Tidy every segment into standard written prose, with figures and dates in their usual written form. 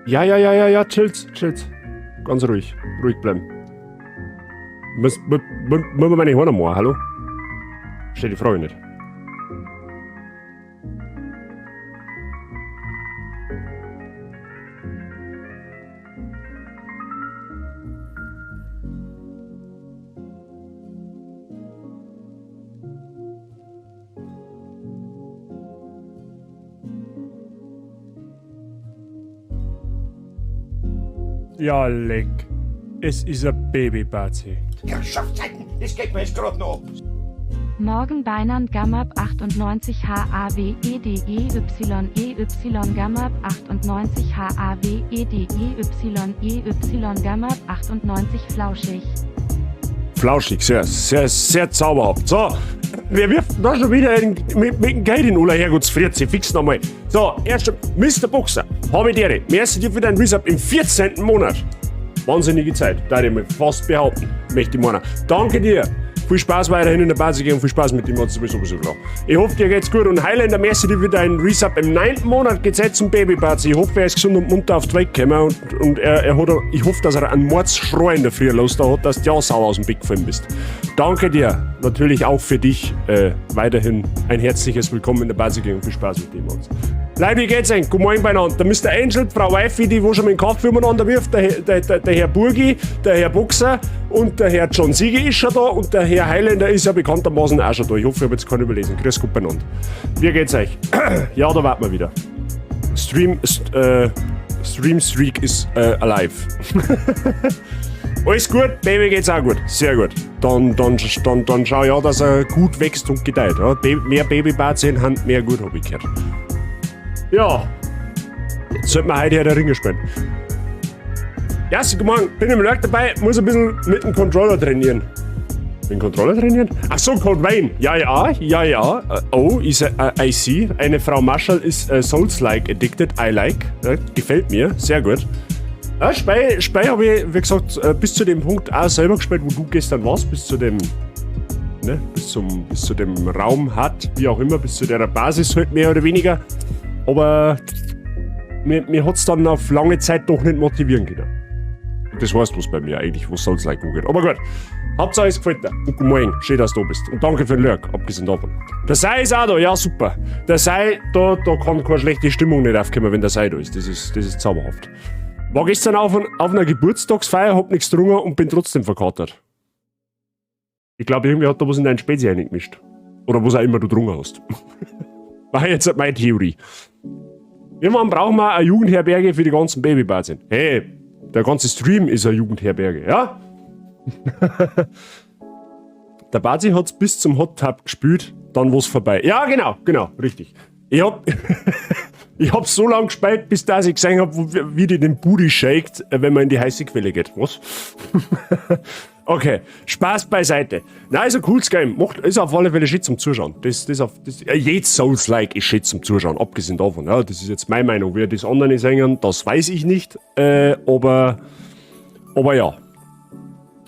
Ja, chillt. Ganz ruhig bleiben. Muss man meine Horn machen, hallo? Stell die Frage nicht. Ja, leck. Es ist ein Baby-Bazi. Herrschaftszeiten, das geht mir jetzt gerade noch ab. Morgen Beinern Gammab 98 HAWEDEY Gammab 98 HAWEDEY Gammab 98 flauschig. Flauschig, sehr zauberhaft. So, wer wirft da schon wieder mit dem Geld in Ulla Herrgottsfriert? Sie fix nochmal. So, erst Mr. Boxer, habe ich dir. Merci dir für deinen Resub im 14. Monat. Wahnsinnige Zeit, da ich mal fast behaupten, möchte ich meinen. Danke dir. Viel Spaß weiterhin in der Basis und viel Spaß mit dem, was sowieso klar. Ich hoffe, dir geht's gut und Highlander, merci dir für deinen Resub im 9. Monat gesetzt zum Babybazi. Ich hoffe, er ist gesund und munter auf die Welt gekommen und er hat, ich hoffe, dass er einen Mordsschrei in der Früh los da hat, dass du ja sauer aus dem Big gefallen bist. Danke dir, natürlich auch für dich, weiterhin ein herzliches Willkommen in der Basis und viel Spaß mit dem. Leute, wie geht's euch? Guten Morgen beieinander. Der Mr. Angel, Frau Wifey, die wo schon mal den Kaffee umeinander wirft, der Herr Burgi, der Herr Boxer und der Herr John Siege ist schon da und der Herr Highlander ist ja bekanntermaßen auch schon da. Ich hoffe, ich habe jetzt keinen überlesen. Grüß Gott beieinander. Wie geht's euch? Ja, da warten wir wieder. Stream Streak ist alive. Alles gut, Baby geht's auch gut. Sehr gut. Dann schau ja, dass er gut wächst und gedeiht. Ja? Mehr Babybazien haben mehr gut, habe ich gehört. Ja, jetzt sollten wir heute der Ringe spielen. Ja, guten Morgen, bin im Lurk dabei, muss ein bisschen mit dem Controller trainieren. Mit dem Controller trainieren? Ach so, Cold Vein. Ja. Oh, I see. Eine Frau Marshall ist Souls-like addicted. I like. Gefällt mir, sehr gut. Ja, Spei habe ich, wie gesagt, bis zu dem Punkt auch selber gespielt, wo du gestern warst, bis zu dem Raum hat, wie auch immer, bis zu der Basis halt mehr oder weniger. Aber mir hat es dann auf lange Zeit doch nicht motivieren können. Das heißt was bei mir eigentlich, was soll es like geht. Aber gut, Hauptsache es gefällt dir. Und guten Morgen, schön, dass du da bist. Und danke für den Lurk, abgesehen davon. Der Sei ist auch da, ja super. Der Sei, da kann keine schlechte Stimmung nicht aufkommen, wenn der Sei da ist. Das ist zauberhaft. War gestern auf einer Geburtstagsfeier, hab nichts getrunken und bin trotzdem verkatert. Ich glaube, irgendwie hat da was in deinen Spezi reingemischt. Oder was auch immer du getrunken hast. War jetzt meine Theorie. Irgendwann brauchen wir eine Jugendherberge für die ganzen Babybazien. Hey, der ganze Stream ist eine Jugendherberge, ja? Der Bazi hat's bis zum Hot Tub gespielt, dann war's vorbei. Ja, genau, richtig. Ich hab so lange gespielt, bis dass ich gesehen hab, wie die den Booty shakt, wenn man in die heiße Quelle geht. Was? Okay, Spaß beiseite. Nein, ist ein cooles Game. Ist auf alle Fälle shit zum Zuschauen. Jedes Souls-like ist shit zum Zuschauen, abgesehen davon. Ja, das ist jetzt meine Meinung. Wie das andere singen, das weiß ich nicht. Aber ja.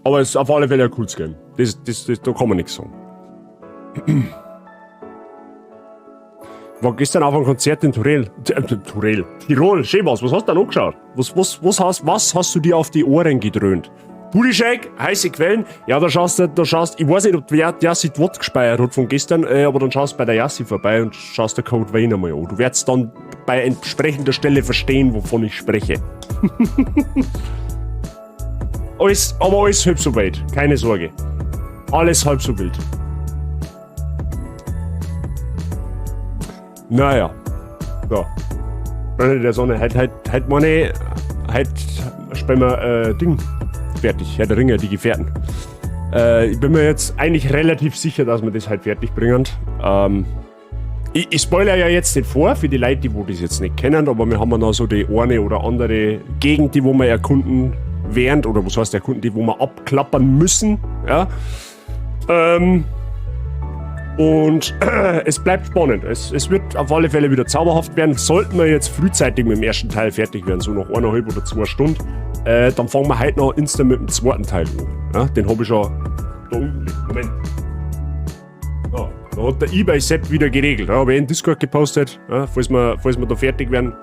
Aber es ist auf alle Fälle ein cooles Game. Da kann man nichts sagen. War gestern auf einem Konzert in Tirol. Schön was hast du da noch geschaut? Was hast du dir auf die Ohren gedröhnt? Booty Shake, heiße Quellen. Ja, da schaust, ich weiß nicht, ob die Yassi Wort gespeichert hat von gestern, aber dann schaust du bei der Yassi vorbei und schaust der Code Vein einmal an. Du wirst dann bei entsprechender Stelle verstehen, wovon ich spreche. Aber alles halb so wild, keine Sorge. Alles halb so wild. Naja. So. Freunde der Sonne, heute spielen wir Ding. Fertig, Herr der Ringe, die Gefährten. Ich bin mir jetzt eigentlich relativ sicher, dass wir das halt fertig bringen. Ich spoilere ja jetzt nicht vor, für die Leute, die das jetzt nicht kennen, aber wir haben ja noch so die eine oder andere Gegend, die wo wir erkunden werden, oder was heißt erkunden, die wo wir abklappern müssen. Ja? Und es bleibt spannend. Es wird auf alle Fälle wieder zauberhaft werden. Sollten wir jetzt frühzeitig mit dem ersten Teil fertig werden, so nach 1,5 oder 2 Stunden, dann fangen wir heute noch instant mit dem zweiten Teil an. Ja, den habe ich schon da unten liegen. Moment. Ja, da hat der eBay-Set wieder geregelt. Da habe ich in Discord gepostet, ja, falls wir da fertig werden.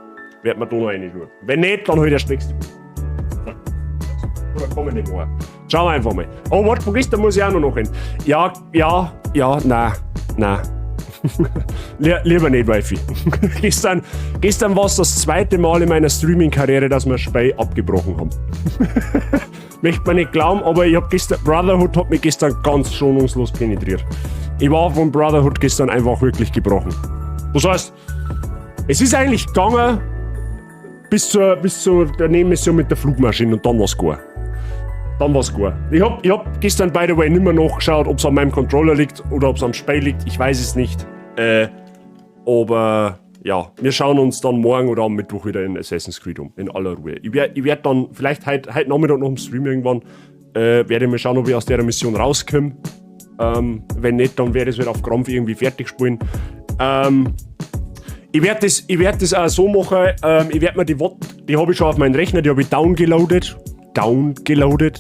Wird man da noch rein tun. Wenn nicht, dann halt erst nächste Woche. Oder kommende Woche. Schauen wir einfach mal. Oh, warte, von gestern muss ich auch noch hin. Ja, nein. Lieber nicht, Wifi. gestern war es das zweite Mal in meiner Streaming-Karriere, dass wir Spei abgebrochen haben. Möchte man nicht glauben, aber Brotherhood hat mich gestern ganz schonungslos penetriert. Ich war von Brotherhood gestern einfach wirklich gebrochen. Das heißt, es ist eigentlich gegangen bis zur der Nebenmission mit der Flugmaschine und dann war's gut. Ich hab gestern, by the way, nicht mehr nachgeschaut, ob es an meinem Controller liegt oder ob es am Spiel liegt. Ich weiß es nicht. Aber ja, wir schauen uns dann morgen oder am Mittwoch wieder in Assassin's Creed um. In aller Ruhe. Ich werd dann vielleicht heute Nachmittag noch im Stream irgendwann, werde ich mal schauen, ob ich aus der Mission rauskomme. Wenn nicht, dann werde ich es wieder auf Krampf irgendwie fertig spielen. Ich werd das auch so machen, ich werde mir die habe ich schon auf meinen Rechner, die habe ich downgeloadet,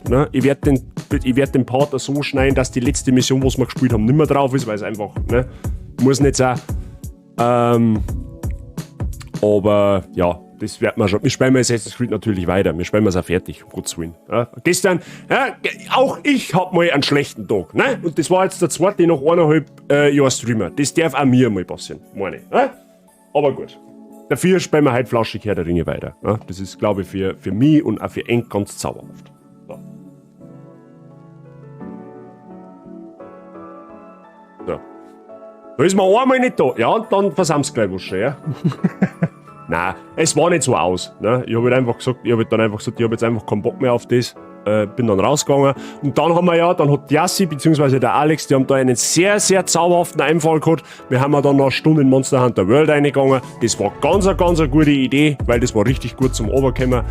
ne? Ich werd den Part so schneiden, dass die letzte Mission, was wir gespielt haben, nicht mehr drauf ist, weil es einfach, ne? Muss nicht sein. Aber ja, das wird man schon. Wir spielen Assassin's Creed natürlich weiter. Wir spielen es auch fertig, um Gottes Willen. Ja, gestern, ja, auch ich hab mal einen schlechten Tag, ne? Und das war jetzt der zweite nach 1,5 Jahren Streamer. Das darf auch mir mal passieren, meine ich. Ne? Aber gut. Dafür spielen wir halt flauschig Herr der Ringe weiter. Ja? Das ist, glaube ich, für mich und auch für Eng ganz zauberhaft. So. So. Da ist man einmal nicht da. Ja, und dann versammelt es gleich was schon, ja? Nein, es war nicht so aus. Ne? Ich habe halt ich habe jetzt einfach keinen Bock mehr auf das. Bin dann rausgegangen. Und dann hat Yassi bzw. der Alex, die haben da einen sehr, sehr zauberhaften Einfall gehabt. Wir haben dann noch eine Stunde in Monster Hunter World reingegangen. Das war ganz eine gute Idee, weil das war richtig gut zum Oberkommen.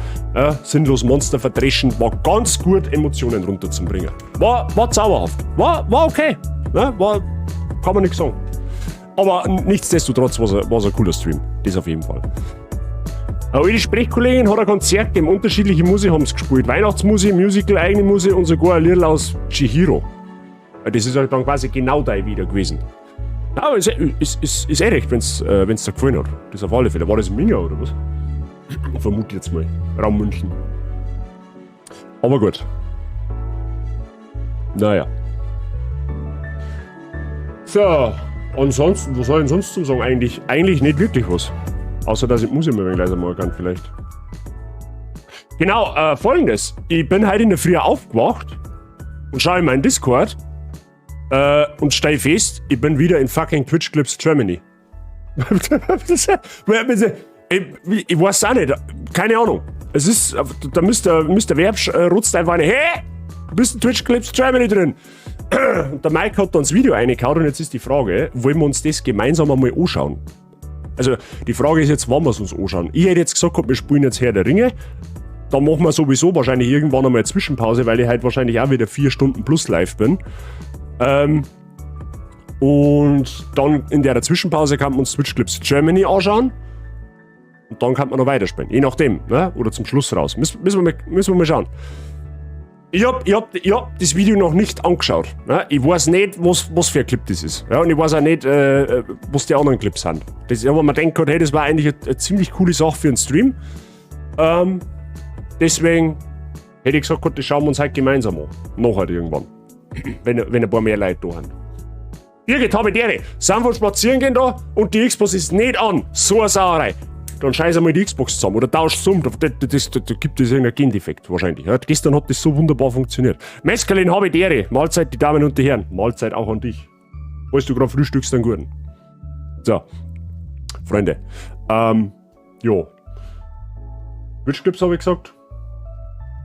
Sinnlos Monster verdreschen, war ganz gut, Emotionen runterzubringen. War zauberhaft. War okay. Ne? Kann man nichts sagen. Aber nichtsdestotrotz war es ein cooler Stream. Das auf jeden Fall. Eine Sprechkollegin hat ein Konzert gegeben, unterschiedliche Musik haben sie gespielt. Weihnachtsmusik, Musical, eigene Musik und sogar ein Lied aus Chihiro. Das ist halt dann quasi genau dein wieder gewesen. Aber ist eh recht, wenn's dir gefallen hat. Das auf alle Fälle. War das in Minga oder was? Vermute jetzt mal. Raum München. Aber gut. Naja. So, ansonsten, was soll ich denn sonst zu sagen? Eigentlich nicht wirklich was. Außer, dass ich die Musik mal leiser machen kann, vielleicht. Genau, folgendes. Ich bin heute in der Früh aufgewacht und schaue in meinen Discord und stelle fest, ich bin wieder in fucking Twitch Clips Germany. Ich weiß auch nicht. Keine Ahnung. Es ist, da müsste Werbsch rutzt einfach eine, hey, du bist in Twitch Clips Germany drin. Und der Mike hat dann das Video reingehauen und jetzt ist die Frage, wollen wir uns das gemeinsam einmal anschauen? Also, die Frage ist jetzt, wann wir es uns anschauen. Ich hätte jetzt gesagt, wir spielen jetzt Herr der Ringe. Dann machen wir sowieso wahrscheinlich irgendwann einmal eine Zwischenpause, weil ich halt wahrscheinlich auch wieder 4 Stunden plus live bin. Und dann in der Zwischenpause kann man uns Twitch Clips Germany anschauen. Und dann kann man noch weiterspielen. Je nachdem, ne? Oder zum Schluss raus. Müssen wir mal schauen. Ich hab das Video noch nicht angeschaut. Ne? Ich weiß nicht, was für ein Clip das ist. Ja? Und ich weiß auch nicht, was die anderen Clips sind. Das, aber man denkt, hey, das war eigentlich eine ziemlich coole Sache für einen Stream. Deswegen hätte ich gesagt, das schauen wir uns halt gemeinsam an. Nachher irgendwann. wenn ein paar mehr Leute da sind. Birgit, habe ich dir. Sind wir spazieren gehen da und die Xbox ist nicht an. So eine Sauerei. Dann scheiß einmal die Xbox zusammen oder tauscht um. Da gibt es irgendeinen Gendefekt wahrscheinlich. Ja, gestern hat das so wunderbar funktioniert. Meskerlin, habe ich die Ehre. Mahlzeit, die Damen und die Herren. Mahlzeit auch an dich. Falls du gerade frühstückst, dann guten. So. Freunde. Jo. Twitch-Clips habe ich gesagt.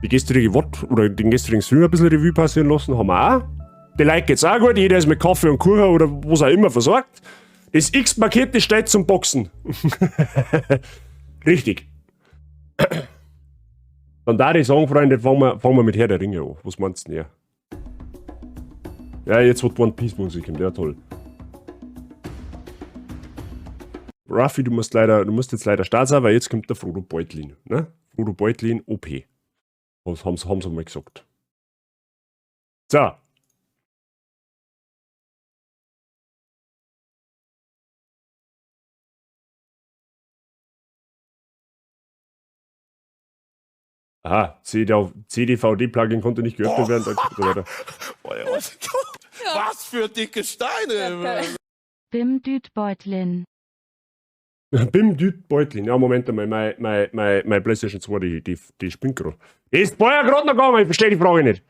Die gestrige Wort oder den gestrigen Stream ein bisschen Revue passieren lassen, haben wir auch. Die Like geht's auch gut. Jeder ist mit Kaffee und Kuchen oder was auch immer versorgt. Das X-Paket, das steht zum Boxen. Richtig. Dann darf ich sagen, Freunde, fangen wir mit Herr der Ringe an. Was meinst du denn? Ja, jetzt wird One Piece Musik im, ja toll. Ruffy, du musst jetzt leider Start sein, weil jetzt kommt der Frodo Beutlin. Ne? Frodo Beutlin OP. Das haben sie mal gesagt. So. Aha, CDVD-Plugin konnte nicht geöffnet werden. Und so weiter. Was für dicke Steine! Bim Dütbeutlin. Bim Düt Beutlin. Ja, Moment einmal, mein PlayStation 2, die spinnt gerade. Ist vorher gerade noch gegangen, ich verstehe die Frage nicht.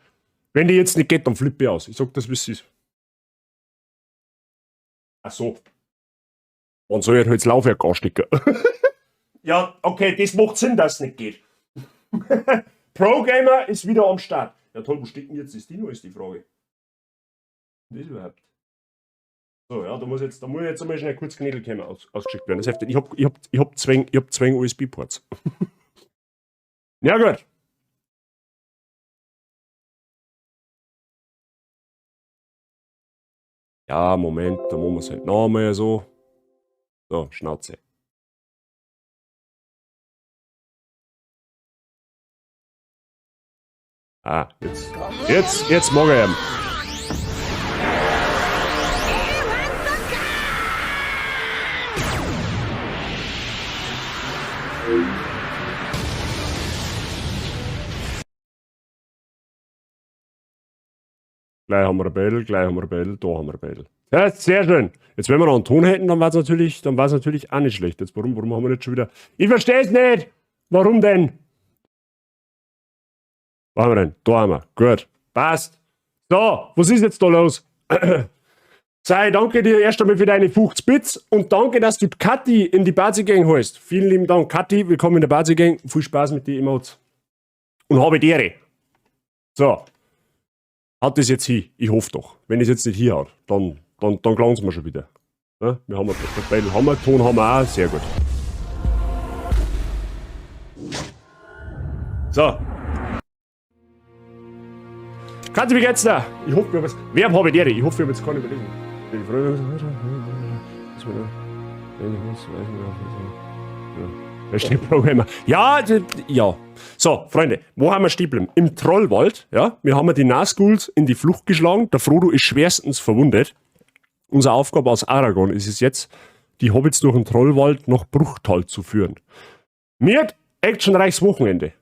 Wenn die jetzt nicht geht, dann flippe ich aus. Ich sag das, wie es ist. Ach so. Wann soll ich halt das Laufwerk anstecken? Ja, okay, das macht Sinn, dass es nicht geht. Pro-Gamer ist wieder am Start. Ja toll, wo steht denn jetzt das Dino, ist die Frage. Was ist überhaupt? So, ja, da muss jetzt einmal schnell kurz Knädelkämmer ausgeschickt werden. Das ist heftig. Ich hab zwei USB-Ports. Ja, gut. Ja, Moment, da machen wir es halt nochmal so. So, Schnauze. Ah, jetzt mag ich ihn. Gleich haben wir ein Battle, da haben wir ein Battle. Ja, sehr schön. Jetzt, wenn wir noch einen Ton hätten, dann war es natürlich auch nicht schlecht. Jetzt, warum haben wir nicht schon wieder... Ich verstehe es nicht! Warum denn? Was haben wir denn? Da haben wir. Gut. Passt. So, was ist jetzt da los? Sei, danke dir erst einmal für deine 50 Bits und danke, dass du Kathi in die Bazi-Gang holst. Vielen lieben Dank, Kathi. Willkommen in der Bazi-Gang. Viel Spaß mit den Emotes. Und habe die Ehre. So. Hat das jetzt hier? Ich hoffe doch. Wenn es jetzt nicht hier hat, dann glauben sie mir schon wieder. Ja, wir haben einen haben wir, Ton haben wir auch. Sehr gut. So. Kathi, wie geht's da? Ich hoffe, wir haben jetzt... Wer habe die Ehre? Ich hoffe, wir haben jetzt keine Überlegung. Ja, ja. So, Freunde, wo haben wir stehen geblieben? Im Trollwald, ja. Wir haben die Nazguls in die Flucht geschlagen. Der Frodo ist schwerstens verwundet. Unsere Aufgabe aus Aragorn ist es jetzt, die Hobbits durch den Trollwald nach Bruchtal zu führen. Mir actionreiches Wochenende.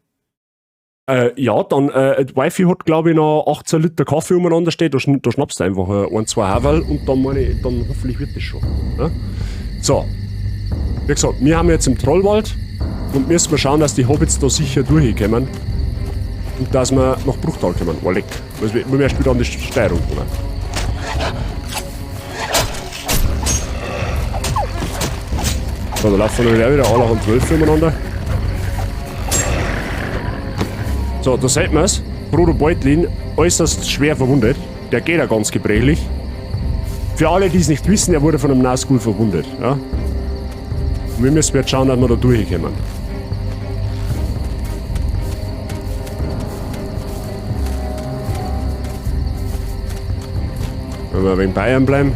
Ja, dann, die Wifi hat, glaube ich, noch 18 Liter Kaffee umeinander stehen. Da schnappst du einfach ein, zwei Haverl und dann hoffentlich wird das schon. Ja? So. Wie gesagt, wir haben jetzt im Trollwald und müssen wir schauen, dass die Hobbits da sicher durchkommen und dass wir nach Bruchtal kommen. Oh, leck. Wir müssen erst wieder an die Steuerung kommen. So, da laufen wir wieder alle an 12 umeinander. So, da sieht man es. Frodo Beutlin, äußerst schwer verwundet. Der geht ja ganz gebrechlich. Für alle, die es nicht wissen, er wurde von einem Nazgul verwundet. Ja? Und wir müssen jetzt schauen, dass wir da durchkommen. Wenn wir in Bayern bleiben.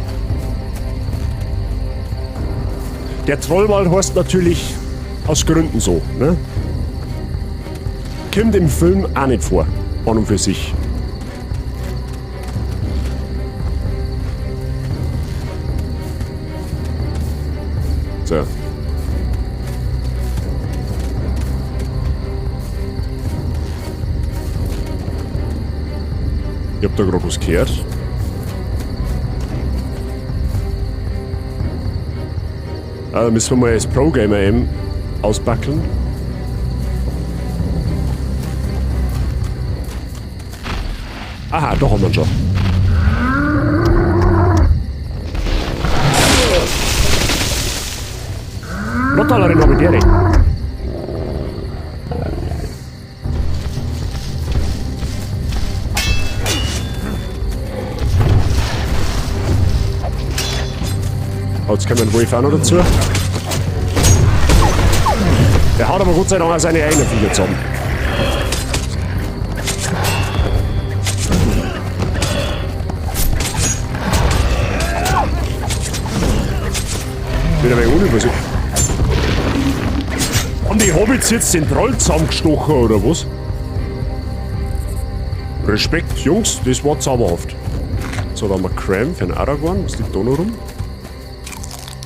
Der Trollwald heißt natürlich aus Gründen so. Ne? Kommt im Film auch nicht vor, an und für sich. So. Ich hab da gerade was gehört. Da müssen wir mal als Pro-Gamer eben ausbackeln. Aha, doch haben wir ihn schon. Lottalerin habe ich dir nicht. Jetzt kommen wir Wolf auch noch dazu. Der haut aber Gott sei Dank auch seine eigenen Viecher zusammen. Wieder ein wenig unübersichtlich. Haben die Hobbits jetzt den Troll zusammengestochen oder was? Respekt, Jungs, das war zauberhaft. So, da haben wir Cram für den Aragorn. Was liegt da noch rum?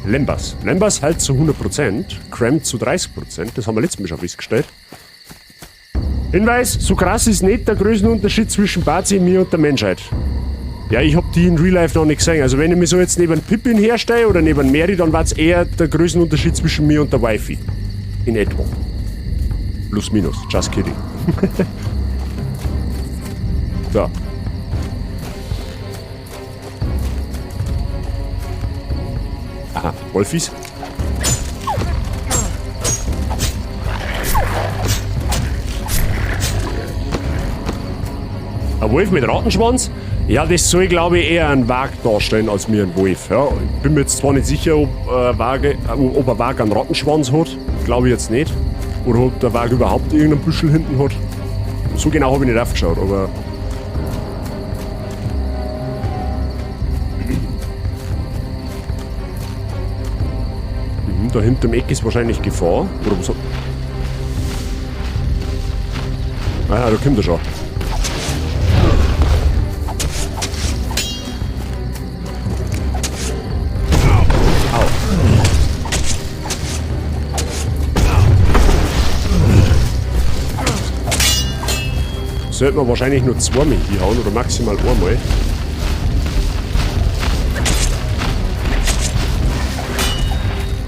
Lembas. Lembas halt zu 100%, Cram zu 30%. Das haben wir letztes Mal schon festgestellt. Hinweis, so krass ist nicht der Größenunterschied zwischen Bazi, mir und der Menschheit. Ja, ich hab die in Real Life noch nicht gesehen. Also wenn ich mich so jetzt neben Pippin herstelle oder neben Mary, dann war's eher der Größenunterschied zwischen mir und der Wifi. In etwa. Plus minus, just kidding. So. Aha, Wolfis. Ein Wolf mit Rattenschwanz? Ja, das soll, glaube ich, eher ein Wag darstellen als mir ein Wolf. Ja, ich bin mir jetzt zwar nicht sicher, ob ein Wag einen Rattenschwanz hat. Glaube ich jetzt nicht. Oder ob der Wag überhaupt irgendeinen Büschel hinten hat. So genau habe ich nicht aufgeschaut, aber... Da hinterm Eck ist wahrscheinlich Gefahr. Oder was? Ah ja, da kommt er schon. Sollte man wahrscheinlich nur zweimal hinhauen oder maximal einmal.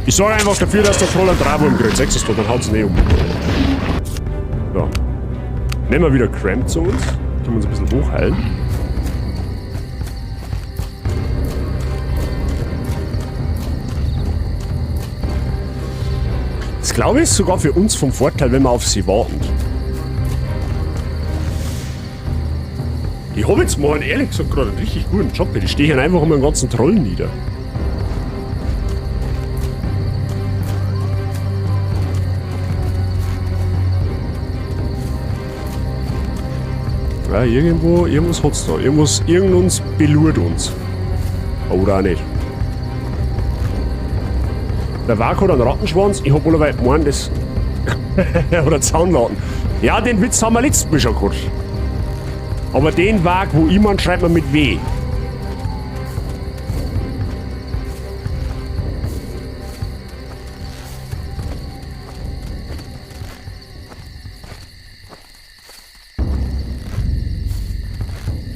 Ich sorge einfach dafür, dass der Troll ein Bravo im Grill 6 ist und dann haut es nicht um. So. Nehmen wir wieder Cramp zu uns. Können wir uns ein bisschen hochheilen. Das glaube ich ist sogar für uns vom Vorteil, wenn wir auf sie warten. Ich habe jetzt mal ehrlich gesagt gerade einen richtig guten Job. Die stehen einfach um den ganzen Troll nieder. Ja, irgendwas hat's da. Irgendwas belurt uns. Oder auch nicht. Der Wag hat einen Rattenschwanz. Ich hab wohl weit gemeint, das... oder Zaunladen. Ja, den Witz haben wir letztes Mal schon gehabt. Aber den Wag, wo ich meine, schreibt man mit W.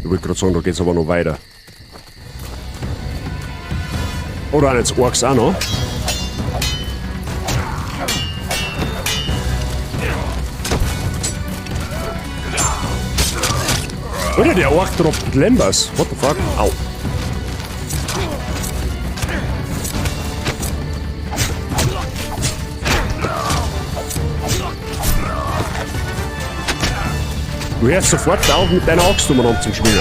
Ich wollte gerade sagen, da geht's aber noch weiter. Oder jetzt Orks auch noch. Oder der Ork droppt Lembers. What the fuck? Au. Du hörst sofort auf, mit deiner Axt umeinander zu schwingen.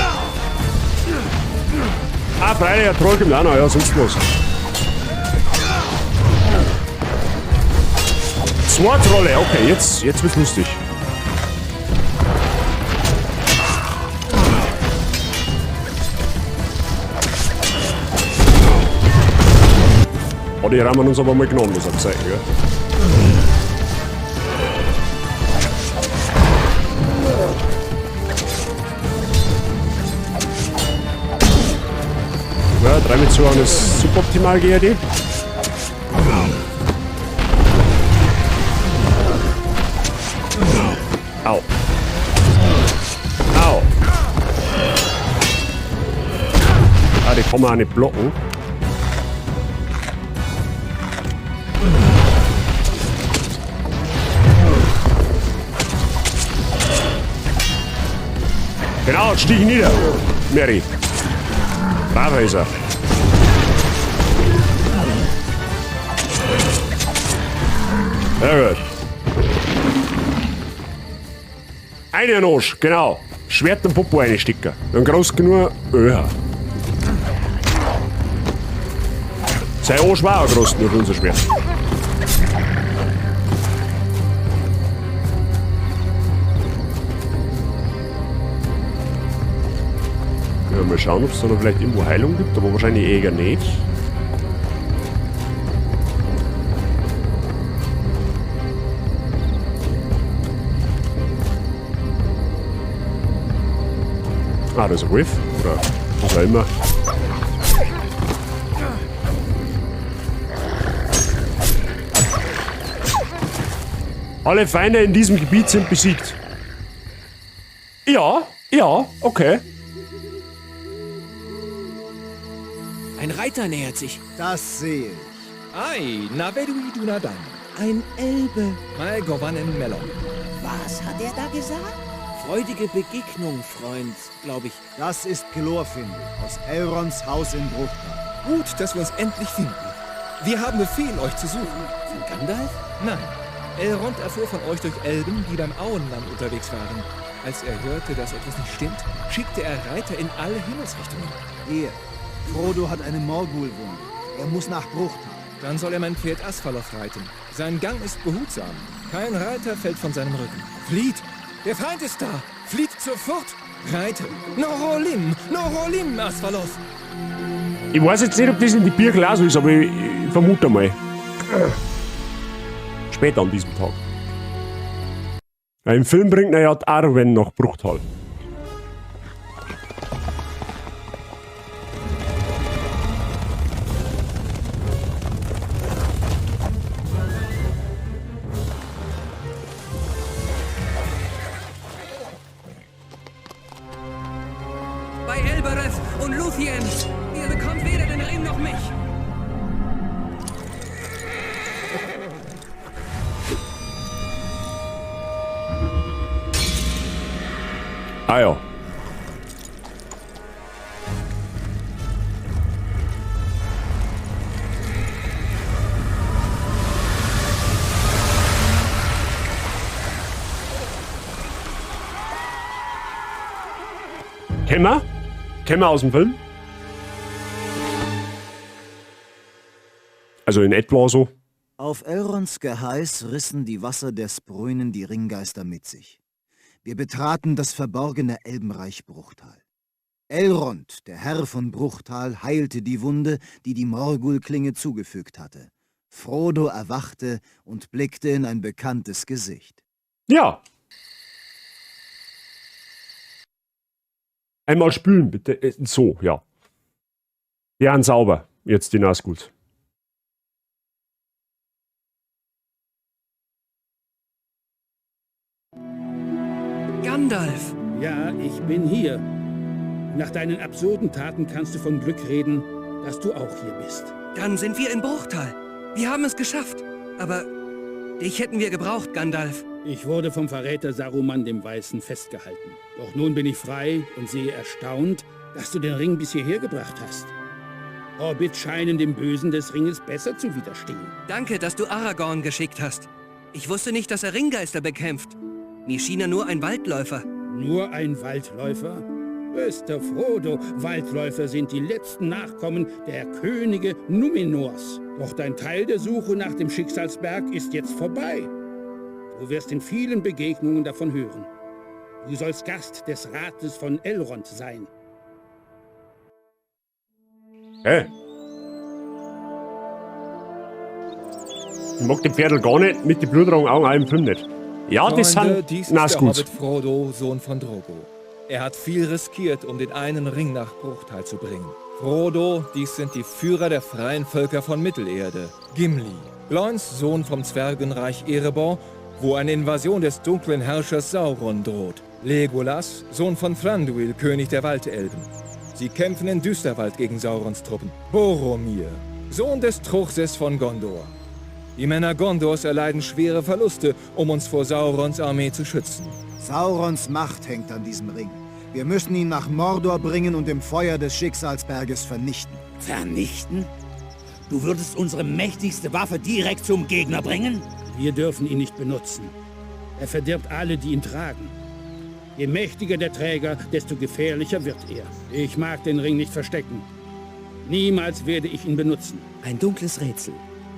Ah, freilich, er trollt im Lana, ja, sonst was. Zwei Trolle, okay, jetzt wird's lustig. Oh, die haben uns aber mal genommen, muss ich sagen, gell? Ja, 3 mit 2 ist suboptimal, GRD. Au. Au. Ah, die kann man auch nicht blocken. Genau, stich nieder, Mary. Braver ist er. Sehr gut. Eine Nosch, genau. Schwert und Popo einstecken. Dann groß genug Öha. Sein Arsch war auch groß genug für unser Schwert. Ja, mal schauen, ob es da noch vielleicht irgendwo Heilung gibt, aber wahrscheinlich eher nicht. Ah, das ist ein Wolf. Oder was auch immer. Alle Feinde in diesem Gebiet sind besiegt. Ja, okay. Ein Reiter nähert sich. Das sehe ich. Ai, na vedui du na dan. Ein Elbe. Mal Govanen Melon. Was hat er da gesagt? Freudige Begegnung, Freund, glaube ich. Das ist Glorfindel aus Elrons Haus in Bruchtal. Gut, dass wir uns endlich finden. Wir haben Befehl, euch zu suchen. Von Gandalf? Nein. Elrond erfuhr von euch durch Elben, die beim Auenland unterwegs waren. Als er hörte, dass etwas nicht stimmt, schickte er Reiter in alle Himmelsrichtungen. Hier, Frodo hat eine Morgulwunde. Er muss nach Bruchtal. Dann soll er mein Pferd Asfaloth reiten. Sein Gang ist behutsam. Kein Reiter fällt von seinem Rücken. Flieht! Der Feind ist da! Flieht sofort! Reite! Norolim, Asfaloth! Ich weiß jetzt nicht, ob das in die Birkel auch so ist, aber ich vermute mal. Später an diesem Tag. Ja, im Film bringt er ja die Arwen nach Bruchtal. Bei Elbereth und Luthien. Ihr bekommt weder den Ring noch mich. Ah ja. Kennen wir aus dem Film? Also in etwa so. Auf Elrons Geheiß rissen die Wasser der Spruinen die Ringgeister mit sich. Wir betraten das verborgene Elbenreich Bruchtal. Elrond, der Herr von Bruchtal, heilte die Wunde, die die Morgul-Klinge zugefügt hatte. Frodo erwachte und blickte in ein bekanntes Gesicht. Ja. Einmal spülen, bitte. So, ja. Ja, sauber. Jetzt die Nazgûl. Gandalf. Ja, ich bin hier. Nach deinen absurden Taten kannst du von Glück reden, dass du auch hier bist. Dann sind wir in Bruchtal. Wir haben es geschafft. Aber dich hätten wir gebraucht, Gandalf. Ich wurde vom Verräter Saruman dem Weißen festgehalten. Doch nun bin ich frei und sehe erstaunt, dass du den Ring bis hierher gebracht hast. Hobbits scheinen dem Bösen des Ringes besser zu widerstehen. Danke, dass du Aragorn geschickt hast. Ich wusste nicht, dass er Ringgeister bekämpft. Mir schien er nur ein Waldläufer. Nur ein Waldläufer? Bester Frodo, Waldläufer sind die letzten Nachkommen der Könige Numenors. Doch dein Teil der Suche nach dem Schicksalsberg ist jetzt vorbei. Du wirst in vielen Begegnungen davon hören. Du sollst Gast des Rates von Elrond sein. Hä? Ich mag den Pferdl gar nicht, mit den blutroten Augen auch im Film nicht. Ja, das Freunde, sind dies ist der Nazgûl. Hobbit Frodo, Sohn von Drogo. Er hat viel riskiert, um den einen Ring nach Bruchtal zu bringen. Frodo, dies sind die Führer der freien Völker von Mittelerde. Gimli, Glons, Sohn vom Zwergenreich Erebor, wo eine Invasion des dunklen Herrschers Sauron droht. Legolas, Sohn von Thranduil, König der Waldelben. Sie kämpfen in Düsterwald gegen Saurons Truppen. Boromir, Sohn des Truchsess von Gondor. Die Männer Gondors erleiden schwere Verluste, um uns vor Saurons Armee zu schützen. Saurons Macht hängt an diesem Ring. Wir müssen ihn nach Mordor bringen und im Feuer des Schicksalsberges vernichten. Vernichten? Du würdest unsere mächtigste Waffe direkt zum Gegner bringen? Wir dürfen ihn nicht benutzen. Er verdirbt alle, die ihn tragen. Je mächtiger der Träger, desto gefährlicher wird er. Ich mag den Ring nicht verstecken. Niemals werde ich ihn benutzen. Ein dunkles Rätsel.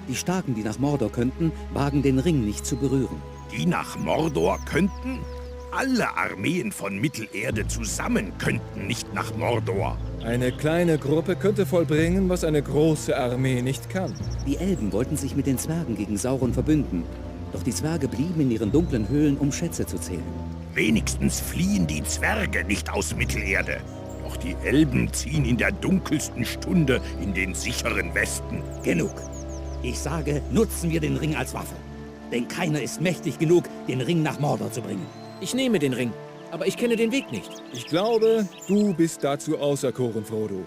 Die Starken, die nach Mordor könnten, wagen den Ring nicht zu berühren. Die nach Mordor könnten? Alle Armeen von Mittelerde zusammen könnten nicht nach Mordor. Eine kleine Gruppe könnte vollbringen, was eine große Armee nicht kann. Die Elben wollten sich mit den Zwergen gegen Sauron verbünden. Doch die Zwerge blieben in ihren dunklen Höhlen, um Schätze zu zählen. Wenigstens fliehen die Zwerge nicht aus Mittelerde. Doch die Elben ziehen in der dunkelsten Stunde in den sicheren Westen. Genug. Ich sage, nutzen wir den Ring als Waffe. Denn keiner ist mächtig genug, den Ring nach Mordor zu bringen. Ich nehme den Ring. aber ich kenne den Weg nicht. Ich glaube, du bist dazu auserkoren, Frodo.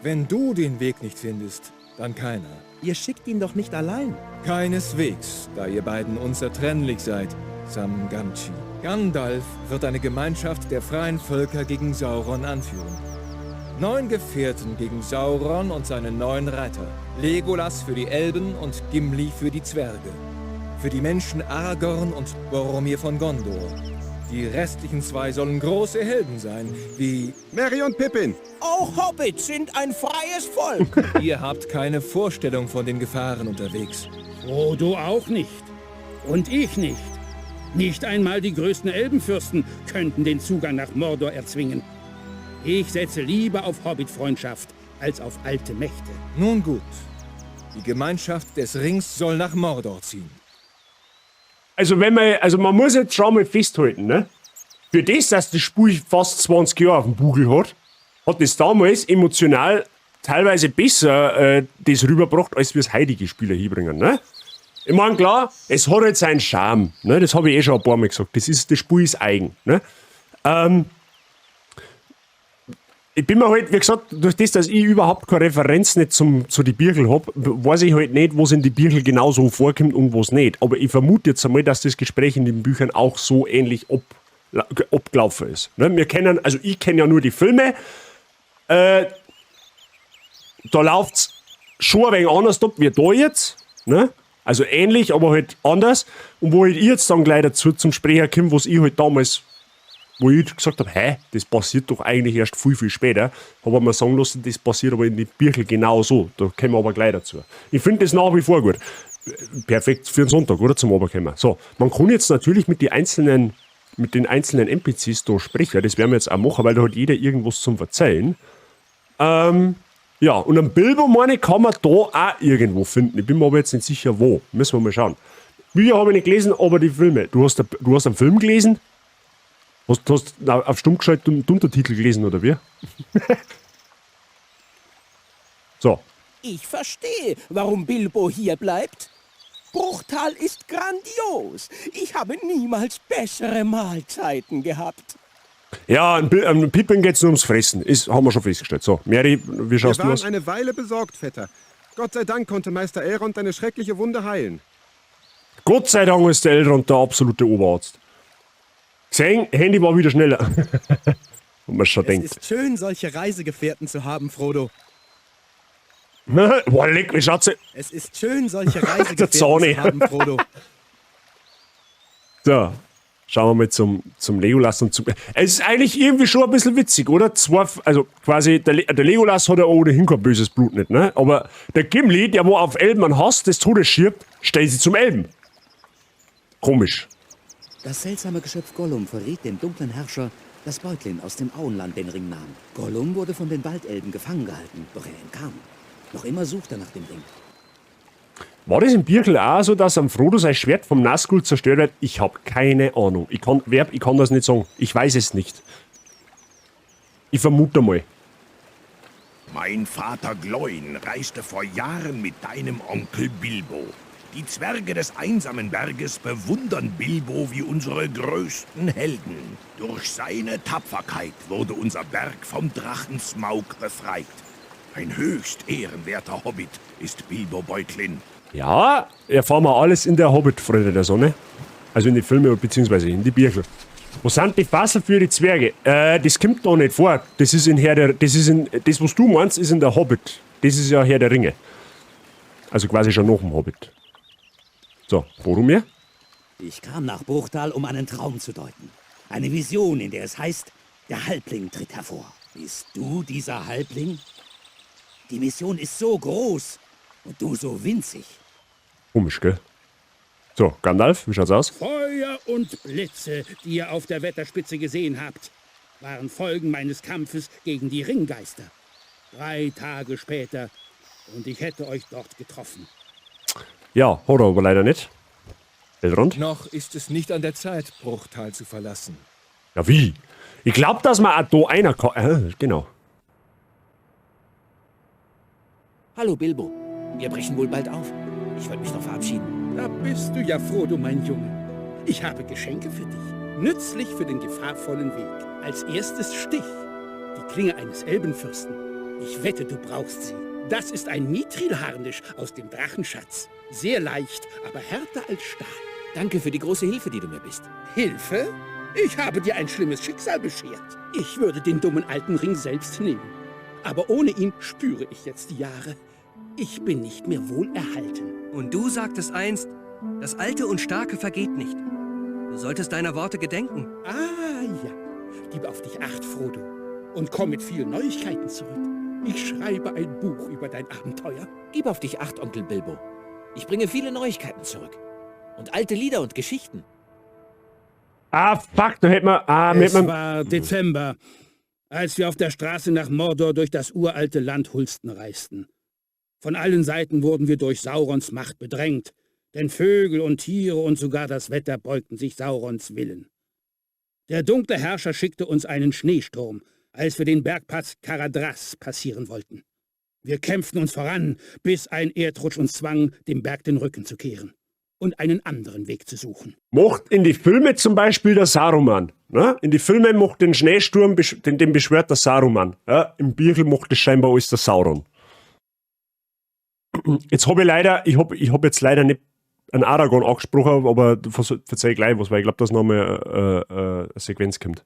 Wenn du den Weg nicht findest, dann keiner. Ihr schickt ihn doch nicht allein. Keineswegs, da ihr beiden unzertrennlich seid, Sam Gamgee. Gandalf wird eine Gemeinschaft der freien Völker gegen Sauron anführen. 9 Gefährten gegen Sauron und seine 9 Reiter. Legolas für die Elben und Gimli für die Zwerge. Für die Menschen Aragorn und Boromir von Gondor. Die restlichen 2 sollen große Helden sein, wie Merry und Pippin. Auch Hobbits sind ein freies Volk. ihr habt keine Vorstellung von den Gefahren unterwegs. Frodo auch nicht. Und ich nicht. Nicht einmal die größten Elbenfürsten könnten den Zugang nach Mordor erzwingen. Ich setze lieber auf Hobbit-Freundschaft als auf alte Mächte. Nun gut, die Gemeinschaft des Rings soll nach Mordor ziehen. Also man muss jetzt schon mal festhalten, ne? Für das, dass das Spiel fast 20 Jahre auf dem Buckel hat es damals emotional teilweise besser das rübergebracht, als wir es heutige Spieler hinbringen, ne? Ich meine, klar, es hat halt seinen Charme, ne? Das habe ich eh schon ein paar Mal gesagt. Das Spiel ist eigen, ne? Ich bin mir halt, wie gesagt, durch das, dass ich überhaupt keine Referenz nicht zu den Birkel habe, weiß ich halt nicht, was in die Birkel genau so vorkommt und was nicht. Aber ich vermute jetzt einmal, dass das Gespräch in den Büchern auch so ähnlich abgelaufen ist. Ne? Ich kenne ja nur die Filme. Da läuft es schon ein wenig anders ab wie da jetzt. Ne? Also ähnlich, aber halt anders. Und wo halt ich jetzt dann gleich dazu zum Sprecher komme, was ich halt damals, wo ich gesagt habe, das passiert doch eigentlich erst viel, viel später, habe ich mir sagen lassen, das passiert aber in den Birkel genau so. Da kommen wir aber gleich dazu. Ich finde das nach wie vor gut. Perfekt für den Sonntag, oder? Zum Oberkommen. So, man kann jetzt natürlich mit den einzelnen NPCs da sprechen. Das werden wir jetzt auch machen, weil da hat jeder irgendwas zum Erzählen. Ja, und einen Bilbo, meine ich, kann man da auch irgendwo finden. Ich bin mir aber jetzt nicht sicher, wo. Müssen wir mal schauen. Bücher habe ich nicht gelesen, aber die Filme. Du hast einen Film gelesen? Hast auf stumm geschaltet und Untertitel gelesen, oder wie? So. Ich verstehe, warum Bilbo hier bleibt. Bruchtal ist grandios. Ich habe niemals bessere Mahlzeiten gehabt. Ja, an Pippin geht's nur ums Fressen. Haben wir schon festgestellt. So, Mary, wie schaust du aus? Wir waren eine Weile besorgt, Vetter. Gott sei Dank konnte Meister Elrond deine schreckliche Wunde heilen. Gott sei Dank ist der Elrond der absolute Oberarzt. Gesehen, Handy war wieder schneller. Und man schon denkt. Es ist schön, solche Reisegefährten zu haben, Frodo. Boah, leck mich, Schatze. Es ist schön, solche Reisegefährten zu haben, Frodo. So, schauen wir mal zum Legolas und zum... Es ist eigentlich irgendwie schon ein bisschen witzig, oder? Also quasi, der Legolas hat ja ohnehin kein böses Blut nicht, ne? Aber der Gimli, der wo auf Elben einen Hass des Todes schirbt, stellt sie zum Elben. Komisch. Das seltsame Geschöpf Gollum verriet dem dunklen Herrscher, dass Beutlin aus dem Auenland den Ring nahm. Gollum wurde von den Waldelben gefangen gehalten, doch er entkam. Noch immer sucht er nach dem Ring. War das im Birkel auch so, dass am Frodo sein Schwert vom Nazgul zerstört wird? Ich habe keine Ahnung. Ich kann das nicht sagen. Ich weiß es nicht. Ich vermute mal. Mein Vater Gloin reiste vor Jahren mit deinem Onkel Bilbo. Die Zwerge des einsamen Berges bewundern Bilbo wie unsere größten Helden. Durch seine Tapferkeit wurde unser Berg vom Drachen Smaug befreit. Ein höchst ehrenwerter Hobbit ist Bilbo Beutlin. Ja, erfahren wir alles in der Hobbit, Freunde der Sonne. Also in die Filme bzw. in die Birkel. Wo sind die Fassel für die Zwerge? Das kommt da nicht vor. Das, was du meinst, ist in der Hobbit. Das ist ja Herr der Ringe. Also quasi schon nach dem Hobbit. So, Boromir? Ich kam nach Bruchtal, um einen Traum zu deuten. Eine Vision, in der es heißt, der Halbling tritt hervor. Bist du dieser Halbling? Die Mission ist so groß und du so winzig. Komisch, gell? So, Gandalf, wie schaut's aus? Feuer und Blitze, die ihr auf der Wetterspitze gesehen habt, waren Folgen meines Kampfes gegen die Ringgeister. 3 Tage später und ich hätte euch dort getroffen. Ja, hat er aber leider nicht. Elrond? Noch ist es nicht an der Zeit, Bruchtal zu verlassen. Ja, wie? Ich glaub, dass man auch da einer kann. Genau. Hallo, Bilbo. Wir brechen wohl bald auf. Ich wollte mich noch verabschieden. Da bist du ja, Frodo, mein Junge. Ich habe Geschenke für dich. Nützlich für den gefahrvollen Weg. Als erstes Stich. Die Klinge eines Elbenfürsten. Ich wette, du brauchst sie. Das ist ein Mithrilharnisch aus dem Drachenschatz. Sehr leicht, aber härter als Stahl. Danke für die große Hilfe, die du mir bist. Hilfe? Ich habe dir ein schlimmes Schicksal beschert. Ich würde den dummen alten Ring selbst nehmen. Aber ohne ihn spüre ich jetzt die Jahre. Ich bin nicht mehr wohlerhalten. Und du sagtest einst, das Alte und Starke vergeht nicht. Du solltest deiner Worte gedenken. Ah ja, gib auf dich Acht, Frodo. Und komm mit vielen Neuigkeiten zurück. Ich schreibe ein Buch über dein Abenteuer. Gib auf dich Acht, Onkel Bilbo. Ich bringe viele Neuigkeiten zurück. Und alte Lieder und Geschichten. Ah, fuck, da hätten wir... Es war Dezember, als wir auf der Straße nach Mordor durch das uralte Land Hulsten reisten. Von allen Seiten wurden wir durch Saurons Macht bedrängt, denn Vögel und Tiere und sogar das Wetter beugten sich Saurons Willen. Der dunkle Herrscher schickte uns einen Schneesturm, als wir den Bergpass Caradhras passieren wollten. Wir kämpften uns voran, bis ein Erdrutsch uns zwang, dem Berg den Rücken zu kehren und einen anderen Weg zu suchen. Macht in die Filme zum Beispiel der Saruman. Ne? In die Filme macht den Schneesturm, den beschwört der Saruman. Ja? Im Biergel macht das scheinbar alles der Sauron. Jetzt habe ich hab jetzt leider nicht einen Aragorn angesprochen, aber verzeih gleich was, weil ich glaube, dass noch mal eine Sequenz kommt.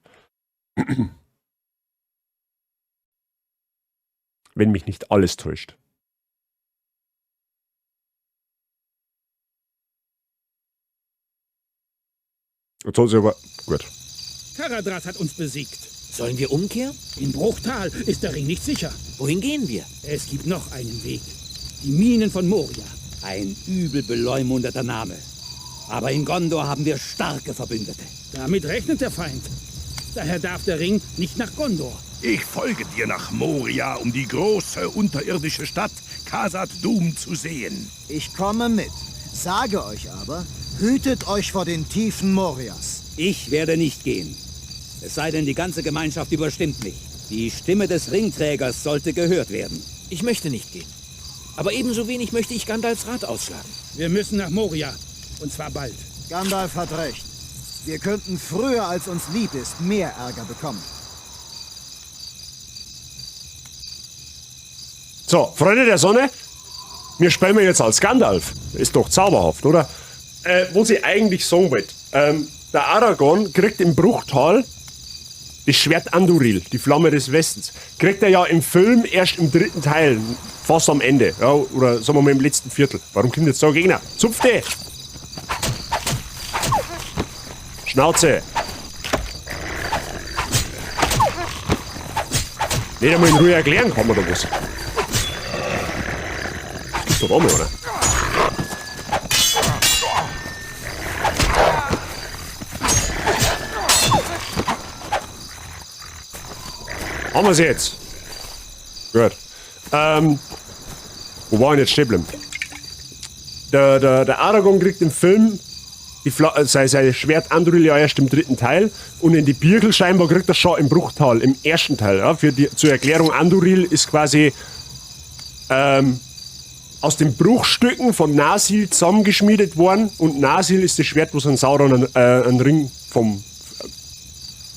Wenn mich nicht alles täuscht. Jetzt hat sie aber... Gut. Caradhras hat uns besiegt. Sollen wir umkehren? In Bruchtal ist der Ring nicht sicher. Wohin gehen wir? Es gibt noch einen Weg. Die Minen von Moria. Ein übel beleumundeter Name. Aber in Gondor haben wir starke Verbündete. Damit rechnet der Feind. Daher darf der Ring nicht nach Gondor. Ich folge dir nach Moria, um die große unterirdische Stadt Khazad Dûm zu sehen. Ich komme mit. Sage euch aber, hütet euch vor den Tiefen Morias. Ich werde nicht gehen. Es sei denn, die ganze Gemeinschaft überstimmt mich. Die Stimme des Ringträgers sollte gehört werden. Ich möchte nicht gehen. Aber ebenso wenig möchte ich Gandalfs Rat ausschlagen. Wir müssen nach Moria. Und zwar bald. Gandalf hat recht. Wir könnten früher, als uns lieb ist, mehr Ärger bekommen. So, Freunde der Sonne, wir spielen jetzt als Gandalf. Ist doch zauberhaft, oder? Was ich eigentlich sagen wollte. Der Aragorn kriegt im Bruchtal das Schwert Anduril, die Flamme des Westens. Kriegt er ja im Film erst im 3. Teil, fast am Ende. Ja, oder sagen wir mal im letzten Viertel. Warum kommt jetzt so ein Gegner? Zupfte! Schnauze! Nicht einmal in Ruhe erklären kann man da was. Das gibt's doch auch mal, oder? Haben wir sie jetzt? Gut. Wo war denn jetzt stehen bleiben? Der Aragorn kriegt im Film sein Schwert Anduril ja erst im 3. Teil und in die Birkel scheinbar kriegt er schon im Bruchtal, im 1. Teil. Ja? Zur Erklärung, Anduril ist quasi aus den Bruchstücken von Nasil zusammengeschmiedet worden und Nasil ist das Schwert, wo sie an Sauron einen Ring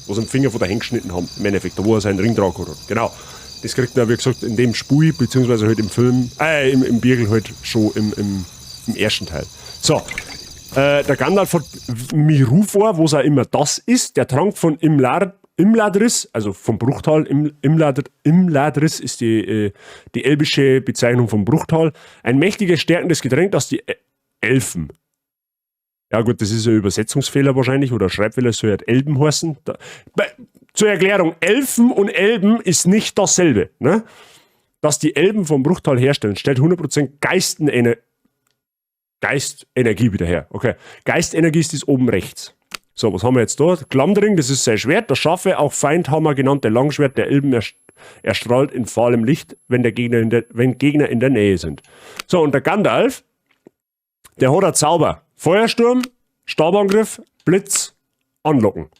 wo sie den Finger von der Hand geschnitten haben, im Endeffekt, da wo er seinen Ring drauf hat. Genau. Das kriegt er, wie gesagt, in dem Spui, beziehungsweise halt im Film, im Birkel halt schon im 1. Teil. So. Der Gandalf hat Mirufor, wo es auch immer das ist, der Trank von Imladris, also vom Bruchtal, Imladris ist die elbische Bezeichnung vom Bruchtal, ein mächtiges, stärkendes Getränk, das die Elfen. Ja gut, das ist ein Übersetzungsfehler wahrscheinlich, oder Schreibfehler, es soll halt Elben heißen. Zur Erklärung, Elfen und Elben ist nicht dasselbe. Ne? Dass die Elben vom Bruchtal herstellen, stellt 100% Geistenergie wieder her. Okay. Geistenergie ist das oben rechts. So, was haben wir jetzt da? Glamdring, das ist sein Schwert. Das scharfe, auch Feindhammer genannte Langschwert der Elben erstrahlt in fahlem Licht, wenn Gegner in der Nähe sind. So, und der Gandalf, der hat einen Zauber. Feuersturm, Stabangriff, Blitz, anlocken.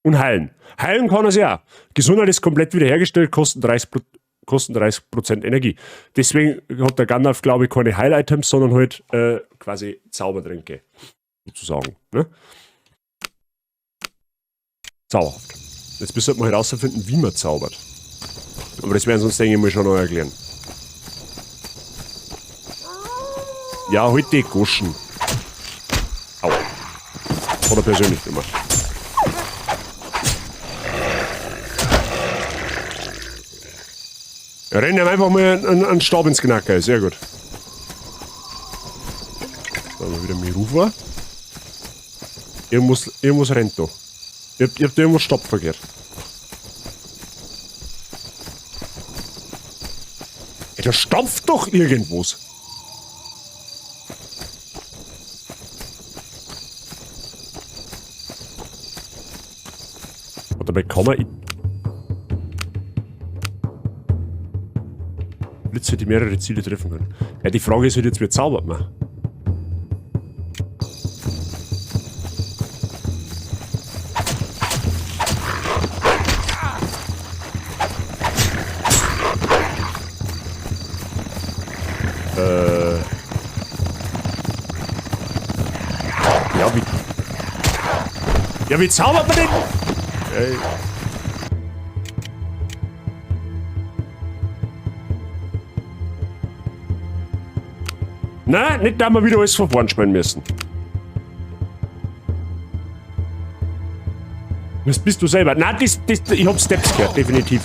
Und heilen. Heilen kann er sich auch. Gesundheit ist komplett wiederhergestellt, kosten 30% Energie. Deswegen hat der Gandalf, glaube ich, keine Heil-Items, sondern halt quasi Zaubertränke. Sozusagen. Ne? Zauberhaft. Jetzt müssen wir herausfinden, wie man zaubert. Aber das werden sie uns, denke ich mal, schon noch erklären. Ja, halt die Goschen. Au. Oder persönlich immer. Ja, rennen ihm einfach mal einen Stab ins Knacker. Sehr gut. Dann haben wir wieder mit Rufer. Irgendwas rennt da. Ich hab da irgendwas Stopp verkehrt. Ey, da stampft doch irgendwas. Und dabei kann man... Blitze, die mehrere Ziele treffen können. Ja, die Frage ist halt jetzt, wie zaubert man? Ja, wie zaubert man denn? Nein, nicht, da wir wieder alles von vorn spielen müssen. Das bist du selber. Nein, ich hab Steps gehört, definitiv.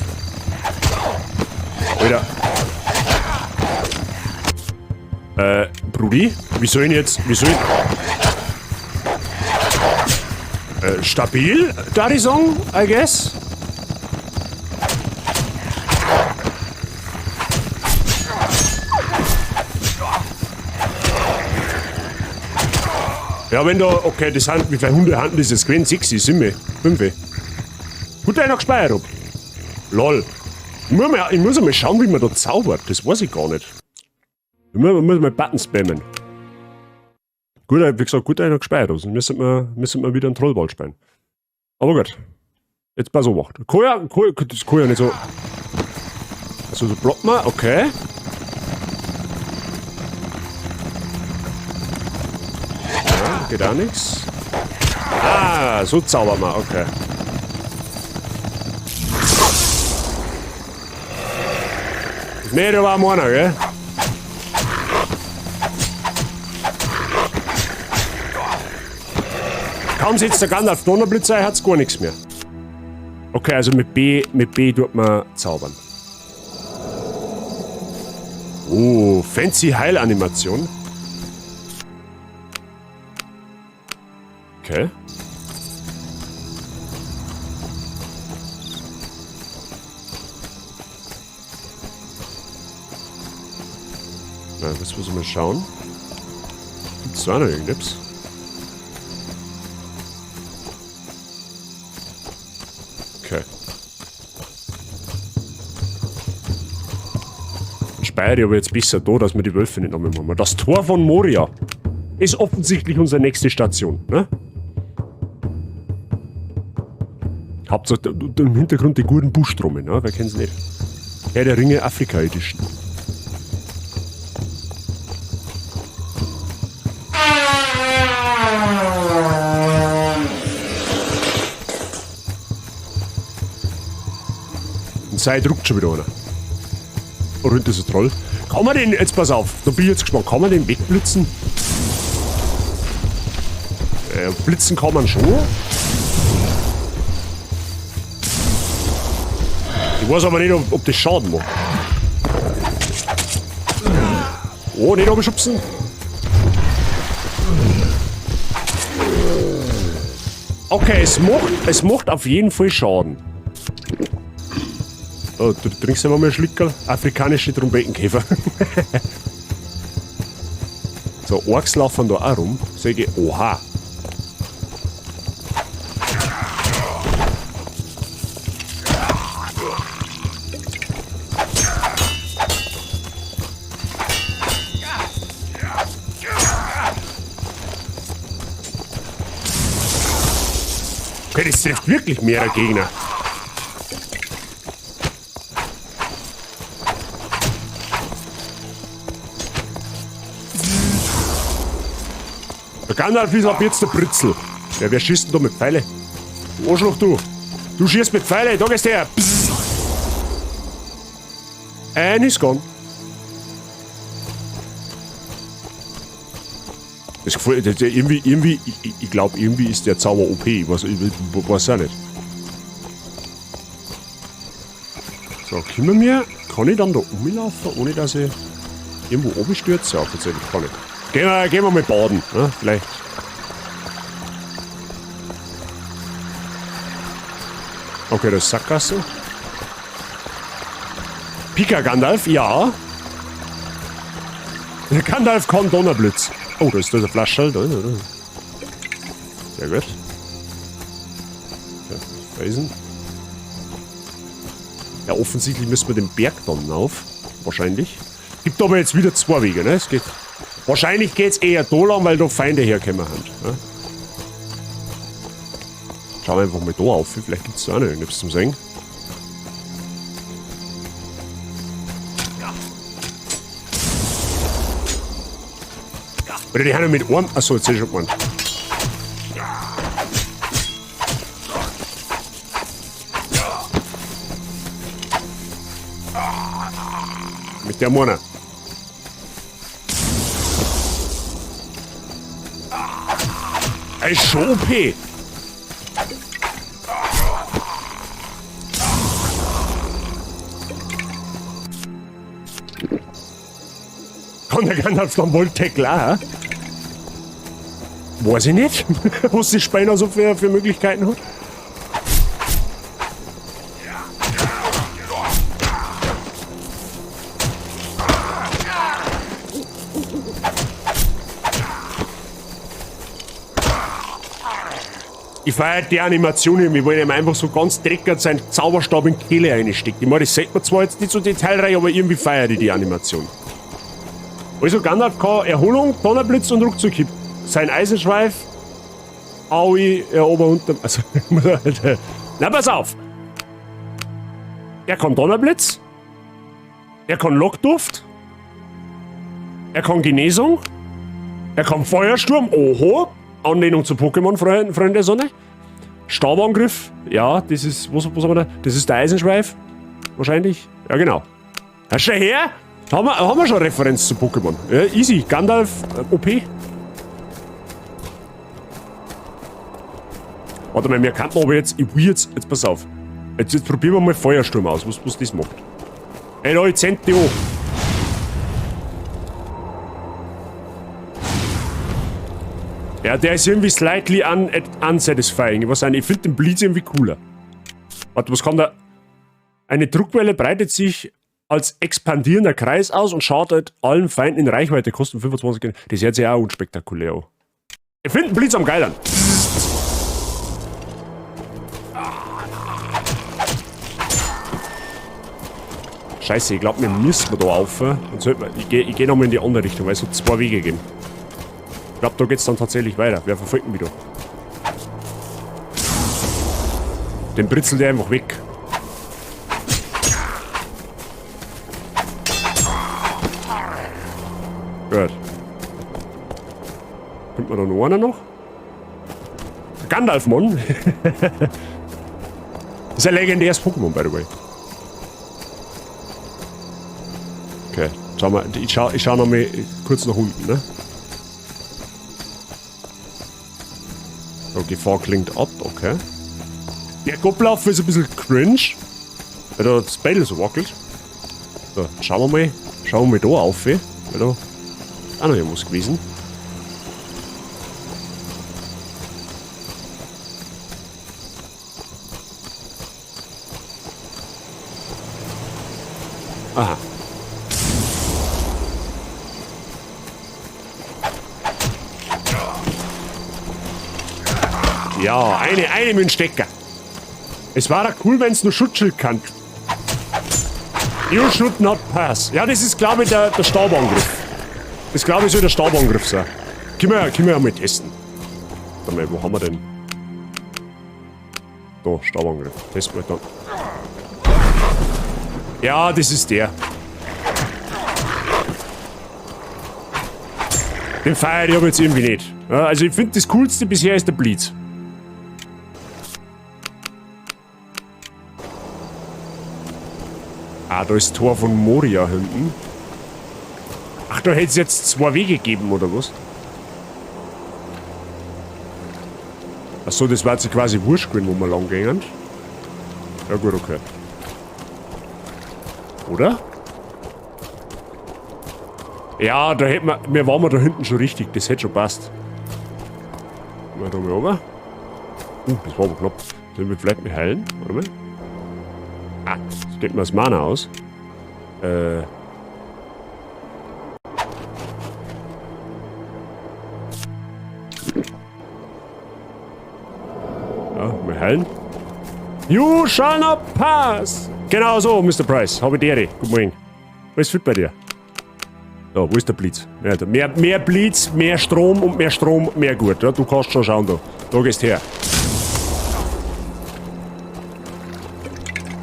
Alter. Brudi? Wie soll ich jetzt... stabil, da die Song, I guess. Ja, wenn da, okay, das sind, wie viele Hunde haben das jetzt gewesen? 6, 7, 5. Gut, einer gespeichert hab. Lol. Ich muss mal schauen, wie man da zaubert. Das weiß ich gar nicht. Ich muss mal Button spammen. Gut, wie gesagt, gut einer gespeichert. Also müssen wir wieder einen Trollball spielen. Aber gut. Jetzt pass auf. Das kann ja nicht so. Also so blockt man, okay. Ja, geht auch nichts. Ah, so zaubert man, okay. Nee, da war einer, gell? Kaum setzt der Gandalf Donnerblitz ein, hat's gar nichts mehr. Okay, also mit B tut man zaubern. Oh, fancy Heilanimation. Okay. Na, das müssen wir schauen. Gibt's da noch irgendetwas? Okay. Dann speichere ich aber jetzt besser da, dass wir die Wölfe nicht nochmal machen. Das Tor von Moria ist offensichtlich unsere nächste Station, ne? Hauptsache im Hintergrund die guten Buschtrommeln, ne? Wer kennt's nicht? Herr der Ringe Afrika Edition. Sei druckt schon wieder einer. Oder hinter so Troll. Kann man den, jetzt pass auf, da bin ich jetzt gespannt, kann man den wegblitzen? Blitzen kann man schon. Ich weiß aber nicht, ob das Schaden macht. Oh, nicht abschubsen. Okay, es macht auf jeden Fall Schaden. Oh, du trinkst ja mal einen Schlickerl. Afrikanische Trompetenkäfer. So, Orks laufen da auch rum. Sag ich, oha. Okay, das trifft wirklich mehrere Gegner. Der Gandalf ist ab jetzt der Britzel. Wer schießt denn da mit Pfeile? Arschloch, du. Du schießt mit Pfeile, da gehst du her. Psst. Ist gone. Das gefällt, irgendwie, ich glaube, irgendwie ist der Zauber OP. Ich weiß auch nicht. So, können wir, kann ich dann da rumlaufen, ohne dass ich irgendwo oben stürze? Ja, tatsächlich kann ich. Gehen wir mal baden, ne? Vielleicht. Okay, das ist Sackgasse. Pika Gandalf, ja. Gandalf kann Donnerblitz. Oh, da ist eine Flasche. Sehr gut. Ja, Felsen. Ja, offensichtlich müssen wir den Berg dann auf. Wahrscheinlich. Gibt aber jetzt wieder zwei Wege, ne? Es geht. Wahrscheinlich geht's eher da lang, weil da Feinde herkommen haben. Ne? Schauen wir einfach mal da auf. Vielleicht gibt's da auch noch irgendwas zum Sehen. Oder die haben ja mit einem. Achso, jetzt sehe ich schon gemeint. Mit der Mona. Er ist schon OP. Kann der Gandalf dann Voltec klar? Weiß ich nicht, was die Speiner so für Möglichkeiten hat. Ich feiere die Animation irgendwie, weil ihm einfach so ganz dreckig seinen Zauberstab in die Kehle reinsteckt. Ich meine, das sieht man zwar jetzt nicht so detailreich, aber irgendwie feiere ich die Animation. Also Gandalf kann Erholung, Donnerblitz und Rückzug. Sein Eisenschweif, Aui, Ober- und unter. Also, na, pass auf! Er kann Donnerblitz, er kann Lockduft, er kann Genesung, er kann Feuersturm, oho, Anlehnung zu Pokémon, Freunde der Sonne. Stabangriff, ja, das ist, was haben wir da? Das ist der Eisenschweif, wahrscheinlich. Ja, genau. Hast du her? Haben wir schon Referenz zu Pokémon. Ja, easy, Gandalf, OP. Warte mal, wir kannten aber jetzt, jetzt pass auf. Jetzt probieren wir mal Feuersturm aus, was das macht. Ey Leute, zennt die an. Ja, der ist irgendwie slightly unsatisfying. Ich weiß nicht, ich finde den Blitz irgendwie cooler. Warte, was kann da? Eine Druckwelle breitet sich als expandierender Kreis aus und schadet allen Feinden in Reichweite, kosten 25. Das hört sich auch unspektakulär an. Ich finde den Blitz am geilern. Scheiße, ich glaube, wir müssen da rauf. Ich geh nochmal in die andere Richtung, weil es so zwei Wege gehen. Ich glaube, da geht's dann tatsächlich weiter. Wer verfolgt mich da? Den britzelt der einfach weg. Gut. Kommt man da noch einer noch? Gandalf, Mann! Das ist ein legendäres Pokémon, by the way. Okay, schau mal, ich schau noch mal kurz nach unten, ne? So, Gefahr klingt ab, okay. Der Kopflauf ist ein bisschen cringe, weil da das Battle so wackelt. So, schauen wir mal da auf, weil da ist auch noch irgendwas gewesen. Aha. Ja, eine mit dem Stecker. Es war ja cool, wenn es nur Schutzschild kann. You should not pass. Ja, das ist, glaube ich, der Staubangriff. Das, glaube ich, soll der Staubangriff sein. Können wir ja mal testen. Warte mal, wo haben wir denn? Da, Staubangriff. Testen wir dann. Ja, das ist der. Den feiere ich aber jetzt irgendwie nicht. Ja, also ich finde, das Coolste bisher ist der Blitz. Ah, da ist das Tor von Moria hinten. Ach, da hätte es jetzt 2 Wege gegeben, oder was? Achso, das war jetzt quasi wurscht gewesen, wo wir lang gehen. Ja gut, okay. Oder? Ja, da hätten wir waren da hinten schon richtig, das hätte schon passt. Mal da mal runter. Das war aber knapp. Sollen wir vielleicht mal heilen? Warte mal. Ah, das geht mir das Mana aus. Ja, mal heilen. You shall not pass! Genau so, Mr. Price. Habe ich dir. Guten Morgen. Was ist fit bei dir? So, wo ist der Blitz? Ja, mehr Blitz, mehr Strom und mehr gut. Ja, du kannst schon schauen da. Da gehst her.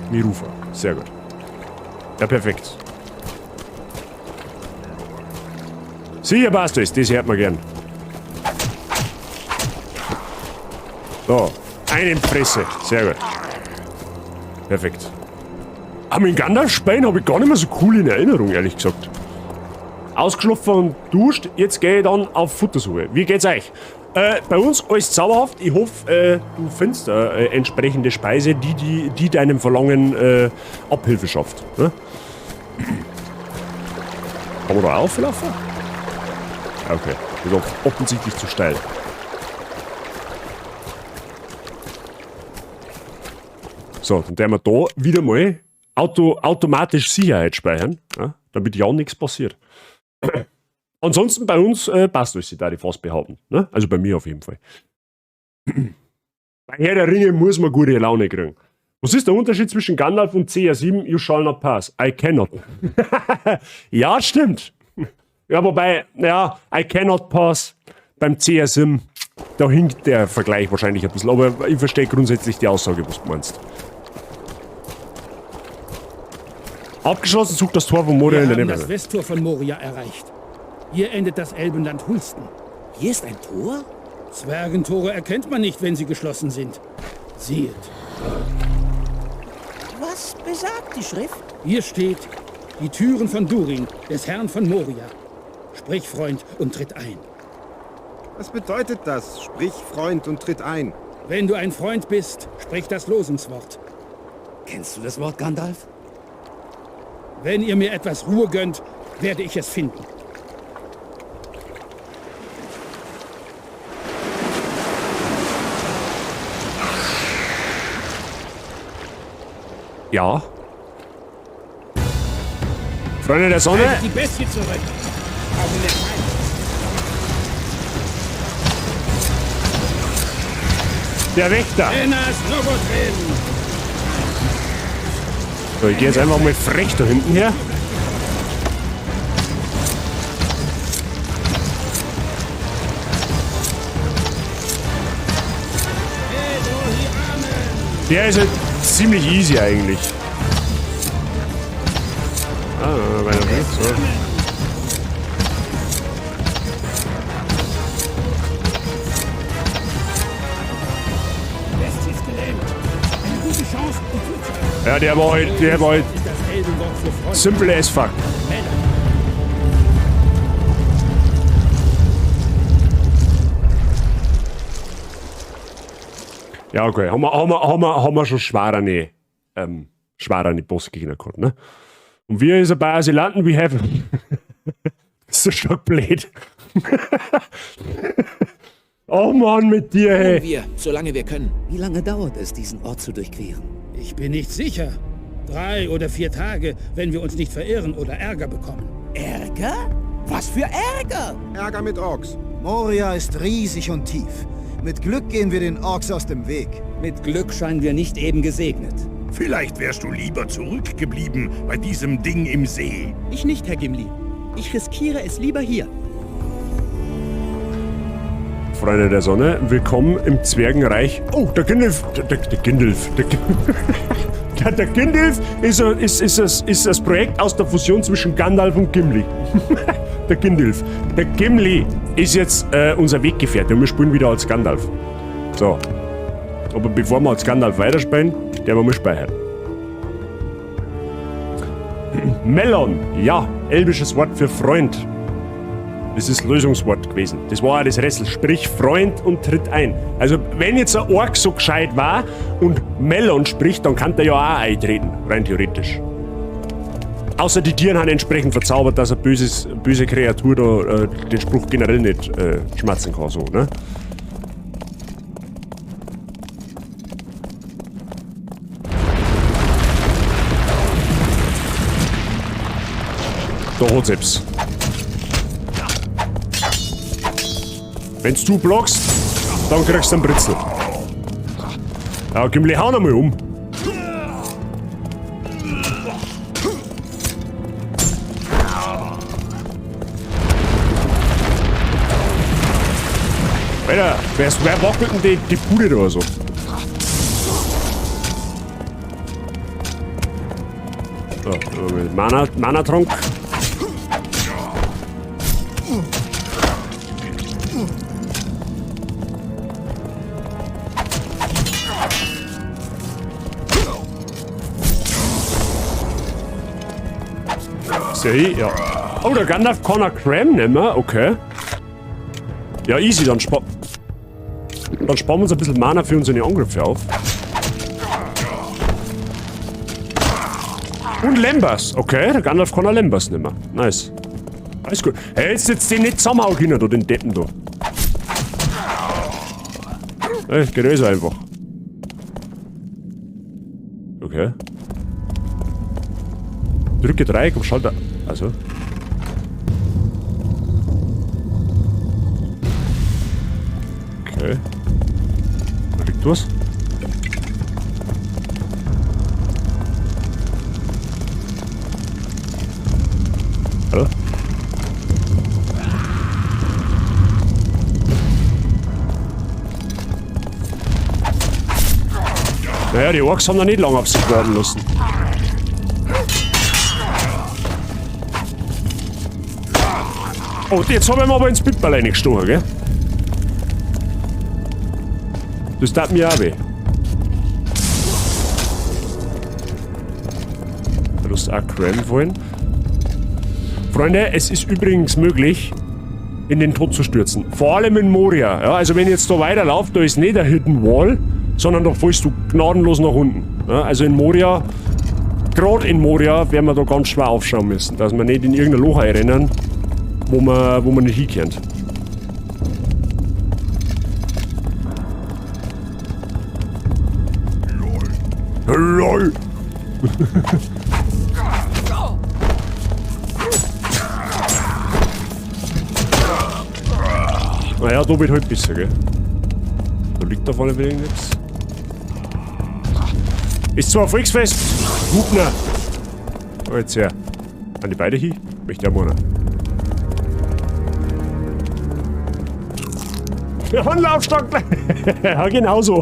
Mirufa. Sehr gut. Ja, perfekt. Sicher passt das. Das hört man gern. So. Einen Fresse. Sehr gut. Perfekt. Aber mit Gandalf-Spein habe ich gar nicht mehr so cool in Erinnerung, ehrlich gesagt. Ausgeschlafen und duscht, jetzt gehe ich dann auf Futtersuche. Wie geht's euch? Bei uns alles zauberhaft. Ich hoffe, du findest entsprechende Speise, die deinem Verlangen Abhilfe schafft. Ne? Kann man da auflaufen? Okay, das ist offensichtlich zu steil. So, dann werden wir da wieder mal automatisch Sicherheit speichern, ja, damit ja nichts passiert. Ansonsten bei uns passt es, da ich fast behaupten. Ne? Also bei mir auf jeden Fall. Bei Herr der Ringe muss man gute Laune kriegen. Was ist der Unterschied zwischen Gandalf und CR7? You shall not pass. I cannot. Ja, stimmt. Ja, wobei, ja, I cannot pass beim CR7, da hinkt der Vergleich wahrscheinlich ein bisschen. Aber ich verstehe grundsätzlich die Aussage, was du meinst. Abgeschlossen, sucht das Tor von Moria in der Nähe. Wir haben das Westtor von Moria erreicht. Hier endet das Elbenland Hulsten. Hier ist ein Tor? Zwergentore erkennt man nicht, wenn sie geschlossen sind. Siehet. Was besagt die Schrift? Hier steht, die Türen von Durin, des Herrn von Moria. Sprich, Freund, und tritt ein. Was bedeutet das? Sprich, Freund, und tritt ein. Wenn du ein Freund bist, sprich das Losungswort. Kennst du das Wort, Gandalf? Wenn ihr mir etwas Ruhe gönnt, werde ich es finden. Ja. Freunde der Sonne. Haltet die Bestie zurück. Augen der Feind. Der Wächter. Enas Nobotrin. So, ich gehe jetzt einfach mal frech da hinten her. Der ist halt ziemlich easy eigentlich. Ah, weiter geht's, so. Ja, der war halt simple as fuck. Ja, okay. Haben wir schon schwerere Bossgegner gehabt, ne? Und wir ist bei Asylanten, we have... Das ist so stark blöd. Oh Mann, mit dir, hey. Wir, solange wir können. Wie lange dauert es, diesen Ort zu durchqueren? Ich bin nicht sicher. 3 oder 4 Tage, wenn wir uns nicht verirren oder Ärger bekommen. Ärger? Was für Ärger? Ärger mit Orks. Moria ist riesig und tief. Mit Glück gehen wir den Orks aus dem Weg. Mit Glück scheinen wir nicht eben gesegnet. Vielleicht wärst du lieber zurückgeblieben bei diesem Ding im See. Ich nicht, Herr Gimli. Ich riskiere es lieber hier. Freunde der Sonne, willkommen im Zwergenreich. Oh, der Gindilf. Der Gindilf. Der Gindilf ist das Projekt aus der Fusion zwischen Gandalf und Gimli. Der Gindilf. Der Gimli ist jetzt unser Weggefährte und wir spielen wieder als Gandalf. So. Aber bevor wir als Gandalf weiterspielen, der wir mal speichern. Melon. Ja, elbisches Wort für Freund. Das ist das Lösungswort gewesen. Das war auch das Rätsel. Sprich Freund und tritt ein. Also, wenn jetzt ein Ork so gescheit war und Melon spricht, dann kann der ja auch eintreten. Rein theoretisch. Außer die Tieren haben entsprechend verzaubert, dass eine böse Kreatur da den Spruch generell nicht schmatzen kann. So, ne? Da hat's selbst. Wenn's du blockst, dann kriegst du einen Britzel. Ja, Gimli, hau noch mal um. Alter, wer wackelt denn die Bude da so? So, Mana-Trank. Ja. Oh, der Gandalf kann er Cram nehmen, okay. Ja, easy, dann sparen wir uns ein bisschen Mana für unsere Angriffe auf. Und Lembas, okay, der Gandalf kann auch Lembas nehmen. Nice. Alles gut. Hey, jetzt den nicht zusammenhauen können, da, den Deppen da. Hey, geht eh so einfach. Okay. Drücke Dreieck und Schalter. Also. Okay. Da liegt was. Hallo? Naja, die Orks haben noch nicht lange auf sich warten lassen. Oh, jetzt haben wir aber ins Pippel reingestochen, gell? Das tat mir auch weh. Du hast auch Cram wollen. Freunde, es ist übrigens möglich, in den Tod zu stürzen. Vor allem in Moria. Ja, also wenn ihr jetzt da weiterlauft, da ist nicht der Hidden Wall, sondern da fällst du gnadenlos nach unten. Ja, also in Moria, gerade in Moria, werden wir da ganz schwer aufschauen müssen, dass wir nicht in irgendein Loch reinrennen, wo man nicht hinkennt. LOL! Naja, da wird halt besser, gell? Da liegt auf alle Fälle nichts. Ist zwar ein Volksfest. Hubner. Oh, jetzt her. An die beide hin? Möchte ja mal. Ja, ein Laufstock! Ja, genau so.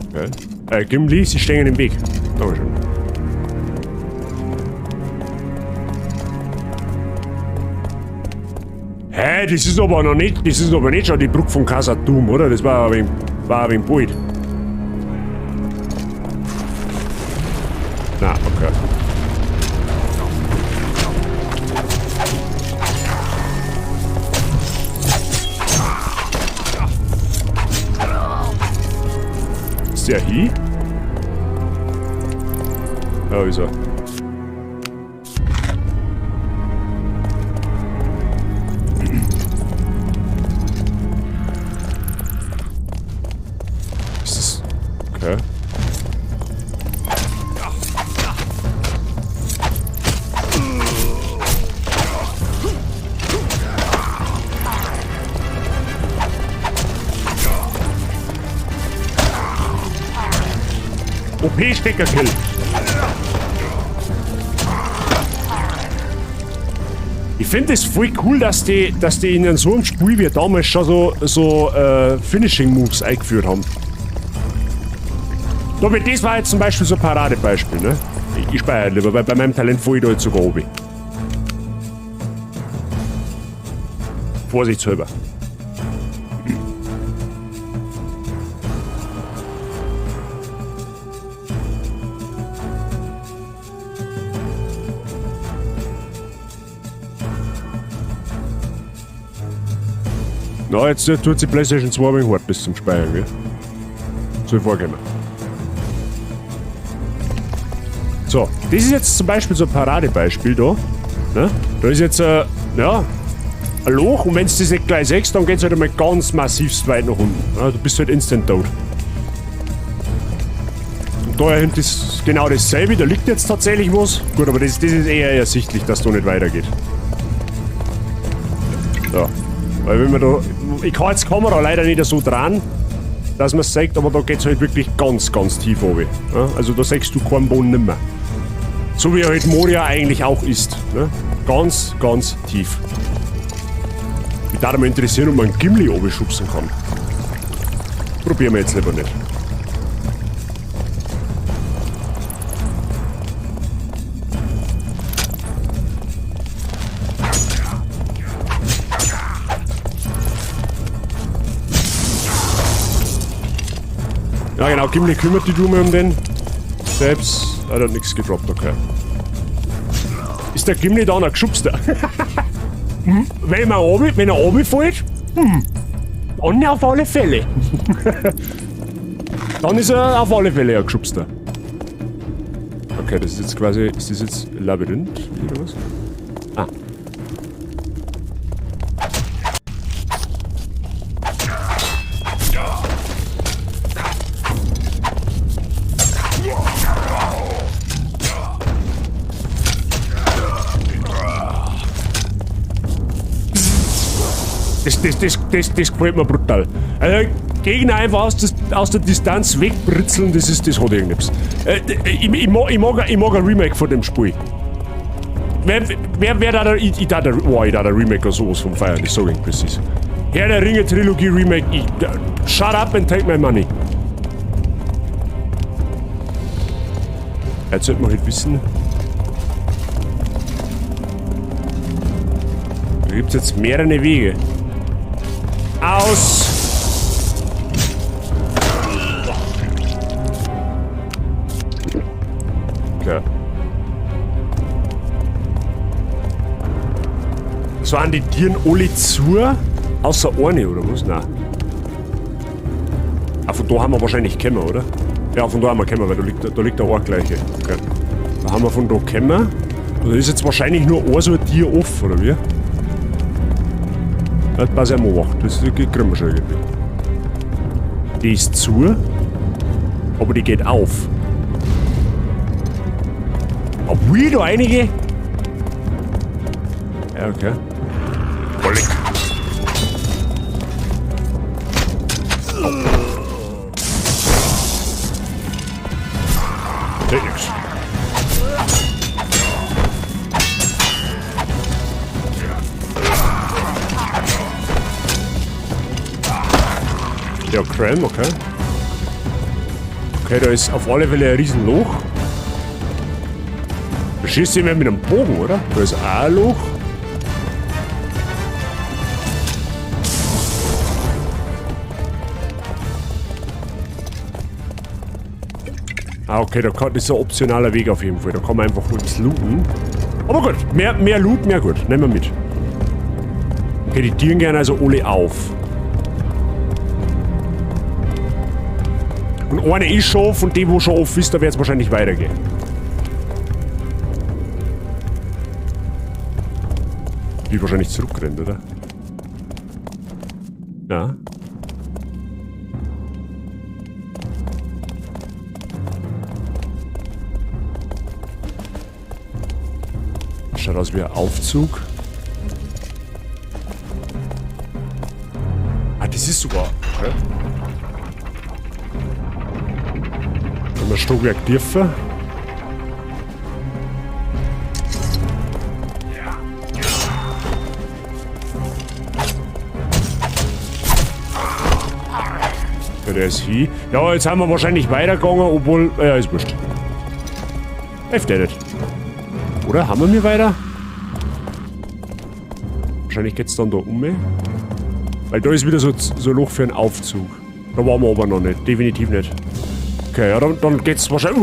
Okay. Gimli, sie stehen im Weg. Dankeschön. Hä, das ist aber noch nicht, schon die Brücke von Khazad-dûm, oder? Das war ein wenig bald. Na, okay. Ist der hier? Ja, wieso? Ist das... Okay. OP-Steckerkill. Ich finde es voll cool, dass die in so einem Spiel wie damals schon so Finishing-Moves eingeführt haben. Das war jetzt zum Beispiel so ein Paradebeispiel, ne? Ich speichere lieber, weil bei meinem Talent falle ich da jetzt sogar oben. Vorsichtshalber. Na, jetzt tut die PlayStation 2 ein wenig hart bis zum Speichern, gell? Soll vorgehen. So, das ist jetzt zum Beispiel so ein Paradebeispiel da. Ne? Da ist jetzt ja, ein Loch und wenn du das nicht gleich siehst, dann geht es halt einmal ganz massivst weit nach unten. Ja, du bist halt instant tot. Und da hinten ist genau dasselbe, da liegt jetzt tatsächlich was. Gut, aber das ist eher ersichtlich, dass da nicht weitergeht. So. Weil wenn man da. Ich kann jetzt die Kamera leider nicht so dran, dass man es sieht, aber da geht es halt wirklich ganz, ganz tief runter. Ja, also da siehst du keinen Boden nimmer. So wie halt Moria eigentlich auch ist. Ne? Ganz, ganz tief. Mich würde mal interessieren, ob man einen Gimli oben schubsen kann. Probieren wir jetzt lieber nicht. Ja genau, Gimli kümmert die Dumme um den. Selbst hat er nichts gedroppt, okay. Ist der Gimli da noch geschubster? Wenn er runterfällt? Dann auf alle Fälle. Dann ist er auf alle Fälle ein geschubster. Okay, das ist jetzt quasi, ist das jetzt Labyrinth oder was? Ah. Das gefällt mir brutal. Also, Gegner einfach aus der Distanz wegbritzeln, das hat irgendwas. Ich mag ein Remake von dem Spiel. Wer da ich da der Remake oder sowas vom Feiern, ich sage Ihnen präzise. Herr der Ringe Trilogie Remake, shut up and take my money. Jetzt sollte man halt wissen. Da gibt es jetzt mehrere Wege. Aus! Okay. So an die Tieren alle zu, außer eine oder was? Nein. Ah, von da haben wir wahrscheinlich gekommen, oder? Ja, von da haben wir gekommen, weil da liegt der Ort gleiche. Okay. Da haben wir von da gekommen. Da ist jetzt wahrscheinlich nur ein so ein Tier offen, oder wie? Das passt ja mal. Das kriegen wir schon irgendwie. Die ist zu, aber die geht auf. Ob wir da einige? Ja, okay. Bollig. Geht nix. Ja, Cram, okay. Okay, da ist auf alle Fälle ein Riesenloch. Da schießt jemand mit einem Bogen, oder? Da ist auch ein Loch. Ah, okay, das ist ein optionaler Weg auf jeden Fall. Da kann man einfach kurz looten. Aber gut, mehr Loot, mehr gut. Nehmen wir mit. Okay, die Tieren gehen also alle auf. Und eine ist schon offen und die, wo schon offen ist, da wird es wahrscheinlich weitergehen. Die wahrscheinlich zurückrennt, oder? Ja. Schaut aus wie ein Aufzug. Ah, das ist sogar. Okay. Ein Stockwerk tiefer. Ja, der ist hier. Ja, jetzt haben wir wahrscheinlich weitergegangen, obwohl. Ja, ist wurscht. Hilft der nicht. Oder? Haben wir weiter? Wahrscheinlich geht's dann da um. Weil da ist wieder so ein Loch für einen Aufzug. Da waren wir aber noch nicht. Definitiv nicht. Okay, ja, dann geht's wahrscheinlich.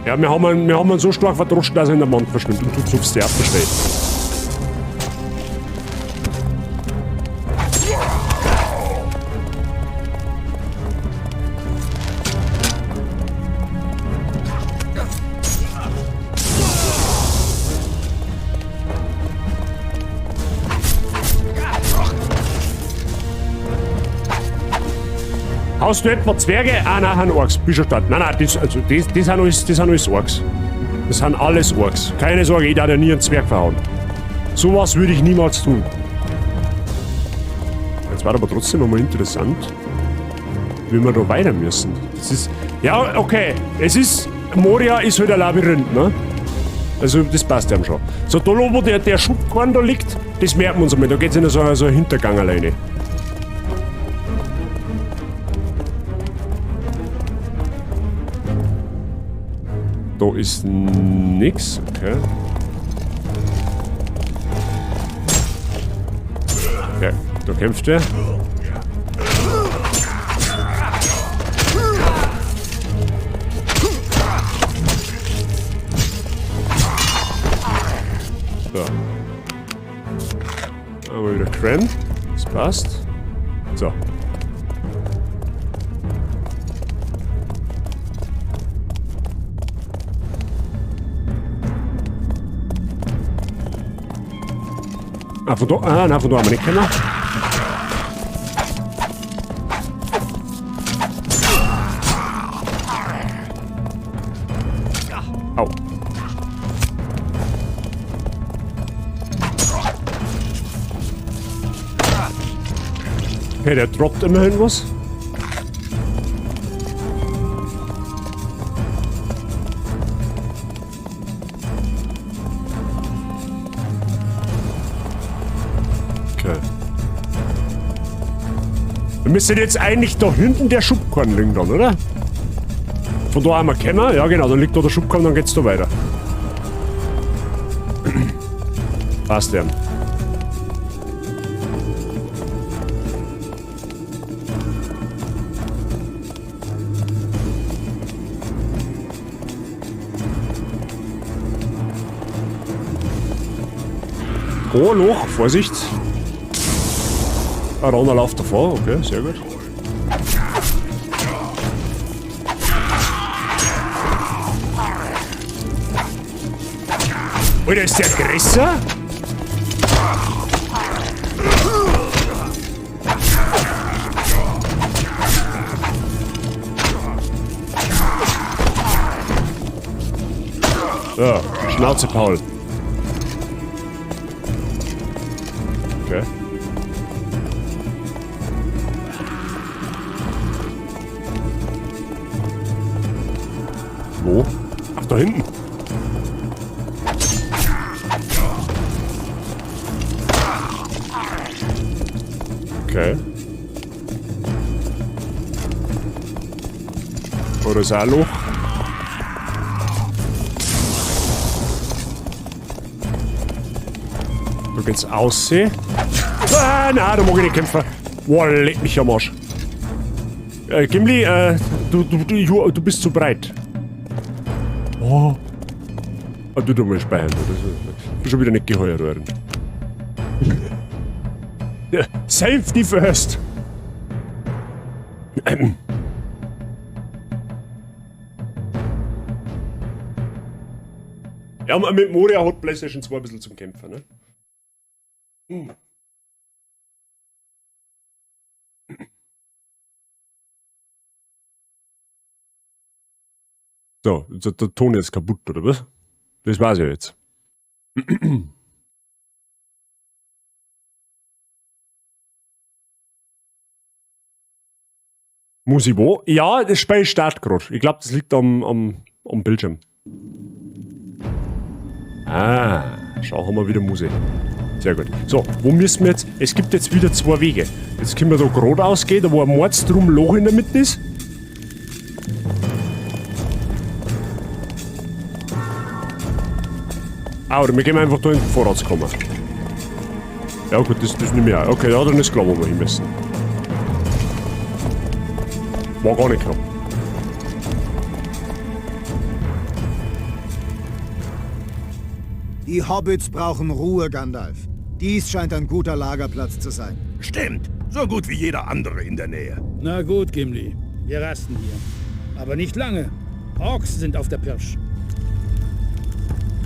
Ja, wir haben ihn so stark verdroschen, dass er in der Wand verschwindet und du zupfst die erste Stelle. Hast du etwa Zwerge? Ah, nein, Orks. Bücherstadt. Nein, das sind alles Orks. Das sind alles Orks. Keine Sorge, ich darf ja nie einen Zwerg verhauen. Sowas würde ich niemals tun. Jetzt war aber trotzdem nochmal interessant, wie wir da weiter müssen. Das ist. Ja, okay. Es ist. Moria ist halt ein Labyrinth, ne? Also, das passt ja schon. So, da wo der Schubkorn da liegt, das merken wir uns einmal. Da geht es in so einen Hintergang alleine. Da ist nix, okay. Okay, da kämpft er. So. Einmal wieder Cran. Das passt. So. Von da haben wir nicht kennen. Au. Okay, der droppt immerhin was. Müsste jetzt eigentlich da hinten der Schubkorn liegen dann, oder? Von da haben wir kennen. Ja genau, dann liegt da der Schubkorn, dann geht's da weiter. Passt ja. Oh, Loch, Vorsicht. Ah, Runner läuft davor, okay, sehr gut. Oder ist der größer? So, Schnauze, Paul. Okay. Wo? Ach, da hinten. Okay. Oder ist ein Loch? Da geht's aussehen. Ah, nein, da mag ich nicht kämpfen. Boah, leck mich am Arsch. Gimli, du bist zu breit. Oh. Ah, du mal speichern. Ich bin schon wieder nicht geheuert worden. Safety first. Ja, mit Moria hat PlayStation 2 ein bisschen zum Kämpfen, ne? So, der Ton ist kaputt, oder was? Das war's ja jetzt. Muss ich wo? Ja, das Spiel startet gerade. Ich glaube, das liegt am Bildschirm. Ah, schau, haben wir wieder Musik. Sehr gut. So, wo müssen wir jetzt? Es gibt jetzt wieder zwei Wege. Jetzt können wir da geradeaus gehen, da wo ein Mordstrom Loch in der Mitte ist. Ah, oder wir gehen einfach da in den Vorratskammer. Ja gut, das nehme ich auch. Okay, ja, dann ist klar, wo wir hin müssen. War gar nicht knapp. Die Hobbits brauchen Ruhe, Gandalf. Dies scheint ein guter Lagerplatz zu sein. Stimmt, so gut wie jeder andere in der Nähe. Na gut, Gimli. Wir rasten hier. Aber nicht lange. Orks sind auf der Pirsch.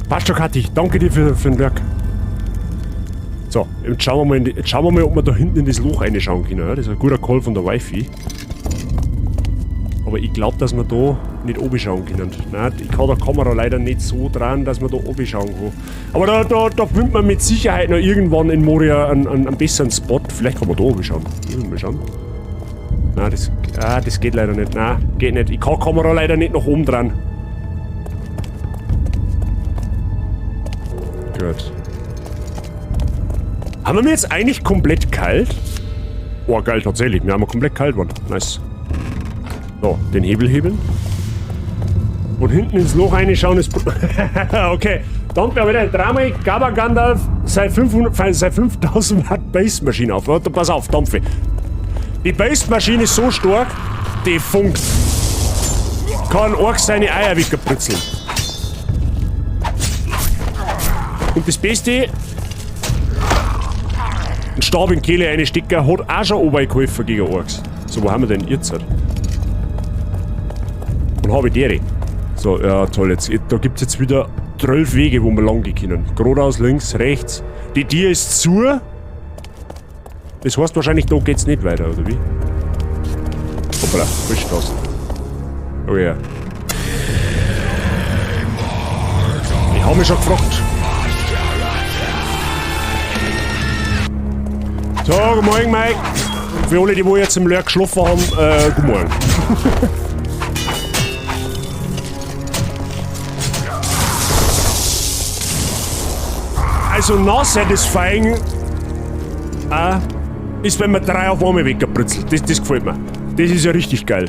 Passt schon, Kathi. Danke dir für den Werk. So, jetzt schauen wir mal, ob wir da hinten in das Loch reinschauen können. Ja? Das ist ein guter Call von der Wi-Fi. Aber ich glaube, dass wir da nicht oben schauen können. Nein, ich kann der Kamera leider nicht so dran, dass wir da oben schauen können. Aber da findet man mit Sicherheit noch irgendwann in Moria einen besseren Spot. Vielleicht kann man da oben schauen. Mal schauen. Nein, das geht leider nicht. Nein, geht nicht. Ich kann die Kamera leider nicht nach oben dran. Gut. Haben wir jetzt eigentlich komplett kalt? Oh, geil, tatsächlich. Wir haben komplett kalt geworden. Nice. So, den Hebel hebeln. Und hinten ins Loch reinschauen ist... Okay. Dann wäre wieder ein Drama. Gaba Gandalf sei 5000 Watt Base-Maschine auf. Warte, pass auf, Dampfe. Die Base-Maschine ist so stark, die funkt. Kann ein Ork seine Eier wegbrutzeln. Und das Beste... Ein Stab in die Kehle reinstecken hat auch schon geholfen gegen Orks. So, wo haben wir denn jetzt? Und habe ich die. So, ja toll, jetzt, da gibt es jetzt wieder 12 Wege, wo wir lang gehen können. Geradeaus, links, rechts. Die Tür ist zu. Das heißt wahrscheinlich, da geht's nicht weiter, oder wie? Hoppala, Frischstraßen. Oh ja. Ich habe mich schon gefragt. So, guten Morgen, Mike. Für alle, die jetzt im Lörr geschlafen haben, guten Morgen. Also, not satisfying ist, wenn man 3 auf einmal weggebritzelt. Das gefällt mir. Das ist ja richtig geil.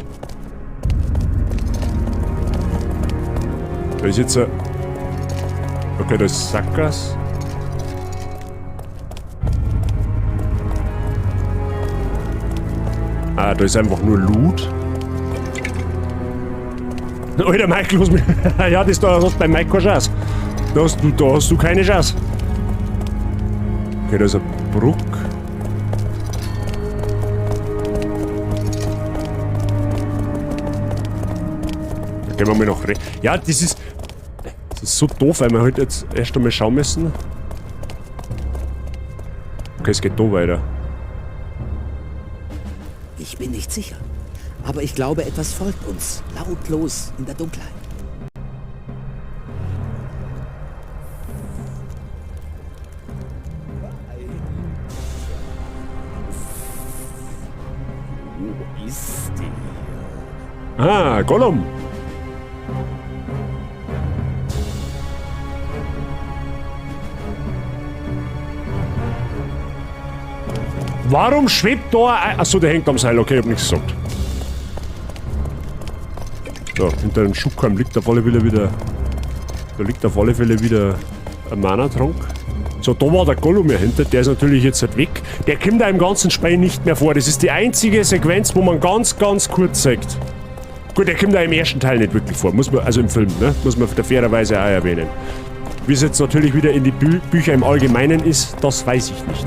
Da ist jetzt ein... Okay, da ist Sackgass. Ah, da ist einfach nur Loot. Alter, Mike, los mich. Ja, das da hast bei Mike keine Chance. Da hast du keine Chance. Okay, da ist ein Bruck. Da gehen wir mal nach rechts. Ja, das ist so doof, weil wir halt jetzt erst einmal schauen müssen. Okay, es geht da weiter. Ich bin nicht sicher, aber ich glaube, etwas folgt uns, lautlos in der Dunkelheit. Wo ist die? Ah, Gollum. Warum schwebt da ein... Achso, der hängt am Seil. Okay, ich hab nichts gesagt. So, hinter dem Schuhkamm liegt auf alle Fälle wieder... Da liegt auf alle Fälle wieder ein Mana-Trank. So, da war der Gollum ja hinter. Der ist natürlich jetzt halt weg. Der kommt da im ganzen Spiel nicht mehr vor. Das ist die einzige Sequenz, wo man ganz kurz sagt. Gut, der kommt da im ersten Teil nicht wirklich vor. Muss man, also im Film, ne? Muss man fairerweise auch erwähnen. Wie es jetzt natürlich wieder in die Bücher im Allgemeinen ist, das weiß ich nicht.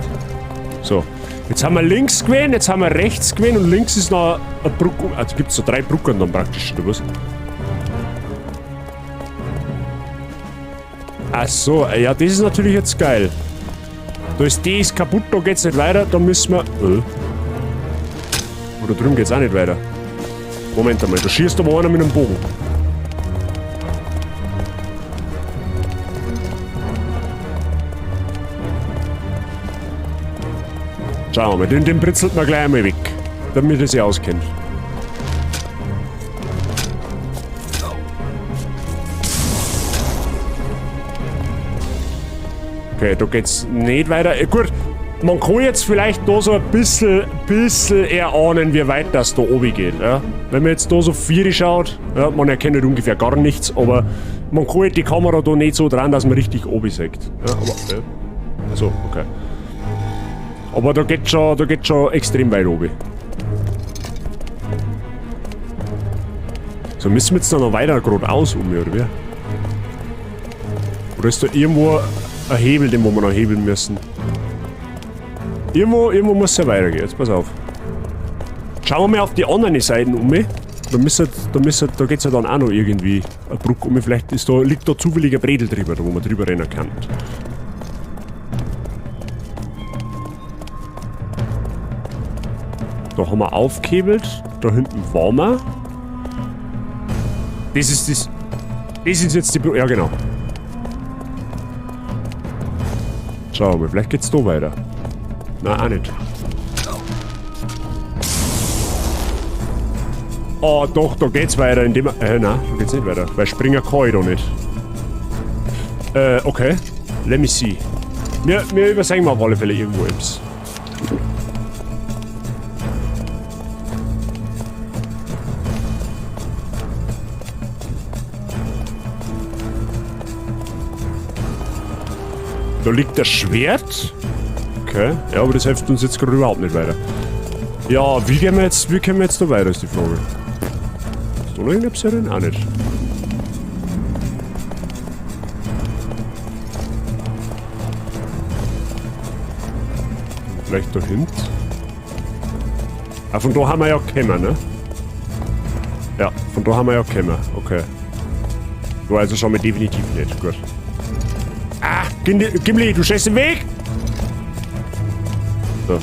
So. Jetzt haben wir links gewählt, jetzt haben wir rechts gewählt und links ist noch eine Brücke. Also gibt es so 3 Brücken dann praktisch, oder was? Ach so, ja, das ist natürlich jetzt geil. Da ist das kaputt, da geht's nicht weiter, da müssen wir... Oder drüben geht's auch nicht weiter. Moment einmal, da schießt aber einer mit einem Bogen. Schauen wir mal, den britzelt man gleich einmal weg, damit er sich auskennt. Okay, da geht's nicht weiter. Gut, man kann jetzt vielleicht da so ein bisschen erahnen, wie weit das da oben geht. Ja? Wenn man jetzt da so 4 schaut, ja, man erkennt nicht ungefähr gar nichts, aber man kann halt die Kamera da nicht so dran, dass man richtig oben sieht. Ja, aber, so, okay. Aber da geht schon extrem weit oben. So, müssen wir jetzt da noch weiter geradeaus oder wie? Oder ist da irgendwo ein Hebel, den wo wir noch hebeln müssen. Irgendwo muss es ja weitergehen. Jetzt pass auf. Schauen wir mal auf die anderen Seiten um. Da geht es ja dann auch noch irgendwie eine Brücke um. Vielleicht liegt da zufällig ein Bredel drüber, wo man drüber rennen kann. Da haben wir aufgehebelt. Da hinten waren wir. Das ist jetzt die Brücke. Ja, genau. Schauen wir mal, vielleicht geht's da weiter. Nein, auch nicht. Oh, doch, da geht's weiter, indem nein, da geht's nicht weiter. Weil springen kann ich da nicht. Okay. Let me see. Wir übersehen mal auf alle Fälle irgendwo etwas. Da liegt das Schwert. Okay. Ja, aber das hilft uns jetzt gerade überhaupt nicht weiter. Ja, wie können wir jetzt da weiter, ist die Frage. Ist da noch irgendetwas drin? Auch nicht. Vielleicht da hinten. Ah, von da haben wir ja gekommen, ne? Ja, von da haben wir ja gekommen. Okay. So, also schauen wir definitiv nicht. Gut. Ah, Gimli, du stehst im Weg! So.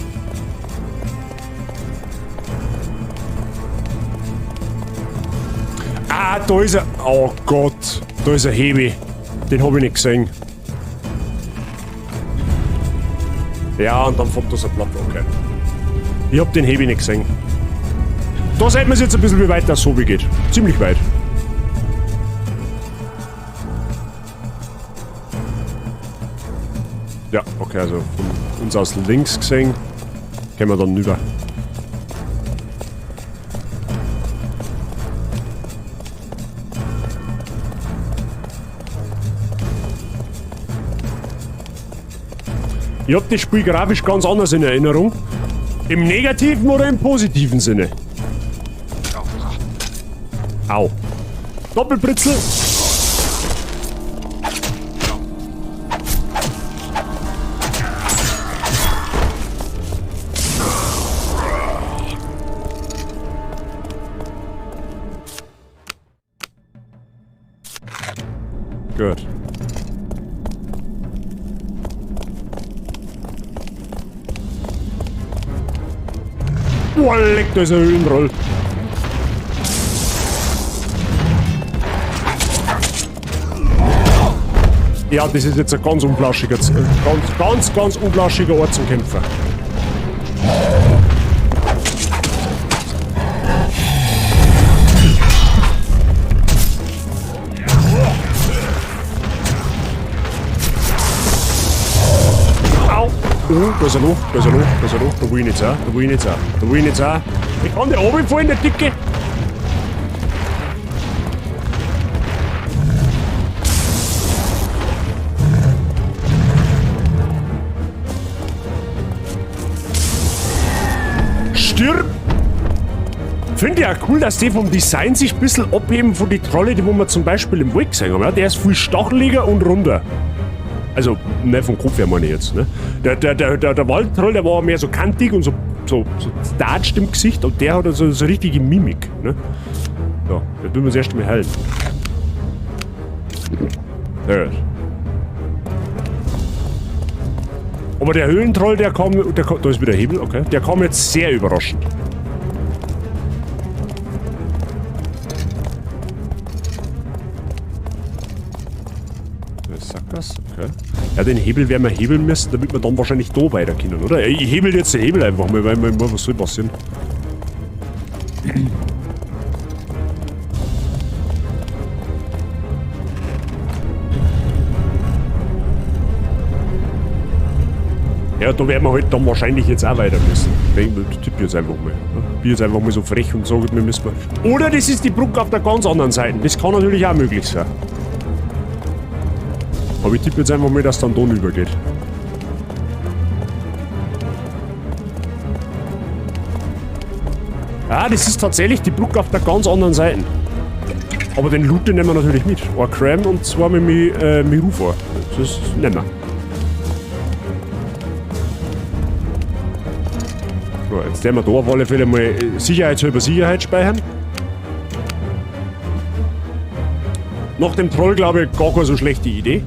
Ah, da ist er. Oh Gott. Da ist ein Hebel. Den habe ich nicht gesehen. Ja, und dann fährt das ein Blatt. Okay. Ich habe den Hebel nicht gesehen. Da sieht man es jetzt ein bisschen, wie weit das so wie geht. Ziemlich weit. Ja, okay, also von uns aus links gesehen, gehen wir dann rüber. Ich hab das Spiel grafisch ganz anders in Erinnerung. Im negativen oder im positiven Sinne? Au. Doppelbritzel. Gut. Boah, leck, da ist ein Höhenroll. Ja, das ist jetzt ein ganz unflaschiger, ganz unflaschiger Ort zum Kämpfen. Da ist er noch, da ist er noch, da ist er noch. Da will ich nicht sein, da will ich nicht sein, da will ich nicht sein. Ich kann der runterfallen, der Dicke. Stirb! Finde ich auch cool, dass die vom Design sich ein bisschen abheben von den Trolle, die wir zum Beispiel im Wald gesehen haben. Ja? Der ist viel stacheliger und runder. Also, ne, vom Kopf her meine ich jetzt, ne? Der Waldtroll, der war mehr so kantig und so statscht im Gesicht und der hat also so richtige Mimik, ne? Ja, da tun wir das erst mal heilen. Sehr gut. Aber der Höhlentroll, der kam, da ist wieder Hebel, okay. Der kam jetzt sehr überraschend. Okay. Ja, den Hebel werden wir hebeln müssen, damit wir dann wahrscheinlich da weiter können, oder? Ich hebel jetzt den Hebel einfach mal, weil was soll passieren? Ja, da werden wir halt dann wahrscheinlich jetzt auch weiter müssen. Ich tippe jetzt einfach mal. Ich bin jetzt einfach mal so frech und sage, wir müssen mal. Oder das ist die Brücke auf der ganz anderen Seite. Das kann natürlich auch möglich sein. Aber ich tippe jetzt einfach mal, dass dann da übergeht. Ah, das ist tatsächlich die Brücke auf der ganz anderen Seite. Aber den Loot, den nehmen wir natürlich mit. Ein Cram und zwar mit Mirufa. Das nehmen wir. So, jetzt werden wir da auf alle Fälle mal sicherheitshalber Sicherheit speichern. Nach dem Troll, glaube ich, gar keine so schlechte Idee.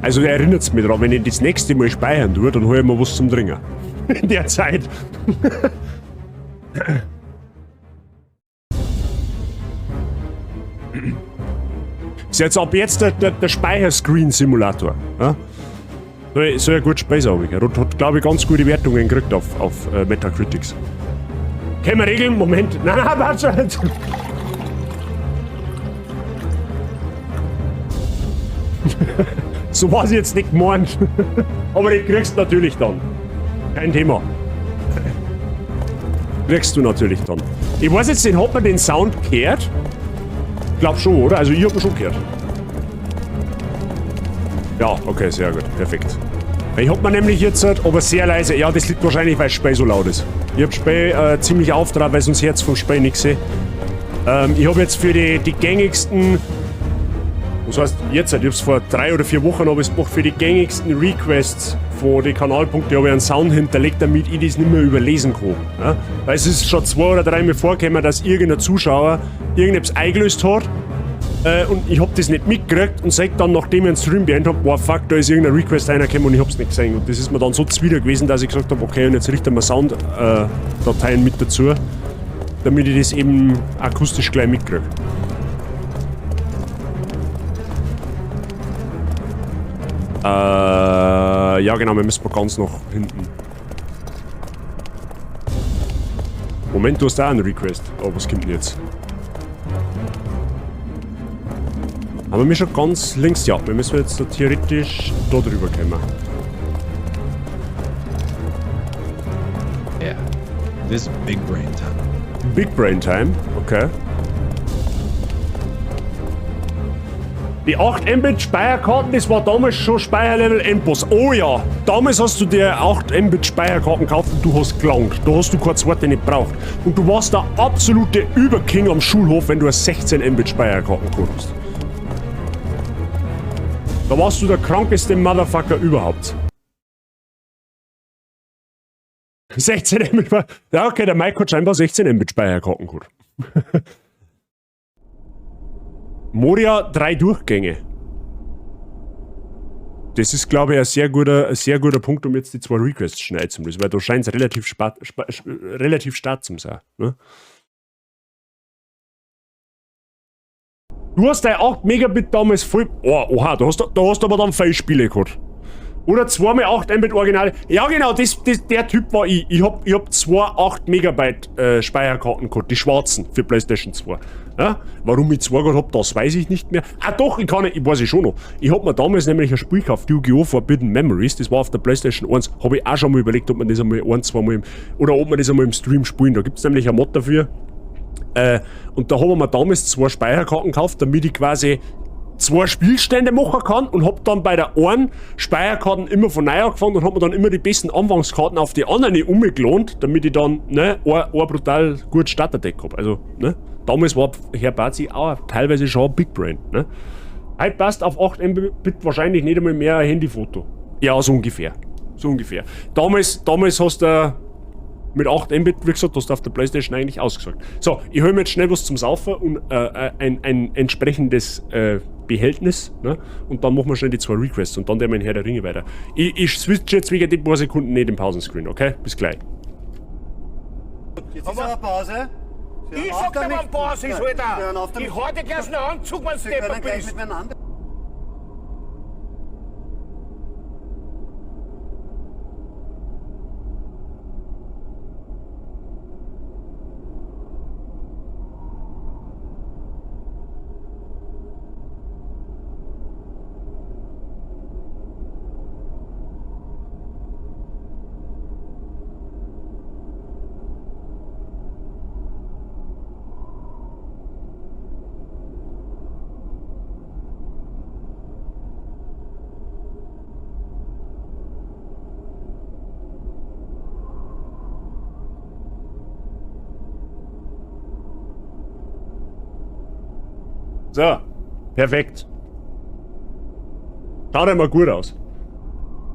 Also erinnert es mich daran, wenn ich das nächste Mal speichern tue, dann hole ich mir was zum Trinken. In der Zeit. Ist jetzt ab jetzt der Speicherscreen-Simulator. Ja? Soll ja gut Spaß haben. Und hat, glaube ich, ganz gute Wertungen gekriegt auf Metacritics. Können wir regeln? Moment. Nein, warte. So war es jetzt nicht gemeint. Aber die kriegst du natürlich dann. Kein Thema. Kriegst du natürlich dann. Ich weiß jetzt nicht, hat man den Sound gehört? Ich glaube schon, oder? Also ich hab ihn schon gehört. Ja, okay, sehr gut. Perfekt. Ich hab mir nämlich jetzt, aber sehr leise. Ja, das liegt wahrscheinlich, weil das Spiel so laut ist. Ich hab Spiel ziemlich auftragen, weil sonst Herz vom Spiel nichts sehe. Ich habe jetzt für die gängigsten. Das heißt, jetzt, ich hab's vor 3 oder 4 Wochen habe ich gemacht, für die gängigsten Requests von den Kanalpunkten habe ich einen Sound hinterlegt, damit ich das nicht mehr überlesen kann. Ja? Weil es ist schon 2 oder 3 Mal vorgekommen, dass irgendein Zuschauer irgendetwas eingelöst hat und ich hab das nicht mitgekriegt und sag dann, nachdem ich einen Stream beendet habe, boah fuck, da ist irgendein Request reingekommen und ich hab's nicht gesehen. Und das ist mir dann so zuwider gewesen, dass ich gesagt habe, okay, und jetzt richten wir Sounddateien mit dazu, damit ich das eben akustisch gleich mitkriege. Ja genau, wir müssen ganz nach hinten. Moment, du hast da einen Request. Oh, was kommt denn jetzt? Aber wir schon ganz links, ja. Wir müssen jetzt so theoretisch da drüber kommen. Yeah, this is big brain time. Big Brain Time, okay. Die 8 Mbit Speicherkarten, das war damals schon Speicherlevel Endboss. Oh ja, damals hast du dir 8 Mbit Speicherkarten gekauft und du hast gelangt. Da hast du kein Wort nicht gebraucht. Und du warst der absolute Überking am Schulhof, wenn du 16 Mbit Speicherkarten geholt hast. Da warst du der krankeste Motherfucker überhaupt. 16 Mbit. Ja, okay, der Mike hat scheinbar 16 Mbit Speicherkarten geholt. Moria 3 Durchgänge. Das ist, glaube ich, ein sehr guter Punkt, um jetzt die 2 Requests schneiden zu müssen, weil da scheint es relativ stark zu sein. Ne? Du hast dein 8 Megabit damals voll. Oh, oha, da hast du aber dann viele Spiele gehabt. Oder 2 mal 8 Mbit Originale. Ja, genau, der Typ war ich. Ich hab 2 8 Megabyte Speicherkarten gehabt, die schwarzen für PlayStation 2. Ja? Warum ich 2 gehabt hab, das weiß ich nicht mehr. Ah doch, ich weiß ich schon noch. Ich hab mir damals nämlich ein Spiel gekauft, Yu-Gi-Oh! Forbidden Memories, das war auf der PlayStation 1. Habe ich auch schon mal überlegt, ob man das einmal 1, 2 Mal oder ob man das einmal im Stream spielen. Da gibt es nämlich ein Mod dafür. Und da haben wir mir damals 2 Speicherkarten gekauft, damit ich quasi 2 Spielstände machen kann und hab dann bei der einen Speicherkarten immer von neu angefangen und hab mir dann immer die besten Anfangskarten auf die anderen umgelohnt, damit ich dann ein brutal gutes Starterdeck hab. Also, ne? Damals war Herr Bazi auch teilweise schon Big Brain. Ne? Heute passt auf 8 Mbit wahrscheinlich nicht einmal mehr ein Handyfoto. Ja, so ungefähr. So ungefähr. Damals hast du mit 8 Mbit, wie gesagt, hast du auf der PlayStation eigentlich ausgesagt. So, ich hol mir jetzt schnell was zum Saufen und ein entsprechendes Behältnis, ne? Und dann machen wir schnell die 2 Requests und dann der mein Herr der Ringe weiter. Ich switche jetzt wegen den paar Sekunden nicht im Pausenscreen, okay? Bis gleich. Jetzt ist aber Pause. Ich sag dir, wann Pause ist, Alter! Ich hau dir gleich einen Anzug, wenn du Stepper bist! So, perfekt. Schaut einmal gut aus.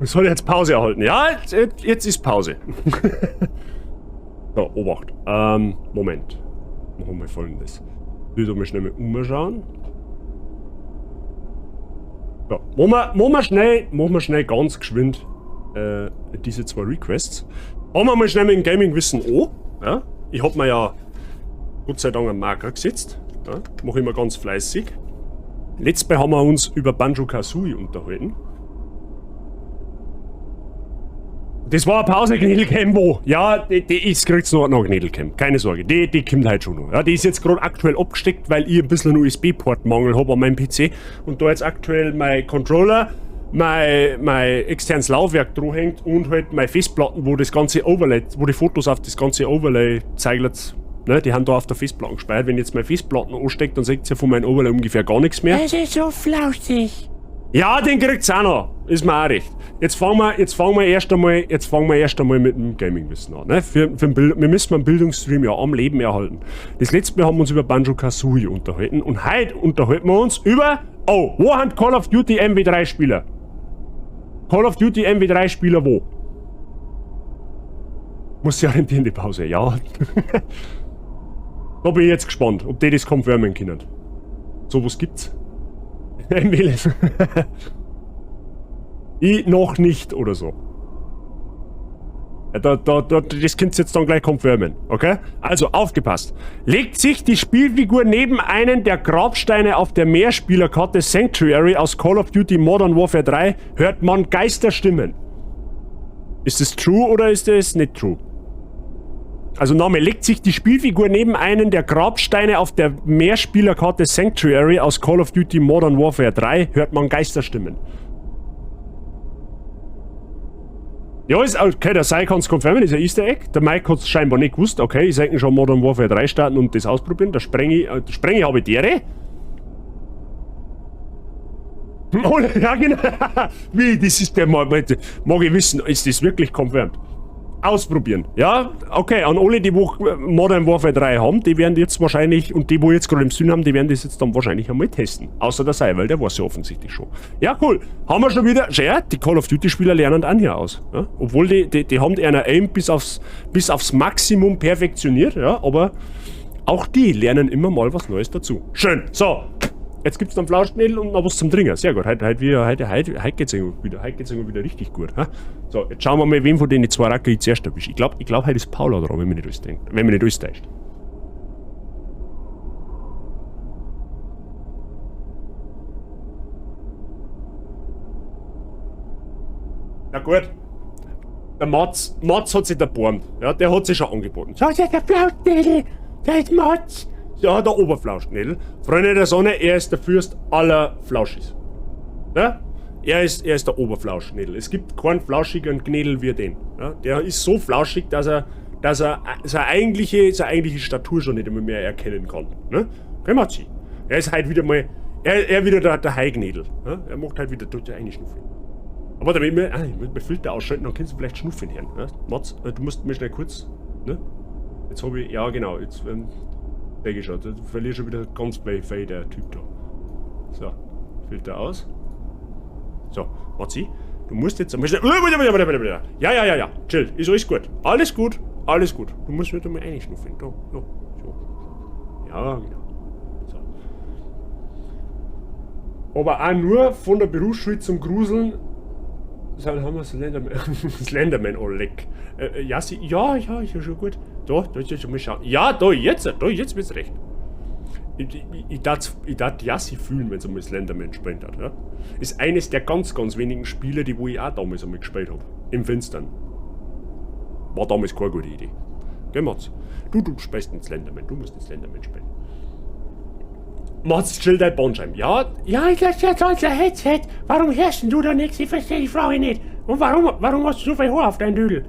Ich soll jetzt Pause erhalten. Ja, jetzt ist Pause. So, Obacht. Moment. Machen wir folgendes. Ich will mal schnell umschauen. So, machen wir schnell ganz geschwind diese 2 Requests. Haben wir mal schnell mit dem Gaming-Wissen an. Ja? Ich hab mir ja Gott sei Dank einen Marker gesetzt. Ja? Mache ich immer ganz fleißig. Letztes Mal haben wir uns über Banjo-Kazooie unterhalten. Das war eine Pause, Gnädelcam, wo? Ja, ich krieg's noch Gnädelcam. Keine Sorge, die kommt halt schon noch. Ja, die ist jetzt gerade aktuell abgesteckt, weil ich ein bisschen einen USB-Port-Mangel habe an meinem PC. Und da jetzt aktuell mein Controller, mein externes Laufwerk dran hängt und halt meine Festplatten, wo das ganze Overlay, wo die Fotos auf das ganze Overlay zeigen. Ne, die haben da auf der Festplatte gespeichert. Wenn jetzt meine Festplatten ansteckt, dann seht ihr von meinem Overlay ungefähr gar nichts mehr. Das ist so flauschig. Ja, den kriegt's auch noch. Ist mir auch recht. Jetzt fangen wir erst einmal mit dem Gaming-Wissen an. Ne? Wir müssen einen Bildungsstream ja am Leben erhalten. Das letzte Mal haben wir uns über Banjo-Kazooie unterhalten und heute unterhalten wir uns über... Oh, wo haben Call of Duty MW3 Spieler? Call of Duty MW3 Spieler wo? Muss sich orientieren, die Pause. Ja. Da bin ich jetzt gespannt, ob die das confirmen können. So was gibt's? Ich noch nicht oder so. Ja, das könnt ihr jetzt dann gleich confirmen, okay? Also, aufgepasst. Legt sich die Spielfigur neben einen der Grabsteine auf der Mehrspielerkarte Sanctuary aus Call of Duty Modern Warfare 3, hört man Geisterstimmen. Ist das true oder ist das nicht true? Also Name, legt sich die Spielfigur neben einen der Grabsteine auf der Mehrspielerkarte Sanctuary aus Call of Duty Modern Warfare 3, hört man Geisterstimmen. Ja, ist okay, der Sai kann es confirmen, ist ein Easter Egg. Der Mike hat es scheinbar nicht gewusst. Okay, ich sollte schon Modern Warfare 3 starten und das ausprobieren. Da sprenge ich Habitäre. Oh, ja genau. Wie, das ist der mag ich wissen, ist das wirklich confirmed? Ausprobieren. Ja, okay, an alle, die wo Modern Warfare 3 haben, die werden jetzt wahrscheinlich, und die, wo jetzt gerade im Sinn haben, die werden das jetzt dann wahrscheinlich einmal testen. Außer der Sei, weil der weiß ja offensichtlich schon. Ja, cool. Haben wir schon wieder, ja, die Call of Duty Spieler lernen an hier aus. Ja? Obwohl die haben einer Aim bis aufs Maximum perfektioniert, ja, aber auch die lernen immer mal was Neues dazu. Schön. So. Jetzt gibt's dann Flauschknädel und noch was zum Trinken. Sehr gut. Heute geht's irgendwie wieder richtig gut. Ha? So, jetzt schauen wir mal, wem von den 2 Racker ich zuerst erwische. Ich glaube, heute ist Paula dran, wenn mich nicht alles täuscht. Na gut. Der Mats hat sich erbarmt. Ja, der hat sich schon angeboten. Schau dir der Flauschknädel. Der ist Mats. Ja, der Oberflauschknädel. Freunde der Sonne, er ist der Fürst aller Flauschis. Ja? Er ist der Oberflauschknädel. Es gibt keinen flauschigeren Knädel wie den. Ja? Der ist so flauschig, dass er seine eigentliche Statur schon nicht mehr erkennen kann. Ne? Matzi. Er ist halt wieder mal. Er wieder der Haiknädel. Ja? Er macht halt wieder durch eine Schnuffeln. Aber damit ich muss Filter ausschalten, dann kannst du vielleicht Schnuffeln hören. Ja? Mats, du musst mir schnell kurz. Ne? Jetzt habe ich. Ja, genau. Jetzt. Weggeschaut. Du verlierst schon wieder ganz Playfay, der Typ da. So, Filter aus. So, Matzi, du musst jetzt einmal schnell. Ja. Chill, ist alles gut. Alles gut. Du musst wieder mal reinschnuffeln. Da, so. Ja, genau. So. Aber auch nur von der Berufsschule zum Gruseln. Dann haben wir Slenderman all leck. Jassi, ja, ist ja schon gut. Da jetzt schon mal schauen. Ja, da jetzt wird's recht. Ich darf Jassi fühlen, wenn es einmal Slenderman gespielt hat. Ja? Ist eines der ganz, ganz wenigen Spiele, die wo ich auch damals einmal gespielt habe. Im Finstern. War damals keine gute Idee. Gell, Mats? Du spielst den Slenderman, du musst den Slenderman spielen. Mats, chill dein Bandscheiben. Ja, ich lasse jetzt unser Headset. Warum hörst du da nichts? Ich verstehe die Frage nicht. Und warum hast du so viel Haar auf deinen Dödel?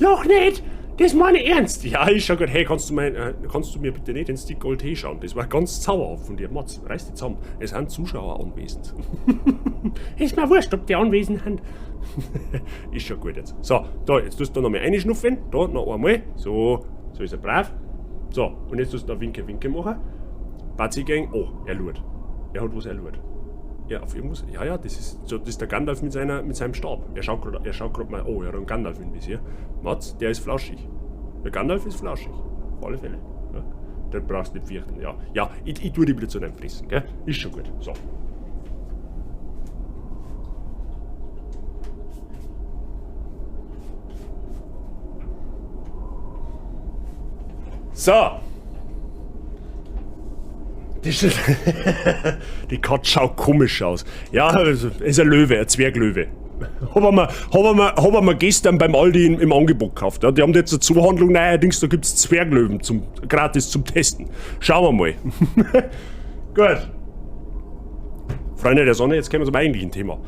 Noch nicht! Das meine ich ernst! Ja, ist schon gut. Hey, kannst du mir bitte nicht den Stick Gold Tee schauen? Das war ganz sauerhaft von dir. Mats, reiß dich zusammen. Es sind Zuschauer anwesend. Ist mir wurscht, ob die anwesend sind. Ist schon gut jetzt. So, da, jetzt tust du noch mal reinschnuffeln. Da, noch einmal. So ist er brav. So, und jetzt tust du da Winke machen. Bazi Gang, oh, er lurt. Er hat was erlurt. Ja, auf irgendwas. Ja, das ist der Gandalf mit seinem Stab. Er schaut gerade mal, oh, er hat einen Gandalf im Visier. Mats, der ist flauschig. Der Gandalf ist flauschig. Auf alle Fälle. Ja. Den brauchst du nicht fürchten. Ja, ja, ich tue die wieder zu deinem Fressen, gell? Ist schon gut. So. So. Die Katze schaut komisch aus. Ja, es ist ein Löwe, ein Zwerglöwe. Haben wir gestern beim Aldi im Angebot gekauft. Ja. Die haben jetzt eine Zuhandlung, neuerdings, da gibt es Zwerglöwen gratis zum Testen. Schauen wir mal. Gut. Freunde der Sonne, jetzt kommen wir zum eigentlichen Thema.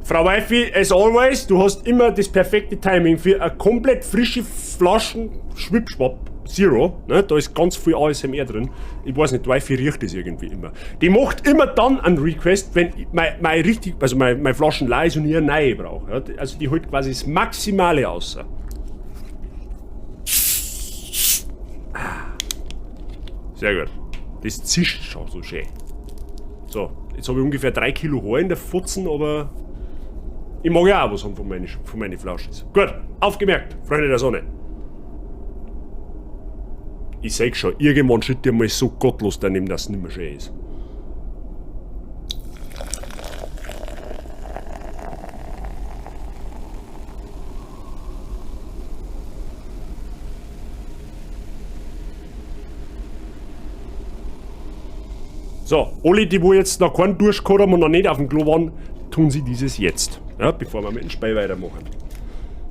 Frau Waifi, as always, du hast immer das perfekte Timing für eine komplett frische Flaschen Schwipschwapp Zero. Ne? Da ist ganz viel ASMR drin. Ich weiß nicht, die Waifi riecht das irgendwie immer. Die macht immer dann einen Request, wenn meine Flaschen leer ist und ich eine neue brauche. Ja? Also die holt quasi das Maximale aus. Sehr gut. Das zischt schon so schön. So, jetzt habe ich ungefähr 3 Kilo Haar in der Futzen, aber ich mag ja auch was haben von meinen Flaschen. Gut, aufgemerkt, Freunde der Sonne. Ich sag schon, irgendwann schüttet ihr mal so gottlos daneben, dass es nicht mehr schön ist. So, alle, die wo jetzt noch keinen Durchgehabt haben und noch nicht auf dem Klo waren, tun sie dieses jetzt. Ja, bevor wir mit dem Spiel weitermachen.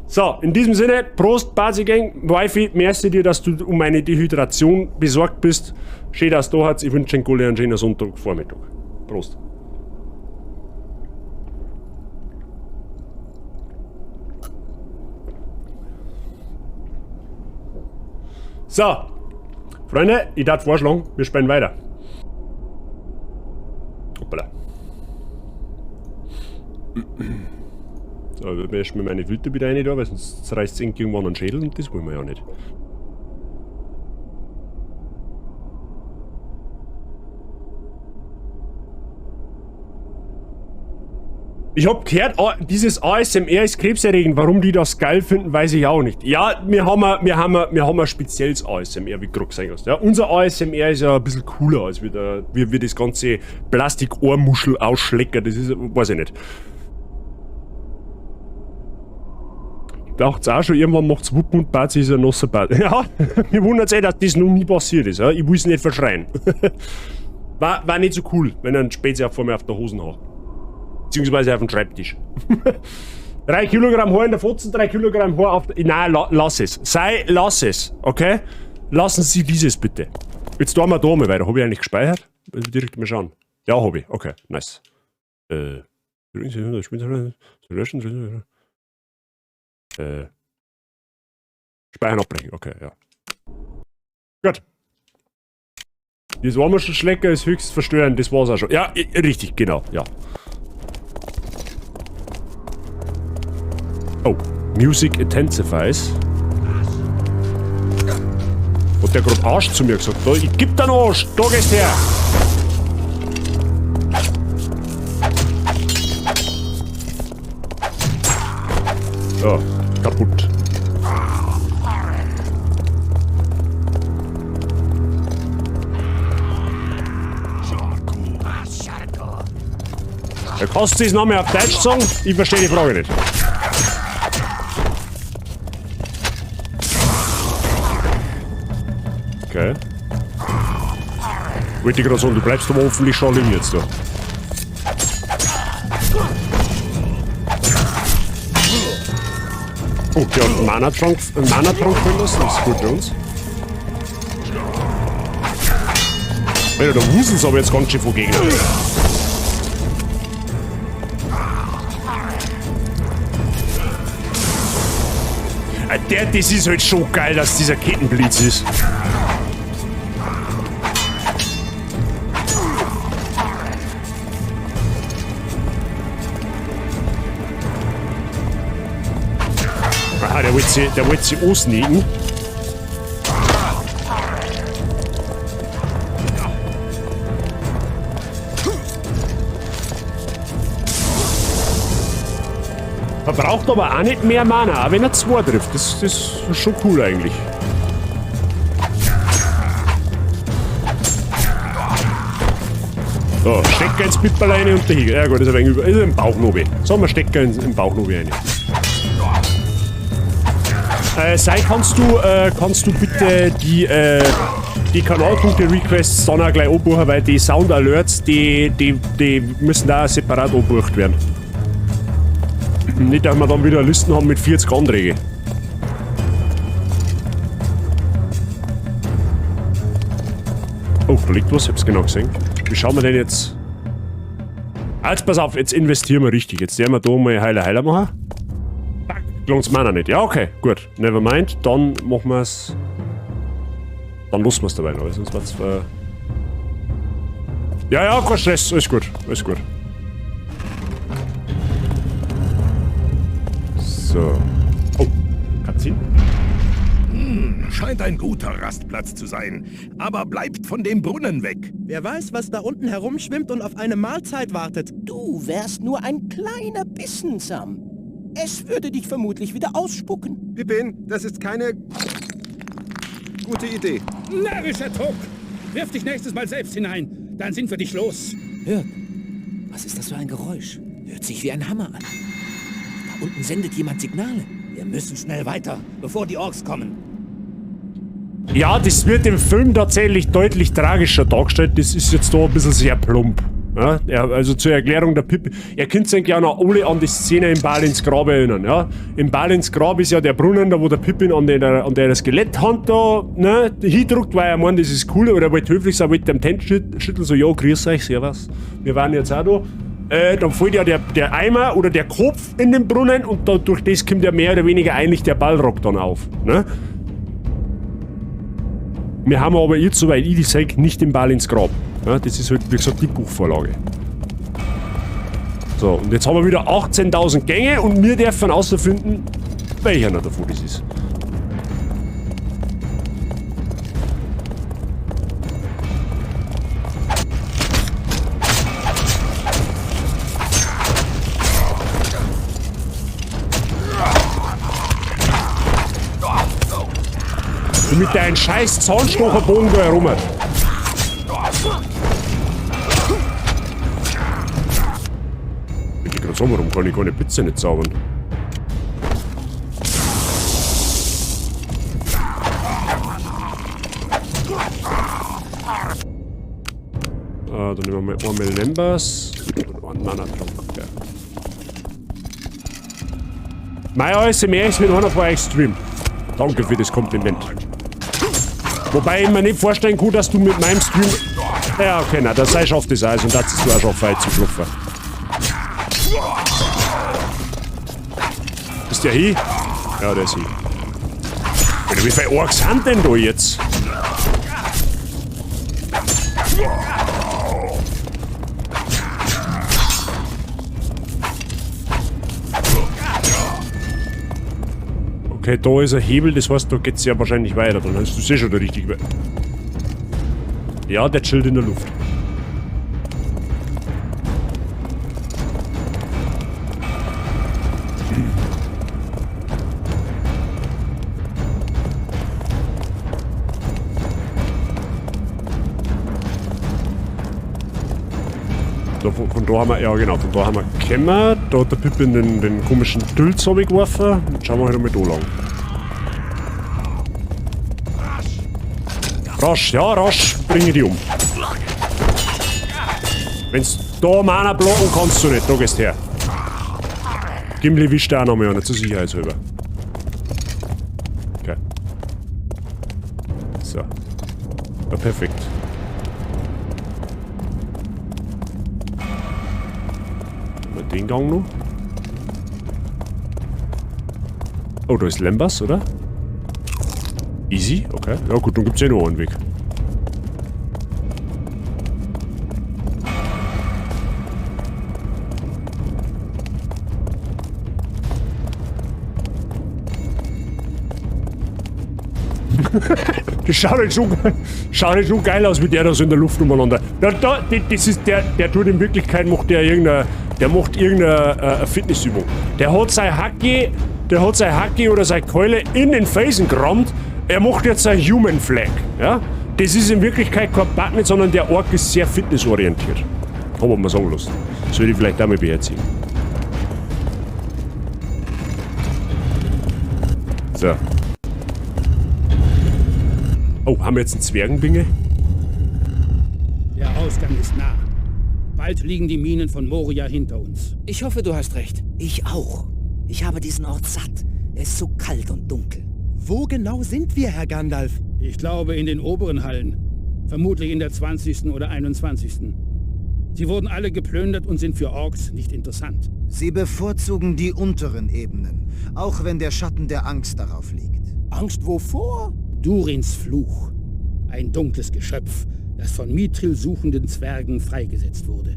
So, in diesem Sinne, Prost, Basigang, Waifi, merci dir, dass du um meine Dehydration besorgt bist. Schön, dass du da hast. Ich wünsche dir einen schönen Sonntagvormittag. Prost. So, Freunde, ich darf vorschlagen, wir spielen weiter. Hoppala. So, ich will erst mal meine Wüte wieder rein da, weil sonst reißt es irgendwann einen Schädel und das wollen wir ja nicht. Ich hab gehört, dieses ASMR ist krebserregend. Warum die das geil finden, weiß ich auch nicht. Ja, wir haben ein spezielles ASMR, wie du gerade gesagt hast. Ja, unser ASMR ist ja ein bisschen cooler als wie das ganze Plastik-Ohrmuschel ausschlecker. Das ist, weiß ich nicht. Dacht's auch schon, irgendwann macht's Wuppen und Bazi ist ein nasser Bad. Ja, mir wundert es dass das noch nie passiert ist. Ja? Ich will es nicht verschreien. war nicht so cool, wenn ein Spezi vor mir auf der Hosen hat. Beziehungsweise auf dem Schreibtisch. 3 Kilogramm Haar in der Fotzen, 3 Kilogramm Haar auf der... Nein, lass es. Lass es, okay? Lassen Sie dieses bitte. Jetzt tun wir da mal weiter. Habe ich eigentlich gespeichert? Direkt mal schauen. Ja, habe ich. Okay, nice. Speichern abbrechen, okay, ja. Gut. Das Warmuschelschlecker ist höchst verstörend, das war's auch schon. Ja, richtig, genau, ja. Oh, Music Intensifies. Hat der gerade Arsch zu mir gesagt? Da, ich geb dir einen Arsch, da gehst her! So, kaputt. Da kannst du das Name auf Deutsch sagen? Ich verstehe die Frage nicht. Okay. Wollte ich gerade sagen, du bleibst aber hoffentlich schon liegen jetzt da. Oh, der hat einen Mana-Trank fallen lassen, das ist gut für uns. Alter, da wuseln sie aber jetzt ganz schön von Gegnern. Das ist halt schon geil, dass dieser Kettenblitz ist. Aha, der wollte sie ansneaken. Verbraucht aber auch nicht mehr Mana, auch wenn er 2 trifft. Das ist schon cool eigentlich. So, Stecker ins Pippel rein und der Hegel. Ja gut, das ist ein wenig ist ein Bauchnobe. Sagen wir Stecker im Bauchnobe rein. Sei, kannst du bitte die Kanalpunkte-Requests dann auch gleich anbuchen, weil die Sound-Alerts, die müssen da separat angebucht werden. Nicht, dass wir dann wieder Listen haben mit 40 Anträgen. Oh, da liegt was, ich hab's genau gesehen. Wie schauen wir denn jetzt? Jetzt pass auf, jetzt investieren wir richtig. Jetzt werden wir da mal Heiler machen. Lohnt's meiner nicht. Ja, okay, gut. Never mind. Dann machen wir's. Dann lassen wir's dabei noch, sonst wird's Ja, kein Stress. Alles gut. Alles gut. So. Oh, Cutscene. Scheint ein guter Rastplatz zu sein. Aber bleibt von dem Brunnen weg. Wer weiß, was da unten herumschwimmt und auf eine Mahlzeit wartet. Du wärst nur ein kleiner Bissen, Sam. Es würde dich vermutlich wieder ausspucken. Pippin, das ist keine gute Idee. Närrischer Tuck! Wirf dich nächstes Mal selbst hinein. Dann sind wir dich los. Hört, was ist das für ein Geräusch? Hört sich wie ein Hammer an. Da unten sendet jemand Signale. Wir müssen schnell weiter, bevor die Orks kommen. Ja, das wird im Film tatsächlich deutlich tragischer dargestellt. Das ist jetzt da ein bisschen sehr plump. Ja, also zur Erklärung der Pippin. Ihr könnt euch ja noch alle an die Szene im Balins Grab erinnern. Ja? Im Balins Grab ist ja der Brunnen, da wo der Pippin an der Skeletthand da hindruckt, weil er meint, das ist cool. Oder er wollte höflich sein, wollte dem Tent schütteln, so, ja, grüß euch, servus. Wir waren jetzt auch da. Dann fällt ja der Eimer oder der Kopf in den Brunnen und da, durch das kommt ja mehr oder weniger eigentlich der Balrog dann auf. Ne? Wir haben aber jetzt, soweit ich das sehe, nicht im Balins Grab. Ja, das ist halt, wie gesagt, die Buchvorlage. So, und jetzt haben wir wieder 18.000 Gänge und wir dürfen herausfinden, welcher davon das ist. Und mit deinem scheiß Zahnstocherbogen da herum. Ich gerade sagen, warum kann ich keine Pizza nicht zaubern? Dann nehmen wir mal einmal Lembas und einen Mana-Trank. Ja. Mein ASMR ist mit einer von euch streamt. Danke für das Kompliment. Wobei ich mir nicht vorstellen kann, dass du mit meinem Stream... Ja, okay, na, das sei schafft das Eis und das ist du auch schon weit zu fluffen. Ist der hier? Ja, der ist hier. Alter, wie viele Orks sind denn da jetzt? Okay, da ist ein Hebel, das heißt, da geht's ja wahrscheinlich weiter. Dann hast du sicher schon der richtige. Ja, der chillt in der Luft. Da, von da haben wir, ja genau, von da haben wir Kämmer, da hat der Pippin den komischen Dülz geworfen. Jetzt schauen wir halt mal da lang. Rasch, ja, rasch, bringe die um. Wenn's da Mana blocken kannst du nicht, da gehst her. Gimli wischt auch noch mal einer, zur Sicherheitshalber. Okay. So. Ja, perfekt. Den Gang noch. Oh, da ist Lembas, oder? Easy, okay. Ja gut, dann gibt's ja noch einen Weg. Das schaut halt schon geil aus, wie der da so in der Luft umeinander. Der tut in Wirklichkeit, macht der Der macht irgendeine Fitnessübung. Der hat sein Hacke oder seine Keule in den Felsen gerammt. Er macht jetzt ein Human Flag. Ja? Das ist in Wirklichkeit kein Button, sondern der Ork ist sehr fitnessorientiert. Kann man mal sagen lassen. Soll ich vielleicht damit beherzigen. So. Oh, haben wir jetzt einen Zwergenbinge? Der Ausgang ist nah. Bald liegen die Minen von Moria hinter uns. Ich hoffe, du hast recht. Ich auch. Ich habe diesen Ort satt. Er ist so kalt und dunkel. Wo genau sind wir, Herr Gandalf? Ich glaube, in den oberen Hallen. Vermutlich in der 20. oder 21. Sie wurden alle geplündert und sind für Orks nicht interessant. Sie bevorzugen die unteren Ebenen, auch wenn der Schatten der Angst darauf liegt. Angst wovor? Durins Fluch. Ein dunkles Geschöpf, das von Mithril suchenden Zwergen freigesetzt wurde.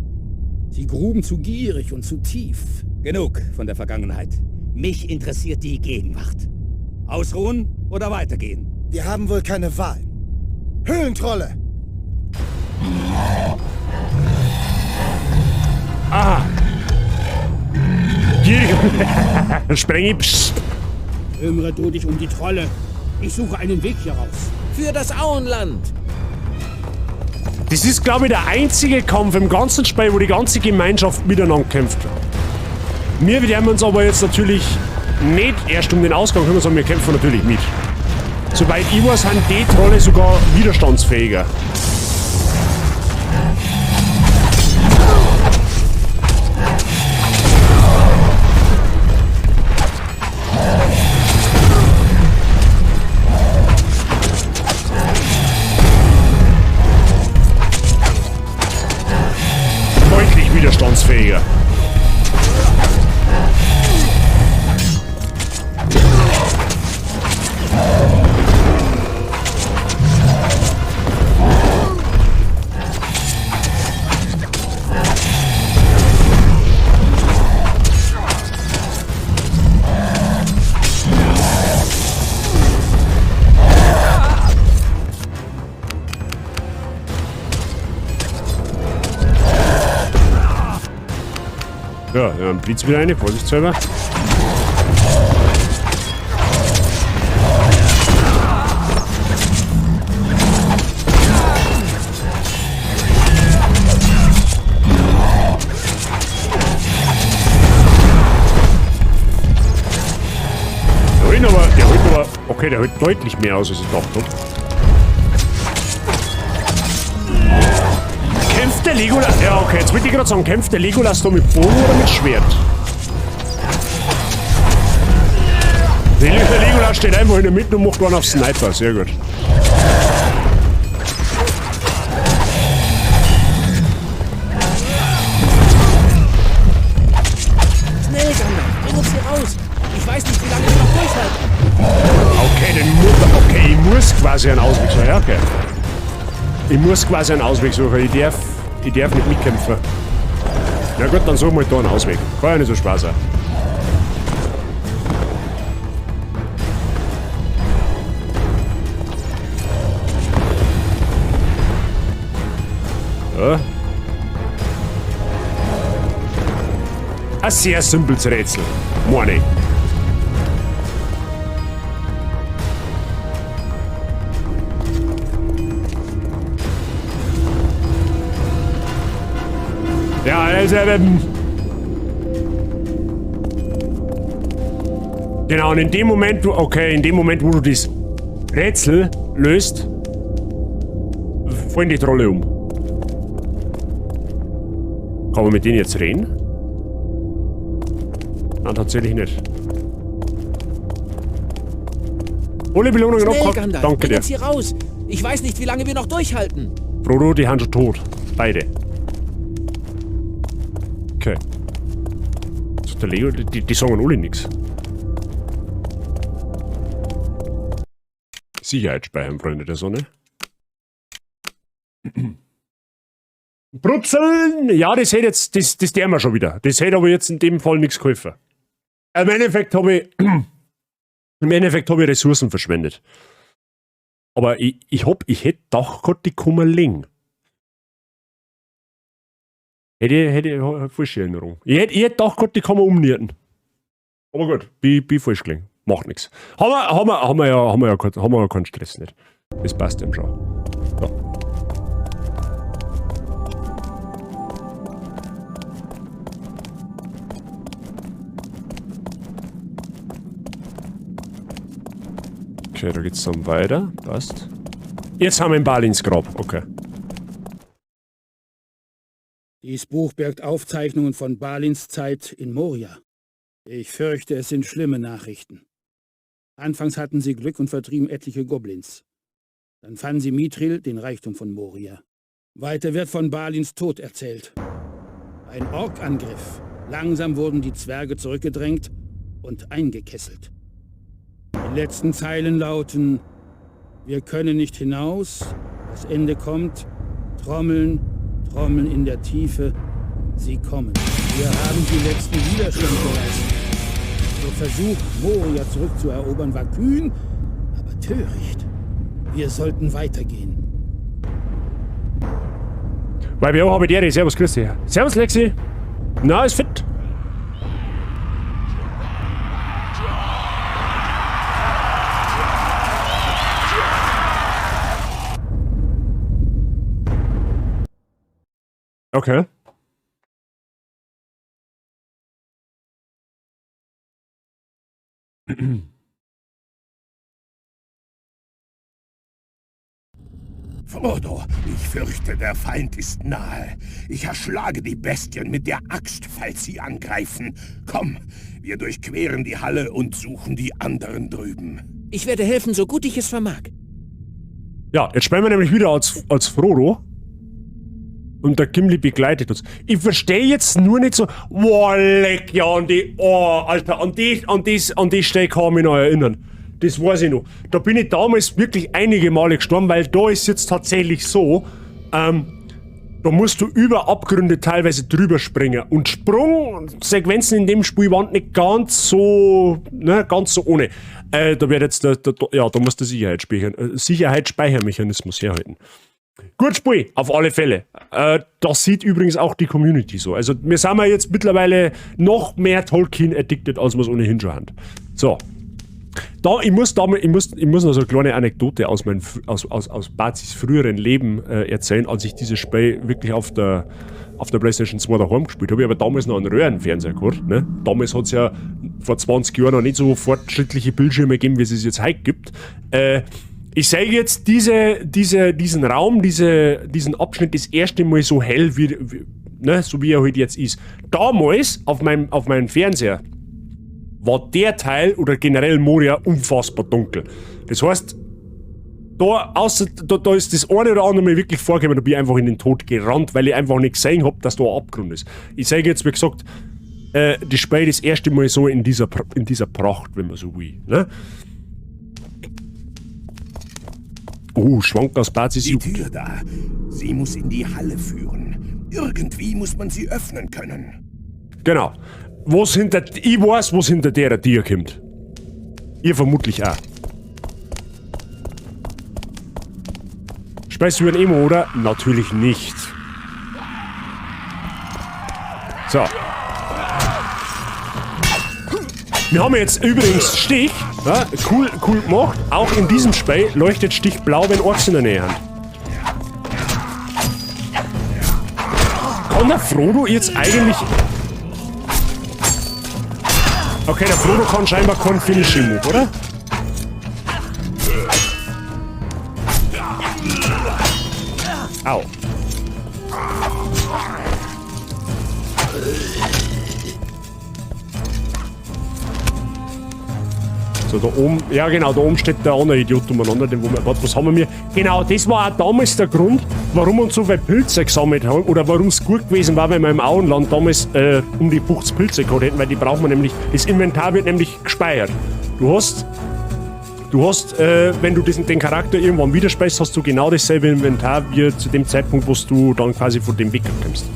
Sie gruben zu gierig und zu tief. Genug von der Vergangenheit. Mich interessiert die Gegenwart. Ausruhen oder weitergehen? Wir haben wohl keine Wahl. Höhlentrolle! Aha! Gierig! Spreng ich! Kümmere du dich um die Trolle. Ich suche einen Weg hier raus. Für das Auenland! Das ist, glaube ich, der einzige Kampf im ganzen Spiel, wo die ganze Gemeinschaft miteinander kämpft. Wir werden uns aber jetzt natürlich nicht erst um den Ausgang kümmern, sondern wir kämpfen natürlich mit. Soweit ich weiß, sind die Trolle sogar widerstandsfähiger. Deutlich widerstandsfähiger. Ja, dann blitzt wieder eine, vorsichtshalber. Der hält aber, okay, der hält deutlich mehr aus, als ich dachte. Kämpft der Legolas? Ja, okay, jetzt wollte ich gerade sagen, kämpft der Legolas da mit Bogen oder mit Schwert? Der Legolas steht einfach in der Mitte und macht einen auf Sniper, sehr gut. Schnell, Gandalf, bring uns hier raus. Ich weiß nicht, wie lange wir noch durchhalten. Okay, ich muss quasi einen Ausweg suchen, ja, okay. Ich muss quasi einen Ausweg suchen, ich darf nicht mitkämpfen. Na gut, dann suchen wir halt da einen Ausweg. Kann ja nicht so Spaß sein. Ja. Ein sehr simples Rätsel, meine ich. Ja, also, genau, und in dem Moment, wo du das Rätsel löst, fallen die Trolle um. Kann man mit denen jetzt reden? Nein, tatsächlich nicht. Alle Belohnungen abgehauen. Danke dir. Hier raus. Ich weiß nicht, wie lange wir noch durchhalten. Frodo, die haben schon tot. Beide. Okay. So, der Leo, die sagen alle nichts. Sicherheit speichern, Freunde der Sonne. Brutzeln! Ja, das hätte jetzt, das der wir schon wieder. Das hätte aber jetzt in dem Fall nichts geholfen. Im Endeffekt habe ich Ressourcen verschwendet. Aber ich hätte doch gerade die Kummerling. Hätte ich falsche Erinnerung. Ich hätte gedacht, Gott, die kann man umnieten. Aber gut, bin falsch gelegen. Macht nichts. Haben wir ja keinen Stress nicht. Das passt dann schon. So. Okay, da geht's dann weiter. Passt. Jetzt haben wir ein Balins Grab. Okay. Dies Buch birgt Aufzeichnungen von Balins Zeit in Moria. Ich fürchte, es sind schlimme Nachrichten. Anfangs hatten sie Glück und vertrieben etliche Goblins. Dann fanden sie Mithril, den Reichtum von Moria. Weiter wird von Balins Tod erzählt. Ein Orkangriff. Langsam wurden die Zwerge zurückgedrängt und eingekesselt. Die letzten Zeilen lauten: Wir können nicht hinaus, das Ende kommt, trommeln, trommeln in der Tiefe, sie kommen. Wir haben die letzten Widerstand geleistet. Der Versuch, Moria zurückzuerobern, war kühn, aber töricht. Wir sollten weitergehen. Weil wir auch haben die Servus, grüß dich. Servus, Lexi. Na, ist fit. Okay. Frodo, ich fürchte, der Feind ist nahe. Ich erschlage die Bestien mit der Axt, falls sie angreifen. Komm, wir durchqueren die Halle und suchen die anderen drüben. Ich werde helfen, so gut ich es vermag. Ja, jetzt spielen wir nämlich wieder als Frodo. Und der Gimli begleitet uns. Ich verstehe jetzt nur nicht so, wow, leck, ja, Alter, an die Stelle kann ich mich noch erinnern. Das weiß ich noch. Da bin ich damals wirklich einige Male gestorben, weil da ist jetzt tatsächlich so, da musst du über Abgründe teilweise drüber springen. Und Sprungsequenzen in dem Spiel waren nicht ganz so ohne. Da wird jetzt da muss der Sicherheitsspeichermechanismus herhalten. Gut Spiel, auf alle Fälle. Das sieht übrigens auch die Community so. Also wir sind jetzt mittlerweile noch mehr Tolkien-addicted, als wir es ohnehin schon haben. So. Ich muss noch so eine kleine Anekdote aus Bazis früheren Leben erzählen, als ich dieses Spiel wirklich auf der PlayStation 2 daheim gespielt habe. Ich habe damals noch einen Röhrenfernseher gehabt. Ne? Damals hat es ja vor 20 Jahren noch nicht so fortschrittliche Bildschirme gegeben, wie es jetzt heute gibt. Ich sage jetzt, diesen Raum, diesen Abschnitt das erste Mal so hell, so wie er halt jetzt ist. Damals, auf meinem Fernseher, war der Teil, oder generell Moria, unfassbar dunkel. Das heißt, da ist das eine oder andere Mal wirklich vorgekommen, da bin ich einfach in den Tod gerannt, weil ich einfach nicht gesehen habe, dass da ein Abgrund ist. Ich sage jetzt, wie gesagt, das Spiel das erste Mal so in dieser Pracht, wenn man so will. Ne? Oh, Schwank aus Bazis. Die Tür da. Sie muss in die Halle führen. Irgendwie muss man sie öffnen können. Genau. Ich weiß, was hinter der Tür kommt. Ihr vermutlich auch. Speist du ein Emo, oder? Natürlich nicht. So. Wir haben jetzt übrigens Stich. Ja, cool gemacht. Auch in diesem Spiel leuchtet Stich blau, wenn Orks in der Nähe haben. Kann der Frodo jetzt eigentlich... Okay, der Frodo kann scheinbar keinen Finishing Move, oder? Au. So, da oben, ja genau, da oben steht der andere Idiot umeinander, was haben wir? Genau, das war auch damals der Grund, warum uns so viele Pilze gesammelt haben, oder warum es gut gewesen war, wenn wir im Auenland damals um die 50 Pilze gehabt hätten, weil die braucht man nämlich, das Inventar wird nämlich gespeichert. Du hast, wenn du den Charakter irgendwann wieder speist, hast du genau dasselbe Inventar wie zu dem Zeitpunkt, wo du dann quasi von dem wegkommst.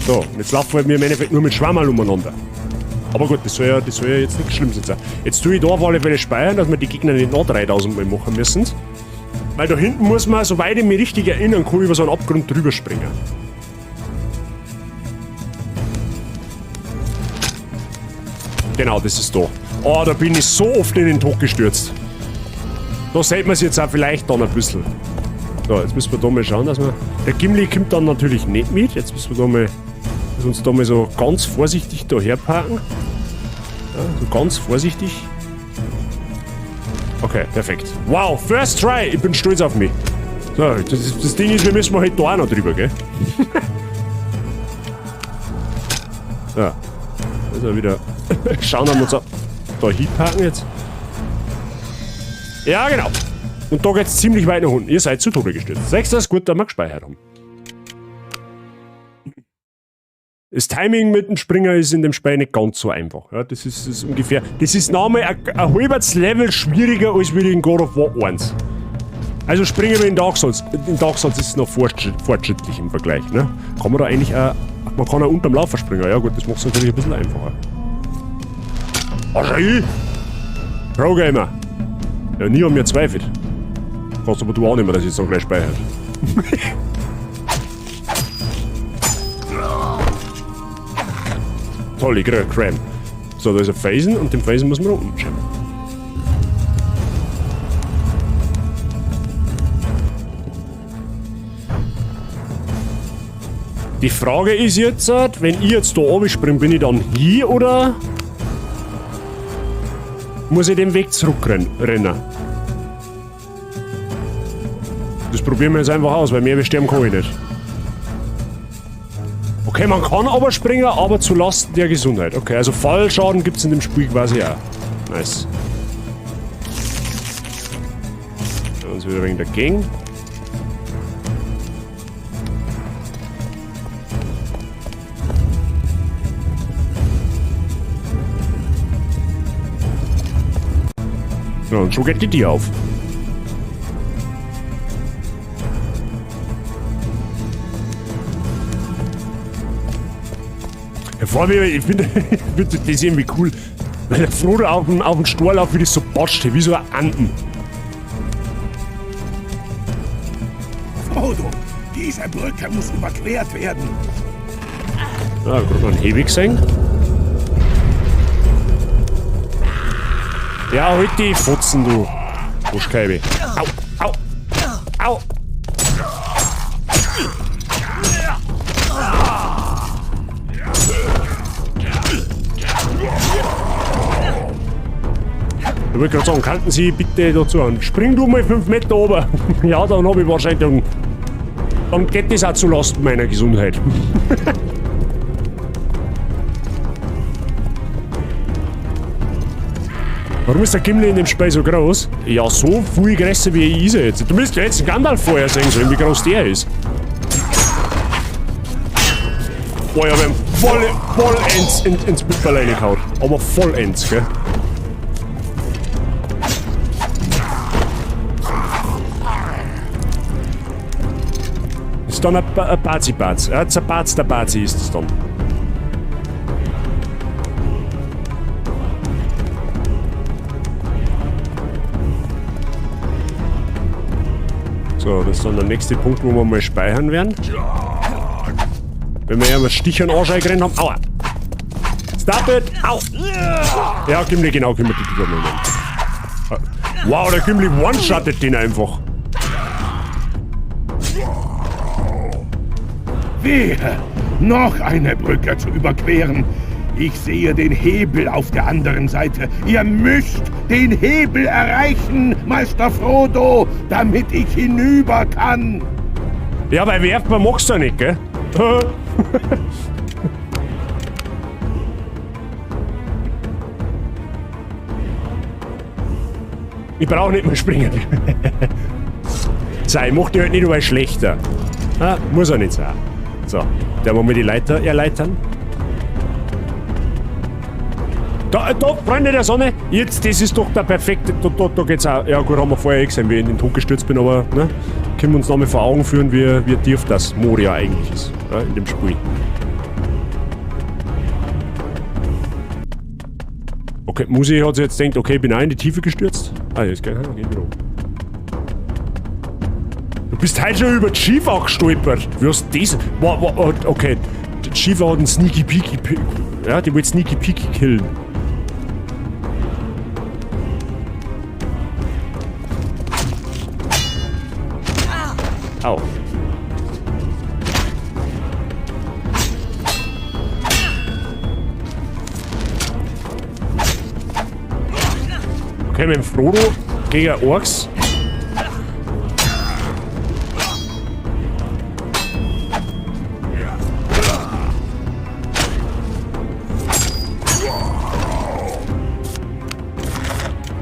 So, jetzt laufen wir im Endeffekt nur mit Schwammerl umeinander. Aber gut, das soll ja jetzt nichts Schlimmes sein. Jetzt tue ich da auf alle Fälle speichern, dass wir die Gegner nicht noch 3000 Mal machen müssen. Weil da hinten muss man, soweit ich mich richtig erinnern kann, über so einen Abgrund drüber springen. Genau, das ist da. Oh, da bin ich so oft in den Tod gestürzt. Da sieht man es jetzt auch vielleicht dann ein bisschen. So, jetzt müssen wir da mal schauen, dass wir... Der Gimli kommt dann natürlich nicht mit. Jetzt müssen wir da mal... uns da mal so ganz vorsichtig da herparken. Ja, so ganz vorsichtig. Okay, perfekt. Wow, first try! Ich bin stolz auf mich. So, das Ding ist, wir müssen halt da auch noch drüber, gell? Ja. Also wieder schauen, ob wir uns da hinpacken jetzt. Ja, genau. Und da geht's ziemlich weit nach unten. Ihr seid zu Tode gestürzt. Seht ihr das? Gut, dass wir gespeichert haben. Das Timing mit dem Springer ist in dem Spiel nicht ganz so einfach. Ja, das ist ungefähr... Das ist nochmal ein halbes Level schwieriger als wie in God of War 1. Also springen wir in Dark Souls. In Dark Souls ist es noch fortschrittlich im Vergleich. Ne? Kann man da eigentlich auch... Man kann auch unterm Laufer springen. Ja gut, das macht es natürlich ein bisschen einfacher. Also ich? Pro-Gamer. Ja, nie an mir zweifelt. Kannst aber du auch nicht mehr, dass ich so gleich speichert. Toll, ich krieg einen Cram. So, da ist ein Felsen und den Felsen muss man nach unten schauen. Die Frage ist jetzt, wenn ich jetzt da oben springe, bin ich dann hier oder muss ich den Weg zurückrennen? Das probieren wir jetzt einfach aus, weil mehr sterben kann ich nicht. Okay, man kann aber springen, aber zu Lasten der Gesundheit. Okay, also Fallschaden gibt es in dem Spiel quasi auch. Nice. Uns wieder wegen dagegen. Ja, und so geht die Tür auf. Vor mir, ich finde das irgendwie cool, weil der Frodo auf dem Stuhl auf, wie das so batscht, wie so ein Anden. Frodo, diese Brücke muss überquert werden. Ja, gerade noch einen Hebel gesehen. Ja, halt die Fotzen, du Buschkeibe. Au, au, au. Ich wollte gerade sagen, kannten Sie bitte dazu an. Spring du mal 5 Meter oben. Ja, dann habe ich wahrscheinlich... Dann geht das auch zu Lasten meiner Gesundheit. Warum ist der Gimli in dem Spiel so groß? Ja, so viel größer wie ich ist er jetzt. Du müsst ja jetzt einen Gandalf vorher sehen sollen, wie groß der ist. Boah, ja, wir haben vollends ins Bütterl reingehauen. Aber vollends, gell? Ist dann ein Bazi-Baz. Ja, Zerbatz der Bazi ist es dann. So, das ist dann der nächste Punkt, wo wir mal speichern werden. Wenn wir ja mal Stich und Arsch eingerannt haben. Aua! Stop it! Au! Ja, Gimli, genau, kümmert dich drüber. Wow, der Gimli one-shottet den einfach. Wehe! Noch eine Brücke zu überqueren. Ich sehe den Hebel auf der anderen Seite. Ihr müsst den Hebel erreichen, Meister Frodo, damit ich hinüber kann. Ja, bei Werfen magst du ja nicht, gell? Ich brauche nicht mehr springen. Sei, mach die halt nicht überall schlechter. Ah, muss er nicht sein. So, der wollen wir die Leiter erleitern. Da, Freunde der Sonne, jetzt, das ist doch der perfekte, da geht's auch, ja gut, haben wir vorher gesehen, wie ich in den Tod gestürzt bin, aber, ne, können wir uns nochmal vor Augen führen, wie tief das Moria eigentlich ist, ja, in dem Spiel. Okay, Musi hat sich jetzt gedacht, okay, ich bin auch in die Tiefe gestürzt. Ah, jetzt geht wieder hoch. Du bist halt schon über die Schiefer gestolpert. Wie hast du das? Okay, die Schiefer hat einen Sneaky Peeky, ja, die wollte Sneaky Peeky killen. Au. Okay, mit dem Frodo gegen Orks.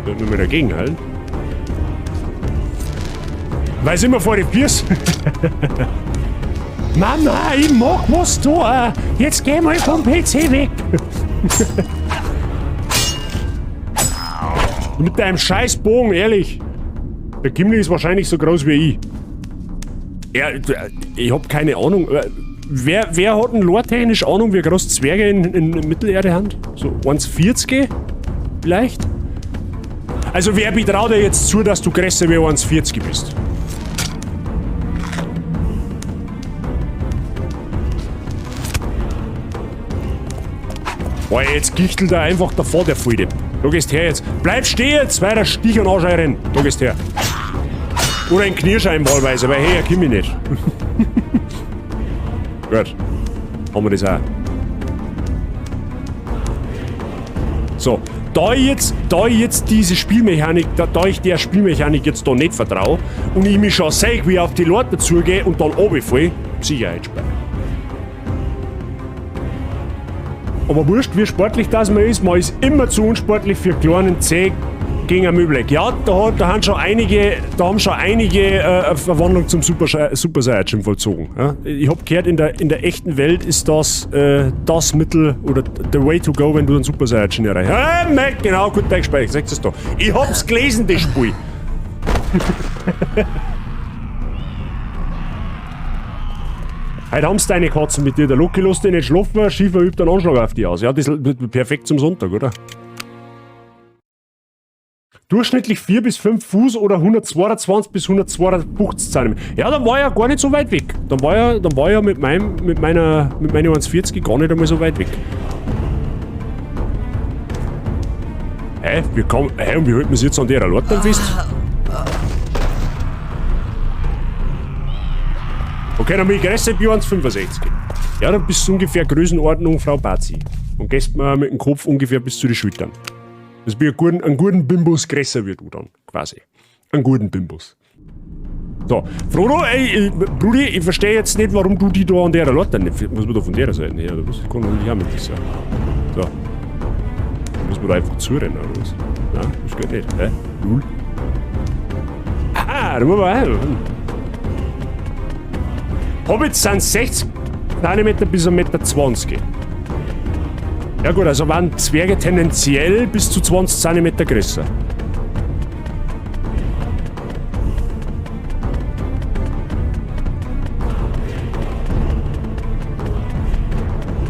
Nur mit dagegen halten. Weil es immer vor die Piers. Mama, ich mag was da. Jetzt geh mal vom PC weg. Mit deinem scheiß Bogen, ehrlich. Der Gimli ist wahrscheinlich so groß wie ich. Ja, ich hab keine Ahnung. Wer hat denn lore-technisch Ahnung, wie groß Zwerge in Mittelerde haben? So 1,40 vielleicht? Also wer betraut dir jetzt zu, dass du größer wie 1,40 bist? Boah, jetzt gichtelt er einfach davor, der Fulde. Da gehst her jetzt. Bleib stehen jetzt, weil der Stich und Anscheiren. Da gehst her. Oder ein Knirschein wahlweise, weil hey, komm ich nicht. Gut. Haben wir das auch. So. Da ich jetzt diese Spielmechanik, da ich der Spielmechanik jetzt da nicht vertraue und ich mich schon sehe, wie ich auf die Leute zugehe und dann runterfalle, Sicherheitssperre. Aber wurscht, wie sportlich das man ist immer zu unsportlich für kleinen Zeh gegen ein Möbel. Ja, da haben schon einige Verwandlungen zum Super Saiyajin vollzogen. Ja? Ich hab gehört, in der echten Welt ist das das Mittel oder the way to go, wenn du einen Super Saiyajin erreichst. Ja, genau, gut eingespeichert, sagst du es da. Ich hab's gelesen, das Spiel. Heute haben's deine Katzen mit dir. Der Loki lässt dich nicht schlafen, Schiefer übt einen Anschlag auf die aus. Ja, das ist perfekt zum Sonntag, oder? Durchschnittlich 4 bis 5 Fuß oder 122 bis 152 cm. Ja, dann war er gar nicht so weit weg. Dann war er mit meiner 1,40 gar nicht einmal so weit weg. Und wie halten wir es jetzt an der Latte fest? Okay, dann bin ich größer bei 1,65. Ja, dann bist du ungefähr Größenordnung Frau Bazi. Und gehst mir mit dem Kopf ungefähr bis zu den Schultern. Das bin einen guten Bimbus größer wie du dann, quasi. Einen guten Bimbus. So, Frodo, ey, Brudi, ich verstehe jetzt nicht, warum du die da an der Latte nicht... Muss man da von der Seite her? Das kann man nicht auch mit das sein. So. Muss man da einfach zurennen, oder was? Nein, das geht nicht. Hä? Null. Ah, da muss man auch. Hobbits sind 60 cm bis 1,20 Meter. Ja gut, also waren Zwerge tendenziell bis zu 20 cm größer.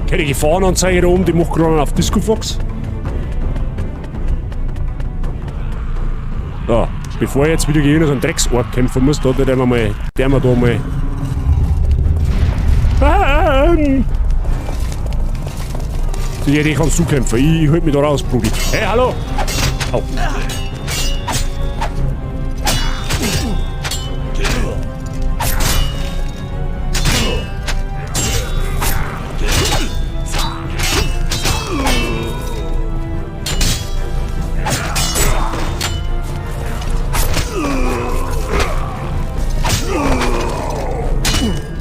Okay, die Gefahrenanzeige da oben, die macht gerade auf Disco Fox. So, bevor ich jetzt wieder gegen so einen Drecksort kämpfen muss, da der wir da mal... Ja, die kannst du kämpfen. Ich halt mich da raus, Brudi. Hey, hallo! Au.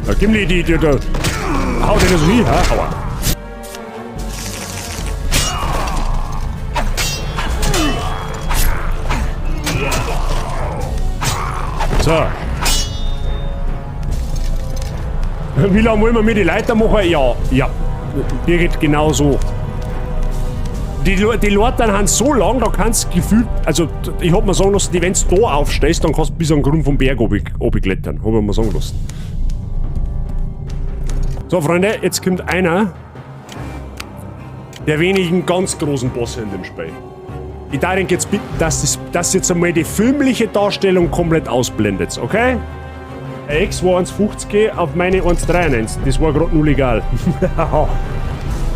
Da Gimli, da hau den so hin, ha? Aua. So. Wie lange wollen wir mir die Leiter machen? Ja, Birgit, genau so. Die Leute haben so lang, da kannst du gefühlt, also ich hab mir sagen lassen, wenn du da aufstehst, dann kannst du bis an den Grund vom Berg runterklettern. Hab ich mir sagen lassen. So, Freunde, jetzt kommt einer der wenigen ganz großen Bosse in dem Spiel. Ich darin jetzt bitten, dass jetzt einmal die filmliche Darstellung komplett ausblendet, okay? X war 1,50 auf meine 1,93. Das war gerade null egal.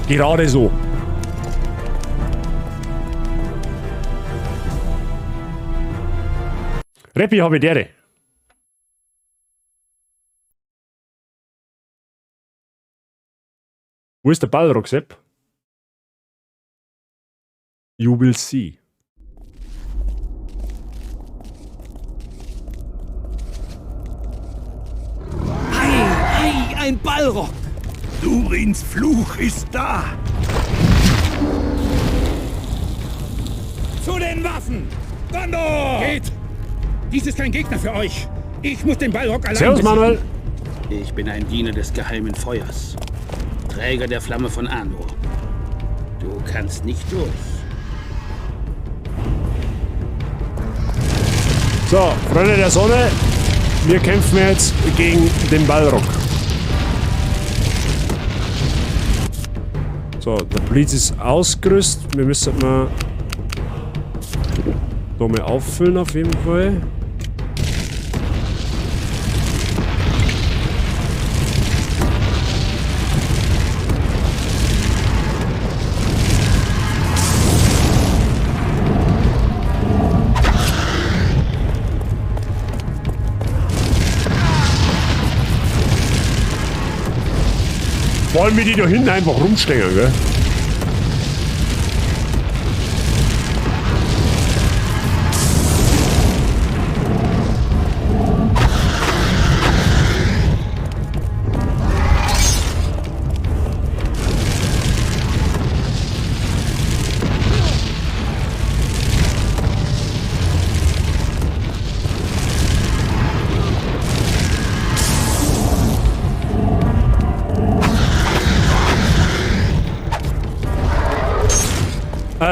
Gerade so. Reppi habe ich dere. Wo ist der Balrog, Sepp? You will see. Ei, ein Balrog! Durins Fluch ist da! Zu den Waffen! Gondor! Geht! Dies ist kein Gegner für euch. Ich muss den Balrog allein Servus, Manuel. Ich bin ein Diener des geheimen Feuers. Träger der Flamme von Anor. Du kannst nicht durch. So, Freunde der Sonne, wir kämpfen jetzt gegen den Balrog. So, der Blitz ist ausgerüstet. Wir müssen mal da mal auffüllen auf jeden Fall. Wollen wir die da hinten einfach rumstehen, gell?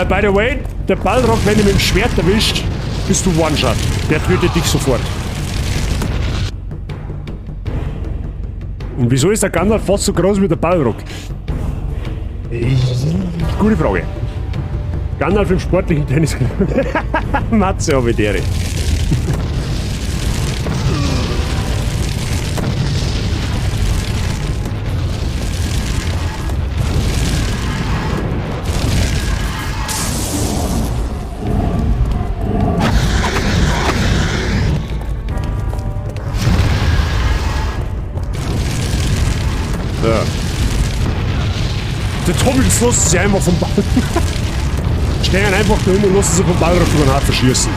By the way, der Balrog, wenn du mit dem Schwert erwischt, bist du One-Shot. Der tötet dich sofort. Und wieso ist der Gandalf fast so groß wie der Balrog? Gute Frage. Gandalf im sportlichen Tennis. Matze habe ich der. Der Tommels lässt sich einfach vom Ball. Stehen einfach da hin und lassen sie vom Ball über den Hart verschießen.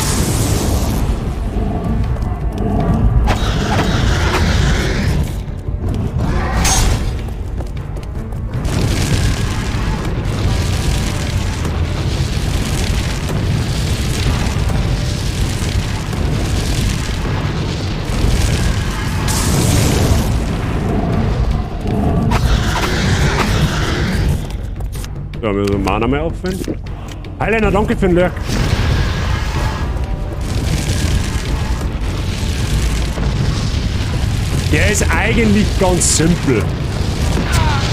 Da müssen wir Mana mehr auffüllen. Highlander, danke für den Lurk. Der ist eigentlich ganz simpel.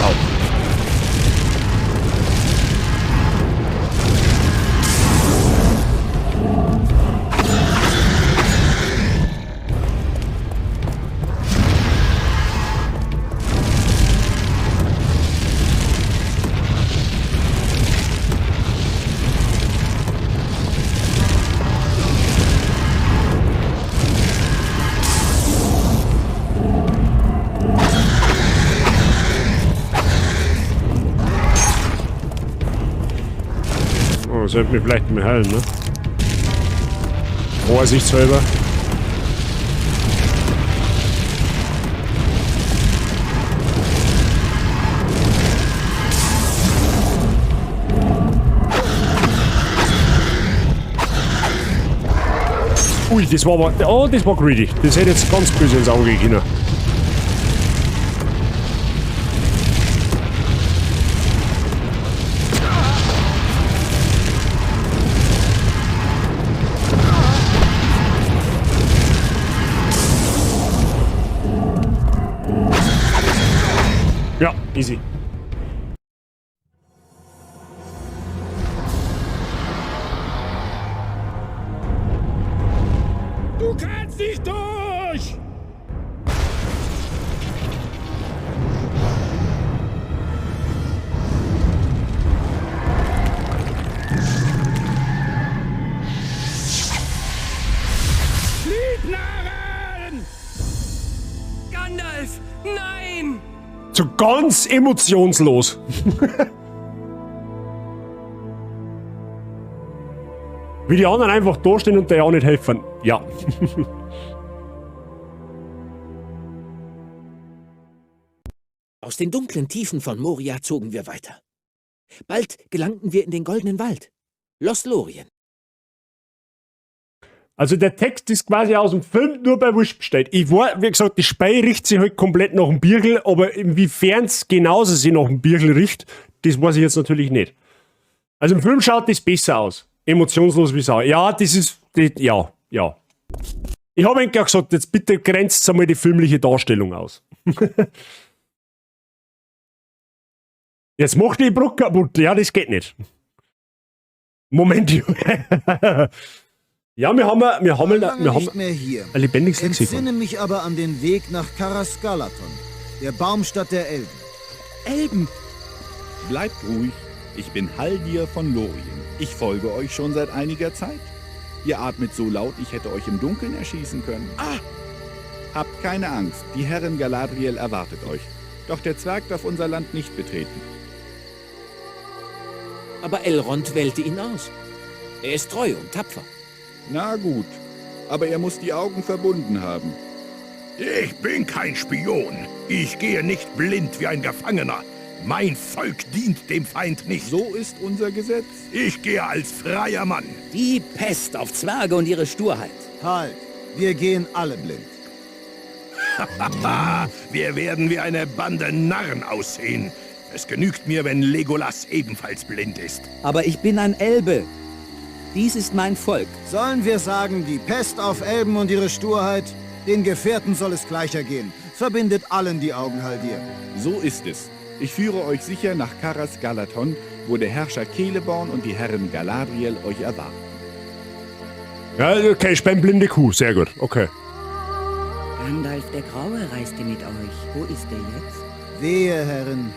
Au. Sollte mich vielleicht mehr heilen, ne? Vorsichtshalber. Ui, das war aber... Oh, das war greedy. Das hätte jetzt ganz böse ins Auge gehen. Ja, easy. Du kannst nicht durch! Gandalf, nein! Zu ganz emotionslos. Wie die anderen einfach da stehen und der ja nicht helfen. Ja. Aus den dunklen Tiefen von Moria zogen wir weiter. Bald gelangten wir in den Goldenen Wald. Lothlorien. Also der Text ist quasi aus dem Film nur bei Wurscht bestellt. Ich war, wie gesagt, die Spei riecht sich halt komplett nach dem Birgel, aber inwiefern es genauso sich nach dem Birgel riecht, das weiß ich jetzt natürlich nicht. Also im Film schaut das besser aus. Emotionslos wie Sau. Ja, das ist, ja. Ich habe eigentlich auch gesagt, jetzt bitte grenzt einmal die filmliche Darstellung aus. Jetzt macht die Brücke kaputt. Ja, das geht nicht. Moment. Ja, wir haben nicht mehr hier. ein lebendiges Ich Lexikon. entsinne mich aber an den Weg nach Karasgalaton, der Baumstadt der Elben. Elben! Bleibt ruhig. Ich bin Haldir von Lorien. Ich folge euch schon seit einiger Zeit. Ihr atmet so laut, ich hätte euch im Dunkeln erschießen können. Ah! Habt keine Angst, die Herrin Galadriel erwartet euch. Doch der Zwerg darf unser Land nicht betreten. Aber Elrond wählte ihn aus. Er ist treu und tapfer. Na gut, aber er muss die Augen verbunden haben. Ich bin kein Spion. Ich gehe nicht blind wie ein Gefangener. Mein Volk dient dem Feind nicht. So ist unser Gesetz. Ich gehe als freier Mann. Die Pest auf Zwerge und ihre Sturheit. Halt, wir gehen alle blind. Wir werden wie eine Bande Narren aussehen. Es genügt mir, wenn Legolas ebenfalls blind ist. Aber ich bin ein Elbe. Dies ist mein Volk. Sollen wir sagen, die Pest auf Elben und ihre Sturheit? Den Gefährten soll es gleicher gehen. Verbindet allen die Augen, Haldir. So ist es. Ich führe euch sicher nach Karasgalaton, wo der Herrscher Celeborn und die Herrin Galadriel euch erwarten. Ja, okay, ich bin blinde Kuh. Sehr gut, okay. Gandalf der Graue reiste mit euch. Wo ist er jetzt? Wehe, Herrin.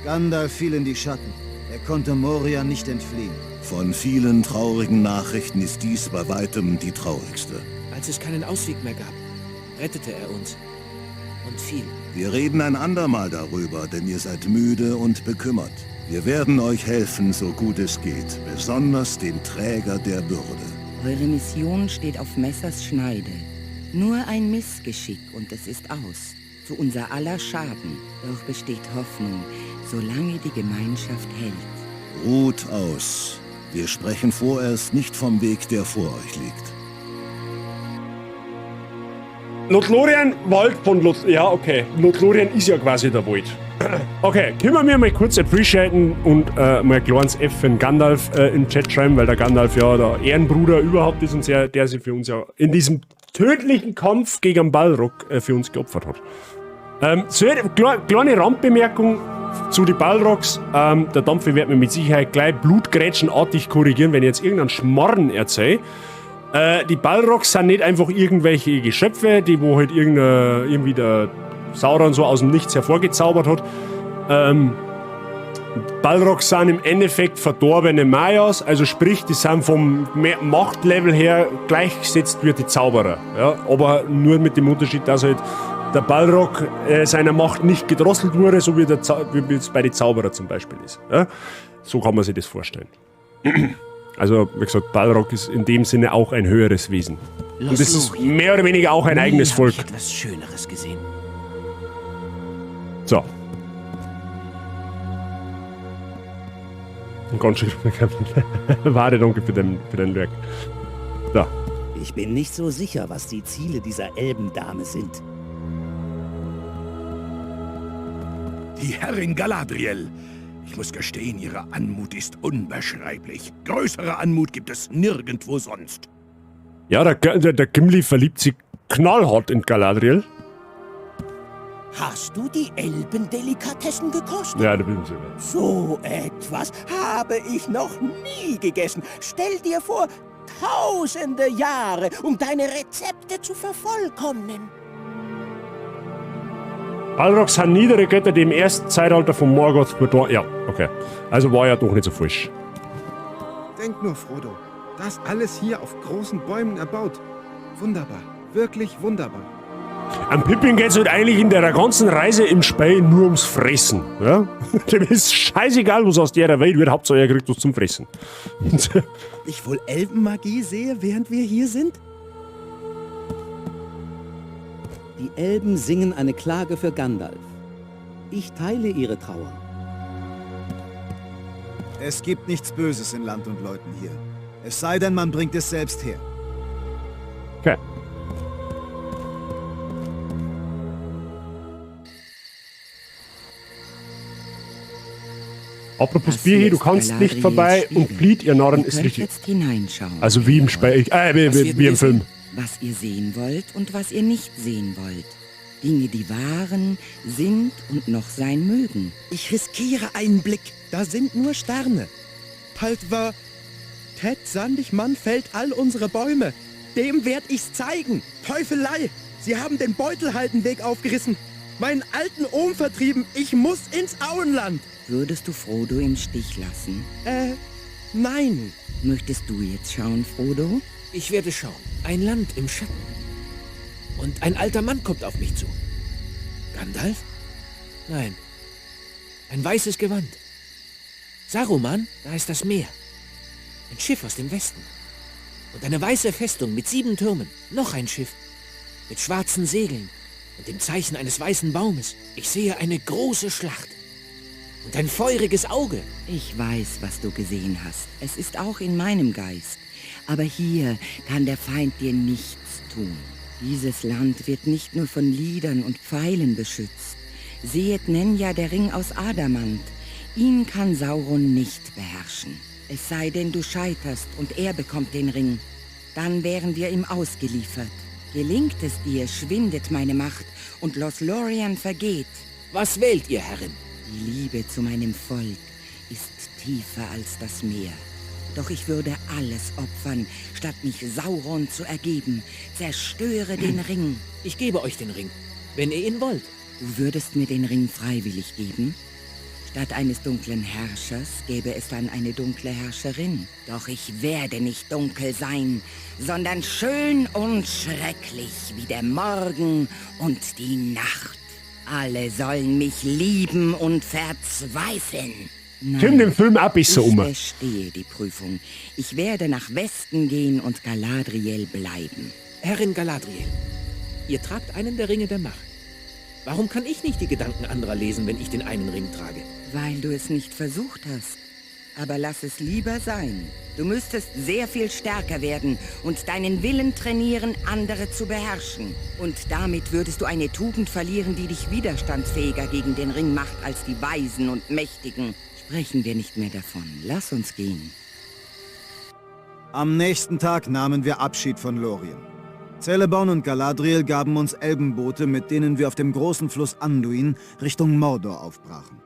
Gandalf fiel in die Schatten. Er konnte Moria nicht entfliehen. Von vielen traurigen Nachrichten ist dies bei weitem die traurigste. Als es keinen Ausweg mehr gab, rettete er uns. Und fiel. Wir reden ein andermal darüber, denn ihr seid müde und bekümmert. Wir werden euch helfen, so gut es geht, besonders dem Träger der Bürde. Eure Mission steht auf Messers Schneide. Nur ein Missgeschick und es ist aus. Zu unser aller Schaden. Doch besteht Hoffnung, solange die Gemeinschaft hält. Ruht aus. Wir sprechen vorerst nicht vom Weg, der vor euch liegt. Lothlorien, Wald von ja, okay. Lothlorien ist ja quasi der Wald. Okay, können wir mir mal kurz appreciaten und mal ein kleines F für den Gandalf in den Chat schreiben, weil der Gandalf ja der Ehrenbruder überhaupt ist und der sich für uns ja in diesem tödlichen Kampf gegen Balrog für uns geopfert hat. So eine kleine Randbemerkung zu den Balrogs. Der Dampfe wird mir mit Sicherheit gleich blutgrätschenartig korrigieren, wenn ich jetzt irgendeinen Schmarrn erzähle. Die Balrogs sind nicht einfach irgendwelche Geschöpfe, die wo halt irgendwie der Sauron so aus dem Nichts hervorgezaubert hat. Balrogs sind im Endeffekt verdorbene Mayas, also sprich, die sind vom Machtlevel her gleichgesetzt wie die Zauberer. Ja? Aber nur mit dem Unterschied, dass halt der Balrog seiner Macht nicht gedrosselt wurde, so wie es bei den Zauberern zum Beispiel ist. Ja? So kann man sich das vorstellen. Also, wie gesagt, Balrog ist in dem Sinne auch ein höheres Wesen. Und das ist mehr oder weniger auch ein eigenes Volk. Ich habe etwas Schöneres gesehen. So. Und ganz schön. Warte, danke für den Lurk. So. Ich bin nicht so sicher, was die Ziele dieser Elbendame sind. Die Herrin Galadriel. Ich muss gestehen, ihre Anmut ist unbeschreiblich. Größere Anmut gibt es nirgendwo sonst. Ja, der Gimli verliebt sich knallhart in Galadriel. Hast du die Elbendelikatessen gekostet? Ja, da bin ich sogar. So etwas habe ich noch nie gegessen. Stell dir vor, tausende Jahre, um deine Rezepte zu vervollkommnen. Balrogs sind niedere Götter, die im ersten Zeitalter von Morgoth bedroht. Ja, okay. Also war ja doch nicht so frisch. Denk nur, Frodo. Das alles hier auf großen Bäumen erbaut. Wunderbar. Wirklich wunderbar. Am Pippin geht's halt eigentlich in der ganzen Reise im Spiel nur ums Fressen. Ja? Dem ist scheißegal, was aus der Welt wird, Hauptsache er kriegt was zum Fressen. Ich wohl Elbenmagie sehe, während wir hier sind? Die Elben singen eine Klage für Gandalf. Ich teile ihre Trauer. Es gibt nichts Böses in Land und Leuten hier. Es sei denn, man bringt es selbst her. Okay. Apropos Bier hier, du kannst nicht vorbei und flieht, ihr Narren, ist richtig. Jetzt hineinschauen. Also wie im Spiel, wie im Film. Was ihr sehen wollt und was ihr nicht sehen wollt. Dinge, die waren, sind und noch sein mögen. Ich riskiere einen Blick. Da sind nur Sterne. Halt war... Ted Sandigmann fällt all unsere Bäume. Dem werd ich's zeigen. Teufelei! Sie haben den Beutelhaltenweg aufgerissen. Meinen alten Ohm vertrieben. Ich muss ins Auenland. Würdest du Frodo im Stich lassen? Nein. Möchtest du jetzt schauen, Frodo? Ich werde schauen. Ein Land im Schatten. Und ein alter Mann kommt auf mich zu. Gandalf? Nein. Ein weißes Gewand. Saruman, da ist das Meer. Ein Schiff aus dem Westen. Und eine weiße Festung mit 7 Türmen. Noch ein Schiff. Mit schwarzen Segeln und dem Zeichen eines weißen Baumes. Ich sehe eine große Schlacht. Und ein feuriges Auge. Ich weiß, was du gesehen hast. Es ist auch in meinem Geist. Aber hier kann der Feind dir nichts tun. Dieses Land wird nicht nur von Liedern und Pfeilen beschützt. Sehet Nenja, der Ring aus Adamant. Ihn kann Sauron nicht beherrschen. Es sei denn, du scheiterst und er bekommt den Ring. Dann wären wir ihm ausgeliefert. Gelingt es dir, schwindet meine Macht und Lothlorien vergeht. Was wählt ihr, Herrin? Die Liebe zu meinem Volk ist tiefer als das Meer. Doch ich würde alles opfern, statt mich Sauron zu ergeben. Zerstöre den Ring. Ich gebe euch den Ring, wenn ihr ihn wollt. Du würdest mir den Ring freiwillig geben? Statt eines dunklen Herrschers gäbe es dann eine dunkle Herrscherin. Doch ich werde nicht dunkel sein, sondern schön und schrecklich wie der Morgen und die Nacht. Alle sollen mich lieben und verzweifeln. Tim den Film ab ist so Ich verstehe die Prüfung. Ich werde nach Westen gehen und Galadriel bleiben. Herrin Galadriel, ihr tragt einen der Ringe der Macht. Warum kann ich nicht die Gedanken anderer lesen, wenn ich den einen Ring trage? Weil du es nicht versucht hast. Aber lass es lieber sein. Du müsstest sehr viel stärker werden und deinen Willen trainieren, andere zu beherrschen. Und damit würdest du eine Tugend verlieren, die dich widerstandsfähiger gegen den Ring macht als die Weisen und Mächtigen. Sprechen wir nicht mehr davon. Lass uns gehen. Am nächsten Tag nahmen wir Abschied von Lorien. Celeborn und Galadriel gaben uns Elbenboote, mit denen wir auf dem großen Fluss Anduin Richtung Mordor aufbrachen.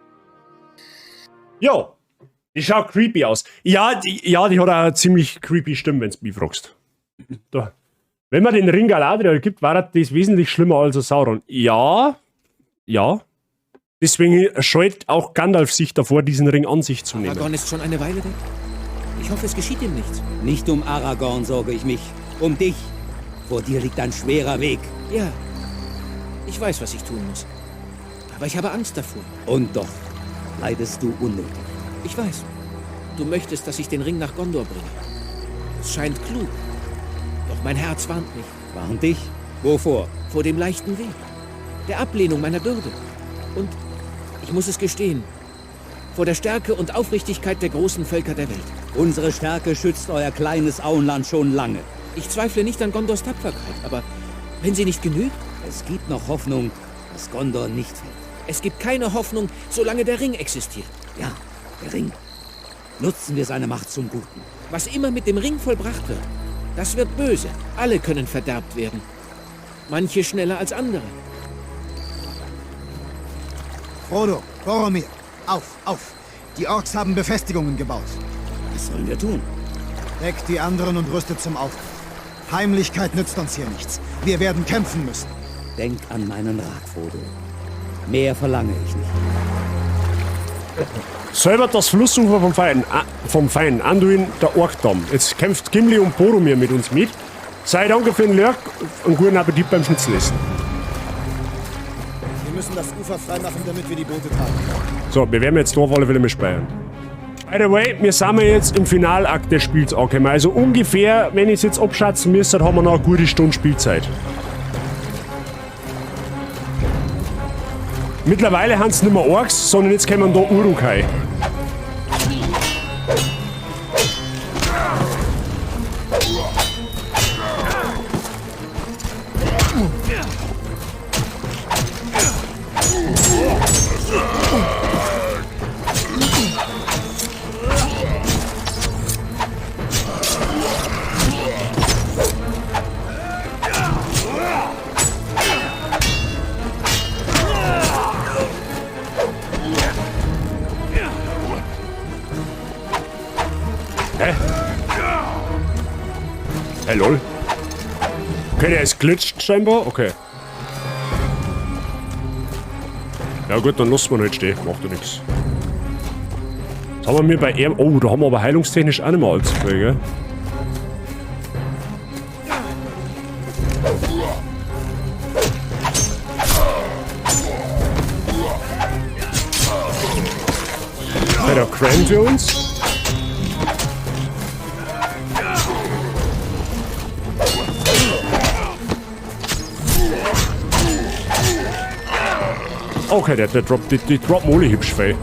Jo, die schaut creepy aus. Ja, die hat auch eine ziemlich creepy Stimme, wenn du mich fragst. Da. Wenn man den Ring Galadriel gibt, war das wesentlich schlimmer als Sauron. Ja. Deswegen scheut auch Gandalf sich davor, diesen Ring an sich zu nehmen. Aragorn ist schon eine Weile weg. Ich hoffe, es geschieht ihm nichts. Nicht um Aragorn sorge ich mich, um dich. Vor dir liegt ein schwerer Weg. Ja, ich weiß, was ich tun muss. Aber ich habe Angst davor. Und doch leidest du unnötig. Ich weiß. Du möchtest, dass ich den Ring nach Gondor bringe. Es scheint klug. Doch mein Herz warnt mich. Warnt dich? Wovor? Vor dem leichten Weg. Der Ablehnung meiner Bürde. Und, ich muss es gestehen, vor der Stärke und Aufrichtigkeit der großen Völker der Welt. Unsere Stärke schützt euer kleines Auenland schon lange. Ich zweifle nicht an Gondors Tapferkeit, aber wenn sie nicht genügt? Es gibt noch Hoffnung, dass Gondor nicht fällt. Es gibt keine Hoffnung, solange der Ring existiert. Ja, der Ring. Nutzen wir seine Macht zum Guten. Was immer mit dem Ring vollbracht wird, das wird böse. Alle können verderbt werden. Manche schneller als andere. Frodo, Boromir, auf! Die Orks haben Befestigungen gebaut. Was sollen wir tun? Deckt die anderen und rüstet zum Aufbruch. Heimlichkeit nützt uns hier nichts. Wir werden kämpfen müssen. Denk an meinen Rat, Frodo. Mehr verlange ich nicht. Selber das Flussufer vom Feind, Anduin, der Orkdamm. Jetzt kämpft Gimli und Boromir mit uns mit. Sei danke für den Lurk und guten Appetit beim Schnitzel essen. müssen das Ufer freimachen, damit wir die Boote tragen. So, wir werden jetzt drauf alle wieder mit speichern. By the way, wir sind jetzt im Finalakt des Spiels angekommen. Also ungefähr, wenn ich es jetzt abschätzen müsste, haben wir noch eine gute Stunde Spielzeit. Mittlerweile haben es nicht mehr Orks, sondern jetzt kommen da Urukai. Hey, lol. Okay, der ist glitscht scheinbar. Okay. Ja gut, dann lassen wir ihn halt stehen. Macht ja nichts. Jetzt haben wir bei ihm... Oh, da haben wir aber heilungstechnisch auch nicht mehr allzu viel, gell? Bei der Cran für uns. Okay, der droppt, die droppen alle hübsch viel.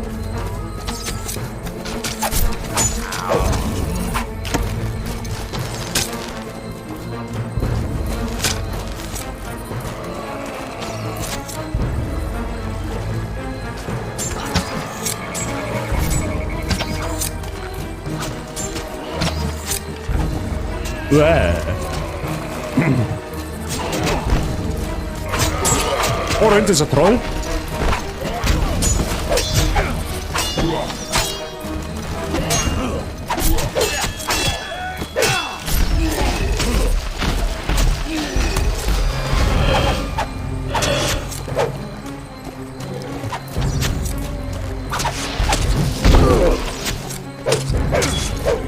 Oh, da hinten ist ein Troll.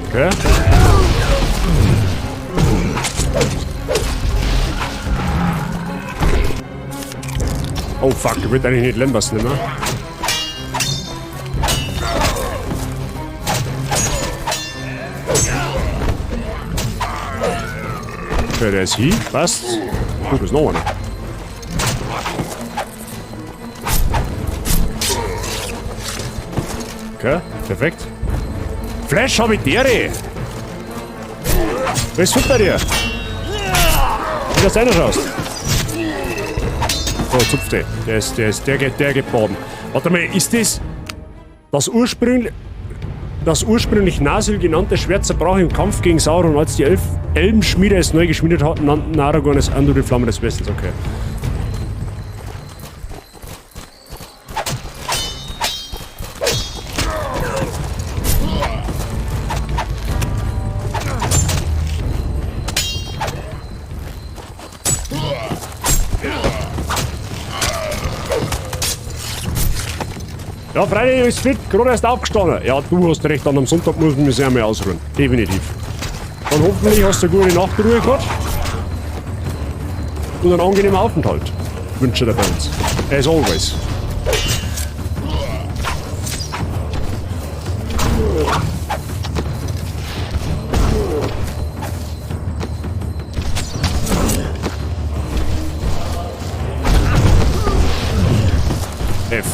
Okay. Oh fuck, ich will eigentlich nicht lernen, was nicht mehr. Okay, der ist hier, passt. Gut, ist noch einer. Okay, perfekt. Flash habe ich dir! Was ist gut bei dir? Wie das einer schaust. So, zupft der. Der geht baden. Warte mal, ist das ursprünglich Nasil genannte Schwert zerbrach im Kampf gegen Sauron, als die Elbenschmiede es neu geschmiedet hatten, nannten Aragorn es Anduin, die Flamme des Westens. Okay. Ja, Freitag ist fit, gerade erst aufgestanden. Ja, du hast recht, an am Sonntag muss man sich einmal ausruhen. Definitiv. Dann hoffentlich hast du eine gute Nachtruhe gehabt. Und einen angenehmen Aufenthalt. Wünsche dir bei uns. As always. F.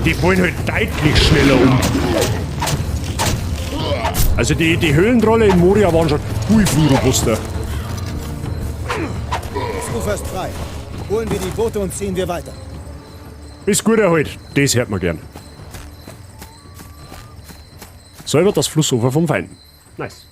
Die fallen halt deutlich schneller um. Also die Höhlentrolle in Moria waren schon viel robuster. Das Ufer ist frei. Holen wir die Boote und ziehen wir weiter. Ist gut erholt. Das hört man gern. Säubert das Flussufer vom Feind. Nice.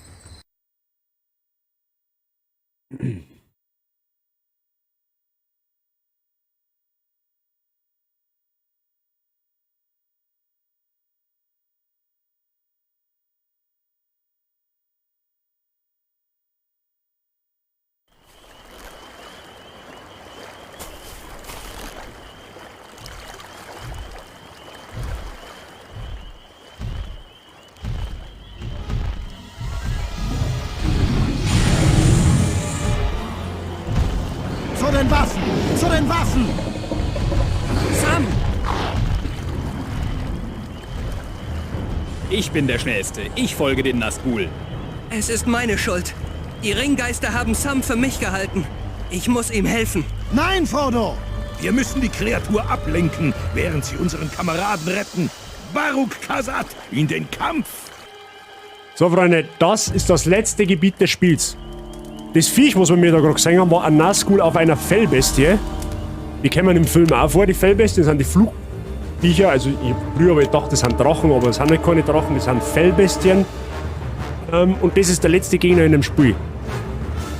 euren Waffen! Sam! Ich bin der Schnellste. Ich folge den Nazgul. Es ist meine Schuld. Die Ringgeister haben Sam für mich gehalten. Ich muss ihm helfen. Nein, Frodo! Wir müssen die Kreatur ablenken, während sie unseren Kameraden retten. Baruk Khazad in den Kampf! So, Freunde, das ist das letzte Gebiet des Spiels. Das Viech, was wir mir da gerade gesehen haben, war ein Nazgul auf einer Fellbestie. Die kommen im Film auch vor, die Fellbestien, das sind die Flugviecher. Also, ich habe früher gedacht, das sind Drachen, aber es sind nicht keine Drachen, das sind Fellbestien. Und das ist der letzte Gegner in dem Spiel.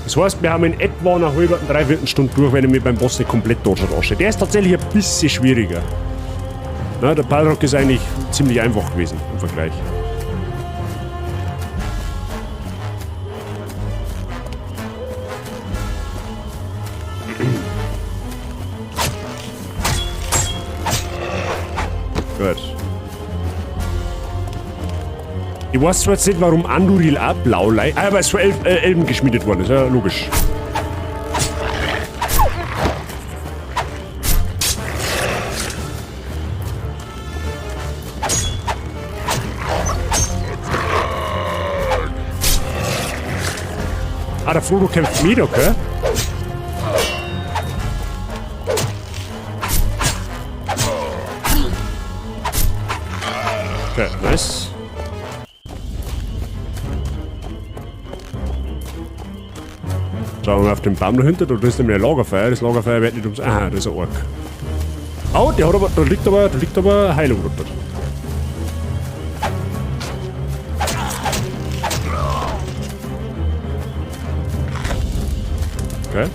Das heißt, wir haben in etwa eine halbe, dreiviertel Stunde durch, wenn ich mich beim Boss nicht komplett durchschaue. Der ist tatsächlich ein bisschen schwieriger. Na, der Balrog ist eigentlich ziemlich einfach gewesen im Vergleich. Gut. Ich weiß zwar jetzt nicht, warum Anduril auch blau leicht, aber es für Elben geschmiedet worden ist, ja, logisch. Ah, der Frodo kämpft mit, okay? Okay, nice. Schauen wir mal auf den Baum dahinter, da ist nämlich ein Lagerfeuer. Das Lagerfeuer wird nicht ums... Aha, das ist ein Ork. Oh, der hat aber, da liegt aber Heilung runter. Okay.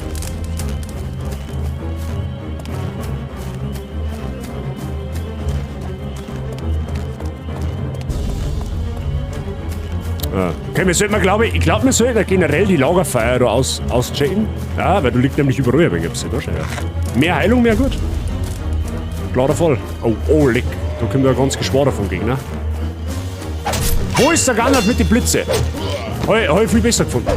Okay, wir sollten, ich glaube, wir sollten generell die Lagerfeuer da auschecken. Ja, weil du liegt nämlich überall ein wenig. Ja. Mehr Heilung, mehr gut. Klarer Fall. Oh, leck. Da kommt ja ein ganz Geschwader vom Gegner. Wo ist der Gandalf mit den Blitze? Hab ich viel besser gefunden.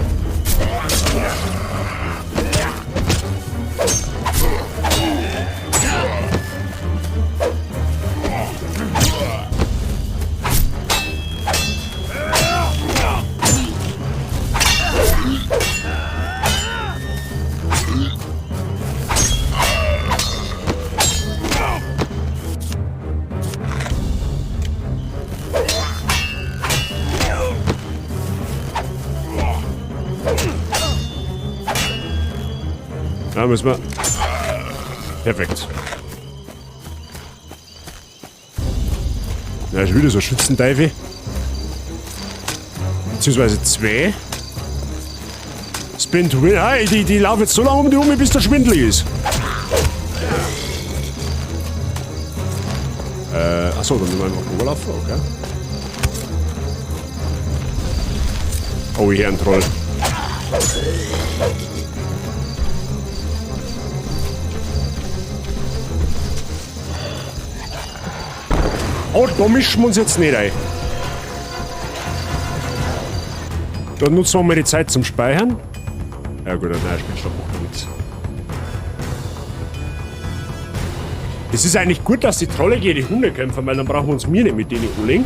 Da müssen wir... Perfekt. Ja, ist wieder so ein Schützenteufel. Beziehungsweise zwei. Spin to win. Hey, die laufen jetzt so lange um die Umme, bis der schwindelig ist. Achso, dann müssen wir einfach rüberlaufen, okay. Oh, hier ein Troll. Oh, da mischen wir uns jetzt nicht ein. Dann nutzen wir mal die Zeit zum Speichern. Ja gut, nein, Spielstopp macht nichts. Es ist eigentlich gut, dass die Trolle gegen die Hunde kämpfen, weil dann brauchen wir uns nicht mit denen umlegen.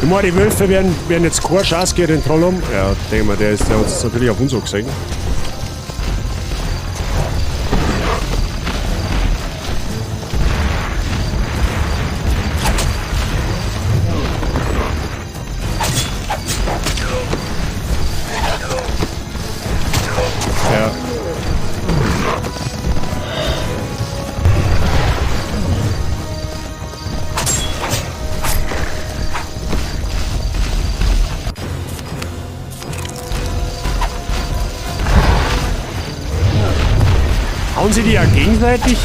Ich meine, die Wölfe werden jetzt keine Chance gegen den Troll haben. Ja, denke mal, der hat es natürlich auf uns auch gesehen. Hauen sie die ja gegenseitig?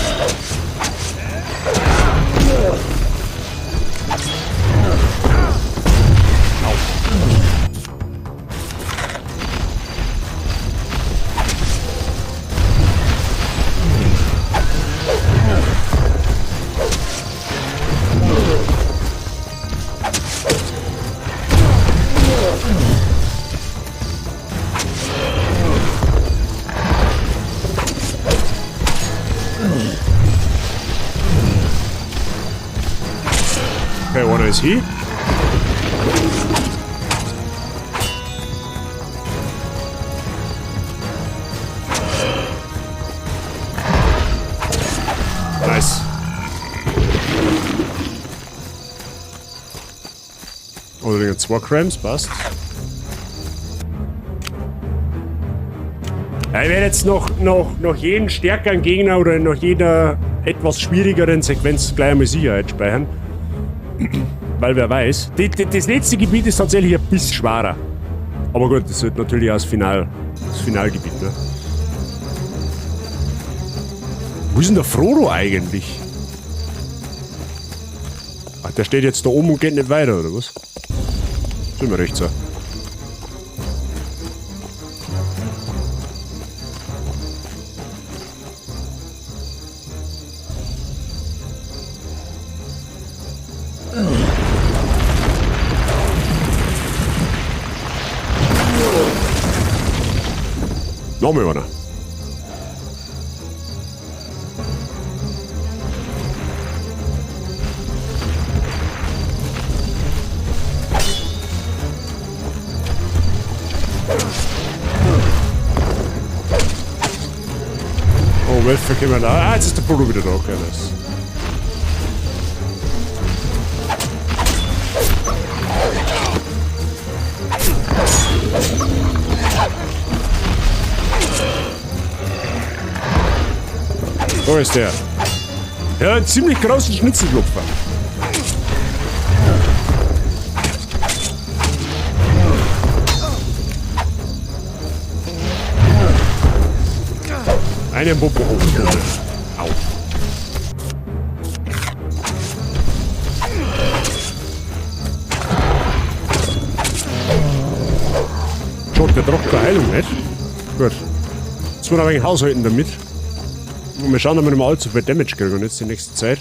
jetzt hin. Nice. Oder 2 Cramps, passt. Ja, ich werde jetzt noch jeden stärkeren Gegner oder nach jeder etwas schwierigeren Sequenz gleich einmal Sicherheit speichern. Weil wer weiß. Das letzte Gebiet ist tatsächlich ein bisschen schwerer. Aber gut, das wird natürlich auch das Finalgebiet, ne? Wo ist denn der Frodo eigentlich? Ach, der steht jetzt da oben und geht nicht weiter, oder was? Sind wir recht so. Nochmal einer. Oh, Wölfe können wir da. Ah, jetzt ist der Polo wieder da. Okay, nice. Wo ist der? Ja, einen ziemlich großen Schnitzelklopfer. Einen Popo hoch. Au. Schaut, der braucht keine Heilung, nicht? Gut. Jetzt muss man aber ein haushalten damit. Und wir schauen, dass wir nicht mehr allzu viel Damage kriegen und jetzt die nächste Zeit.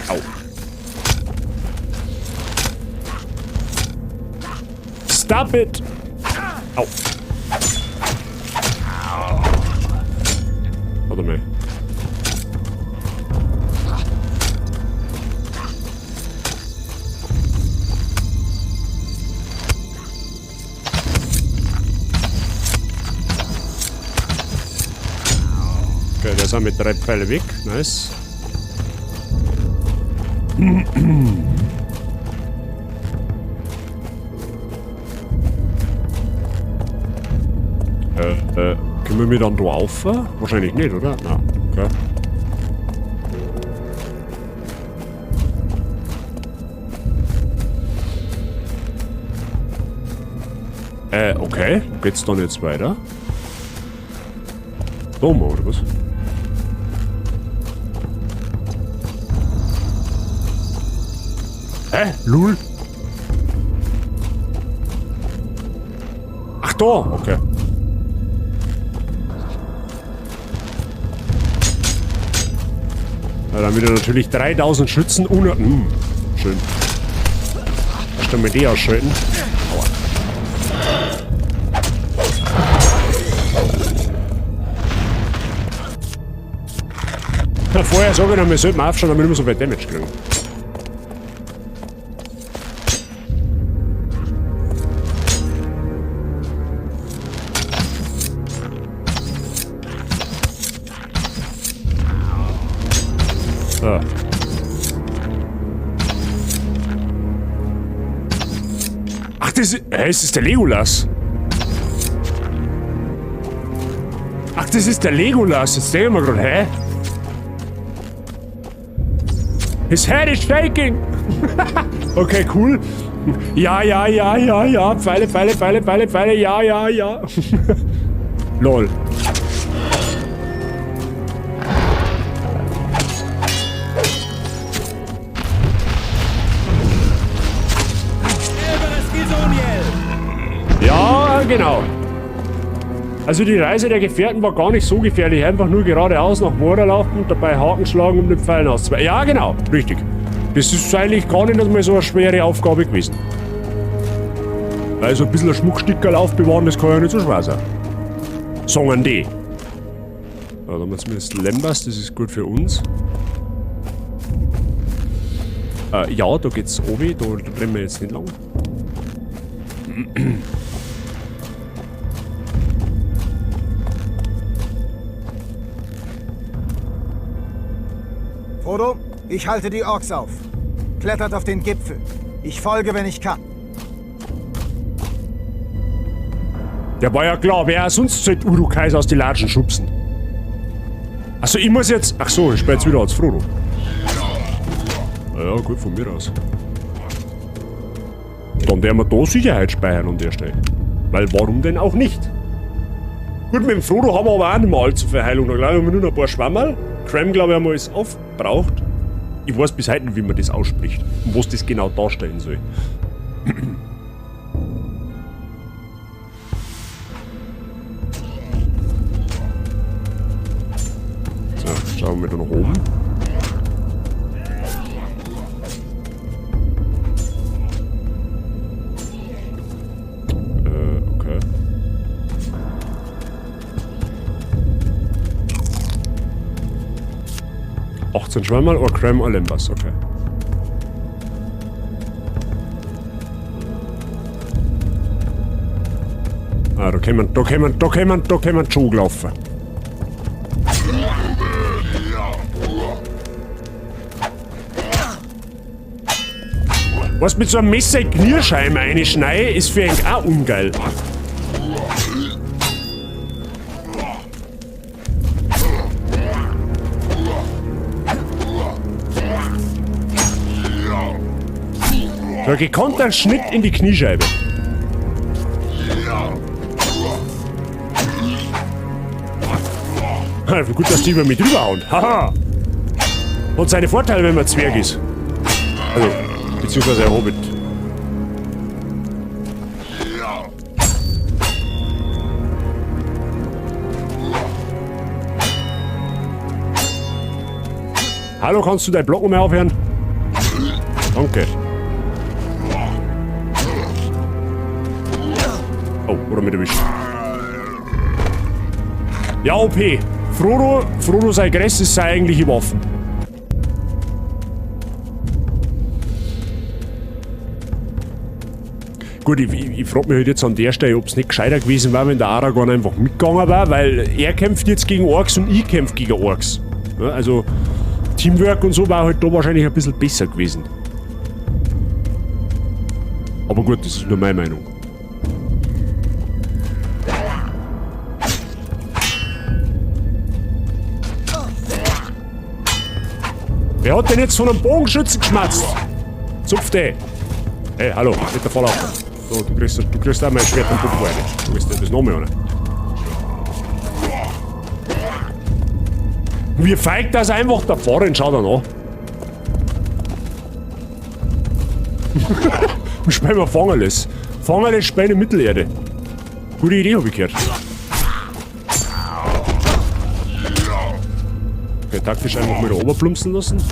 Au. Stop it! Au. Warte mal. Okay, der ist mit 3 Pfeile weg. Nice. Können wir mir dann da rauf? Wahrscheinlich nicht, oder? Na, okay. Okay. Geht's dann jetzt weiter? Da mal, oder was? Hä? Lul? Ach da, okay. Ja, dann wieder natürlich 3000 Schützen ohne... schön. Erst einmal die ausschalten. Aua. Ja, vorher sage ich noch, wir sollten aufschauen, damit wir so viel Damage kriegen. So. Ach, das ist der Legolas. Ach, das ist der Legolas. Jetzt denken wir gerade, hä? His head is shaking. Okay, cool. Ja. Pfeile. Ja. Lol. Ja, genau. Also die Reise der Gefährten war gar nicht so gefährlich. Einfach nur geradeaus nach Mordor laufen und dabei Haken schlagen, um den Pfeilen auszuweichen. Ja, genau. Richtig. Das ist eigentlich gar nicht mal so eine schwere Aufgabe gewesen. Weil so ein bisschen ein Schmuckstückerl aufbewahren, das kann ja nicht so schwer sein. Sagen die. Ja, da haben wir zumindest Lembas, das ist gut für uns. Ja, da geht's oben, da rennen wir jetzt nicht lang. Frodo, ich halte die Orks auf. Klettert auf den Gipfel. Ich folge, wenn ich kann. Der war ja klar, wer sonst sollte Uruk-hais aus die Latschen schubsen. Achso, ich muss jetzt... Achso, ich spiele jetzt wieder als Frodo. Ja, gut, von mir aus. Dann werden wir da Sicherheit speichern an der Stelle. Weil warum denn auch nicht? Gut, mit dem Frodo haben wir aber auch nicht mehr allzu viel Heilung. Da glaube ich, haben wir nur noch ein paar Schwammerl. Cram, glaube ich, haben wir alles aufgebraucht. Ich weiß bis heute nicht, wie man das ausspricht. Und was das genau darstellen soll. So, schauen wir da nach oben. Okay. Schwammerl oder Cram oder Lembas, okay. Ah, da können wir schon laufen. Was mit so einem Messer in Knirscheiben einschneiden, ist für einen auch ungeil. So ein gekonnter Schnitt in die Kniescheibe. Wie gut, dass die über mich drüber hauen. Haha! Hat seine Vorteile, wenn man Zwerg ist. Also, beziehungsweise ein Hobbit. Hallo, kannst du dein Blocken mehr aufhören? Danke. Oh, oder mit erwischt. Ja, OP. Frodo sei Gress ist seine eigentliche Waffen. Gut, ich frage mich halt jetzt an der Stelle, ob es nicht gescheiter gewesen wäre, wenn der Aragorn einfach mitgegangen wäre, weil er kämpft jetzt gegen Orks und ich kämpfe gegen Orks. Ja, also Teamwork und so war halt da wahrscheinlich ein bisschen besser gewesen. Aber gut, das ist nur meine Meinung. Wer hat denn jetzt von einem Bogenschützen geschmatzt? Zupf den! Hey, hallo, nicht der Volllaufen. So, du kriegst auch mein Schwert und Puppe rein. Du willst das noch mehr, oder? Wie feigt das einfach da vorne? Schau da noch. Spielen wir Fangerles. Fangerles spielen in Mittelerde. Gute Idee, hab ich gehört. Okay, taktisch einfach mal da oben plumpsen lassen.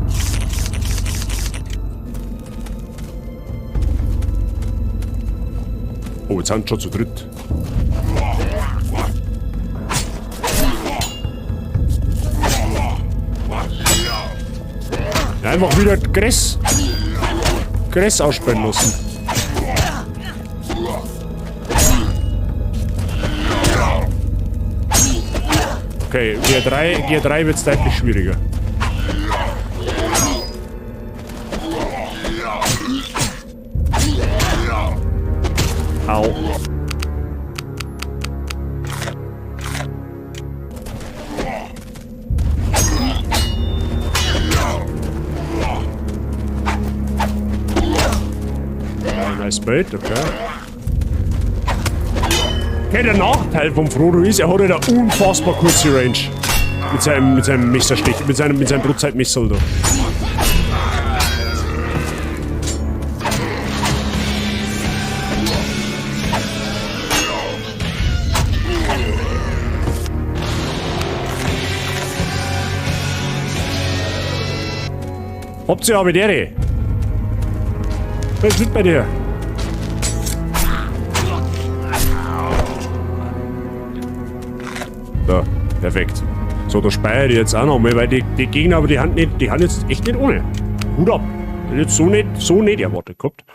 Oh, jetzt sind sie schon zu dritt. Ja, einfach wieder Gress ausspannen lassen. Okay, G3 wird es deutlich schwieriger. Au. Nice Bild, okay. Okay, der Nachteil vom Frodo ist, er hat halt eine unfassbar kurze Range. Mit seinem Messerstich, mit seinem Brotzeitmesser da. Habt ihr aber der? Was ist mit bei dir? So, perfekt. So, da speichere ich jetzt auch noch mal, weil die Gegner, aber die haben jetzt echt nicht ohne. Hut ab. Ich hätte jetzt so nicht erwartet gehabt.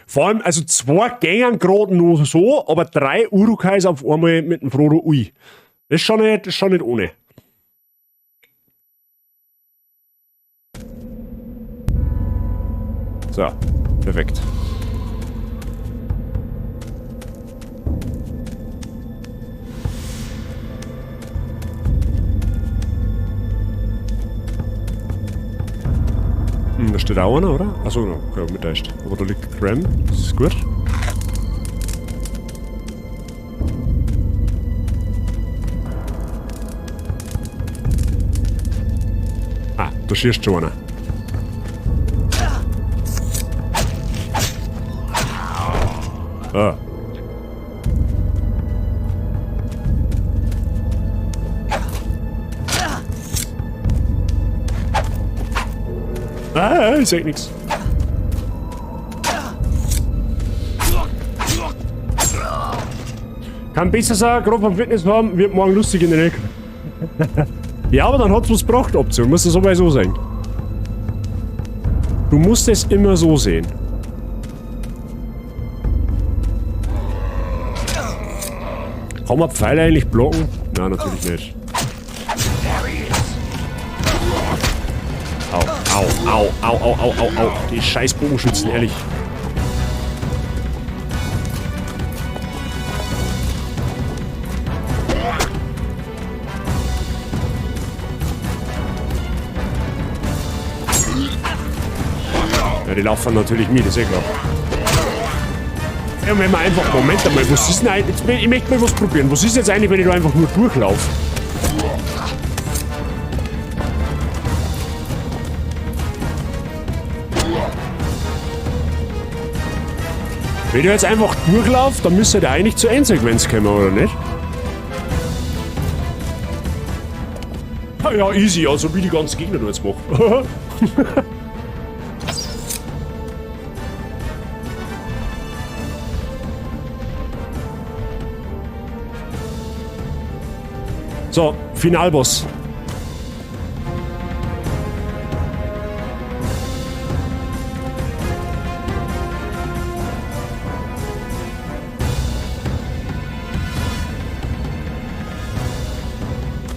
Vor allem, also 2 gängen gerade nur so, aber 3 Urukais auf einmal mit dem Frodo ui. Das ist schon nicht ohne. So, perfekt. Da steht auch einer, oder? Achso, okay, mit echt. Aber da liegt Graham. Das ist gut. Ah, da schießt schon einer. Ah. Ah, ich sag nix. Kann besser sagen, gerade vom Fitness haben, wird morgen lustig in der Ecke. Ja, aber dann hat's was gebracht, Option. Muss das aber so sein. Du musst es immer so sehen. Kann man Pfeile eigentlich blocken? Nein, natürlich nicht. Au. Die scheiß Bogenschützen, ehrlich. Ja, die laufen natürlich mit, ist eh klar. Ja, wenn man einfach, Moment einmal, was ist denn eigentlich, ich möchte mal was probieren. Was ist jetzt eigentlich, wenn ich da einfach nur durchlaufe? Wenn ich jetzt einfach durchlaufe, dann müsste der eigentlich zur Endsequenz kommen, oder nicht? Ah ja, easy, also wie die ganzen Gegner da jetzt machen. So, Finalboss.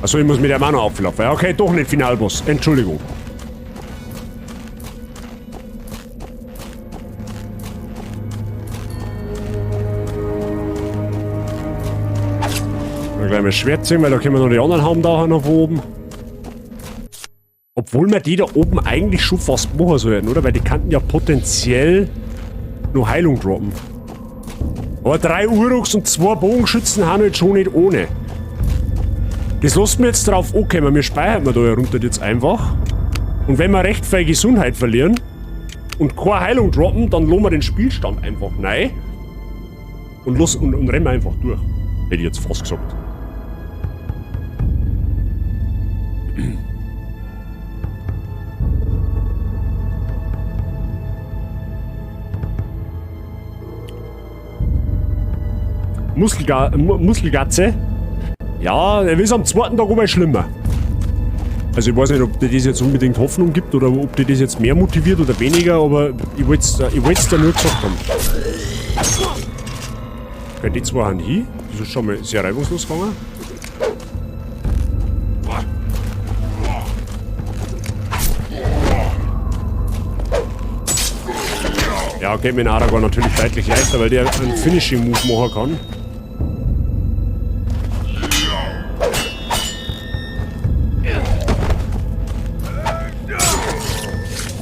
Achso, ich muss mit der Mano auflaufen. Ja, okay, doch nicht Finalboss. Entschuldigung. Dann gleich mal Schwert ziehen, weil da können wir noch die anderen haben da noch oben. Obwohl wir die da oben eigentlich schon fast machen sollten, oder? Weil die könnten ja potenziell nur Heilung droppen. Aber 3 Uruks und 2 Bogenschützen haben jetzt schon nicht ohne. Das lässt mir jetzt drauf ankommen. Wir speichern wir da herunter jetzt einfach. Und wenn wir recht viel Gesundheit verlieren und keine Heilung droppen, dann lassen wir den Spielstand einfach rein. Und rennen wir einfach durch. Hätte ich jetzt fast gesagt. Muskelgatze. Ja, er ist am 2. Tag aber schlimmer. Also ich weiß nicht, ob dir das jetzt unbedingt Hoffnung gibt oder ob dir das jetzt mehr motiviert oder weniger, aber ich wollte es da nur gesagt haben. Okay, die 2 haben hin. Das ist schon mal sehr reibungslos gegangen. Ja, okay, mit Aragorn natürlich deutlich leichter, weil der einen Finishing-Move machen kann.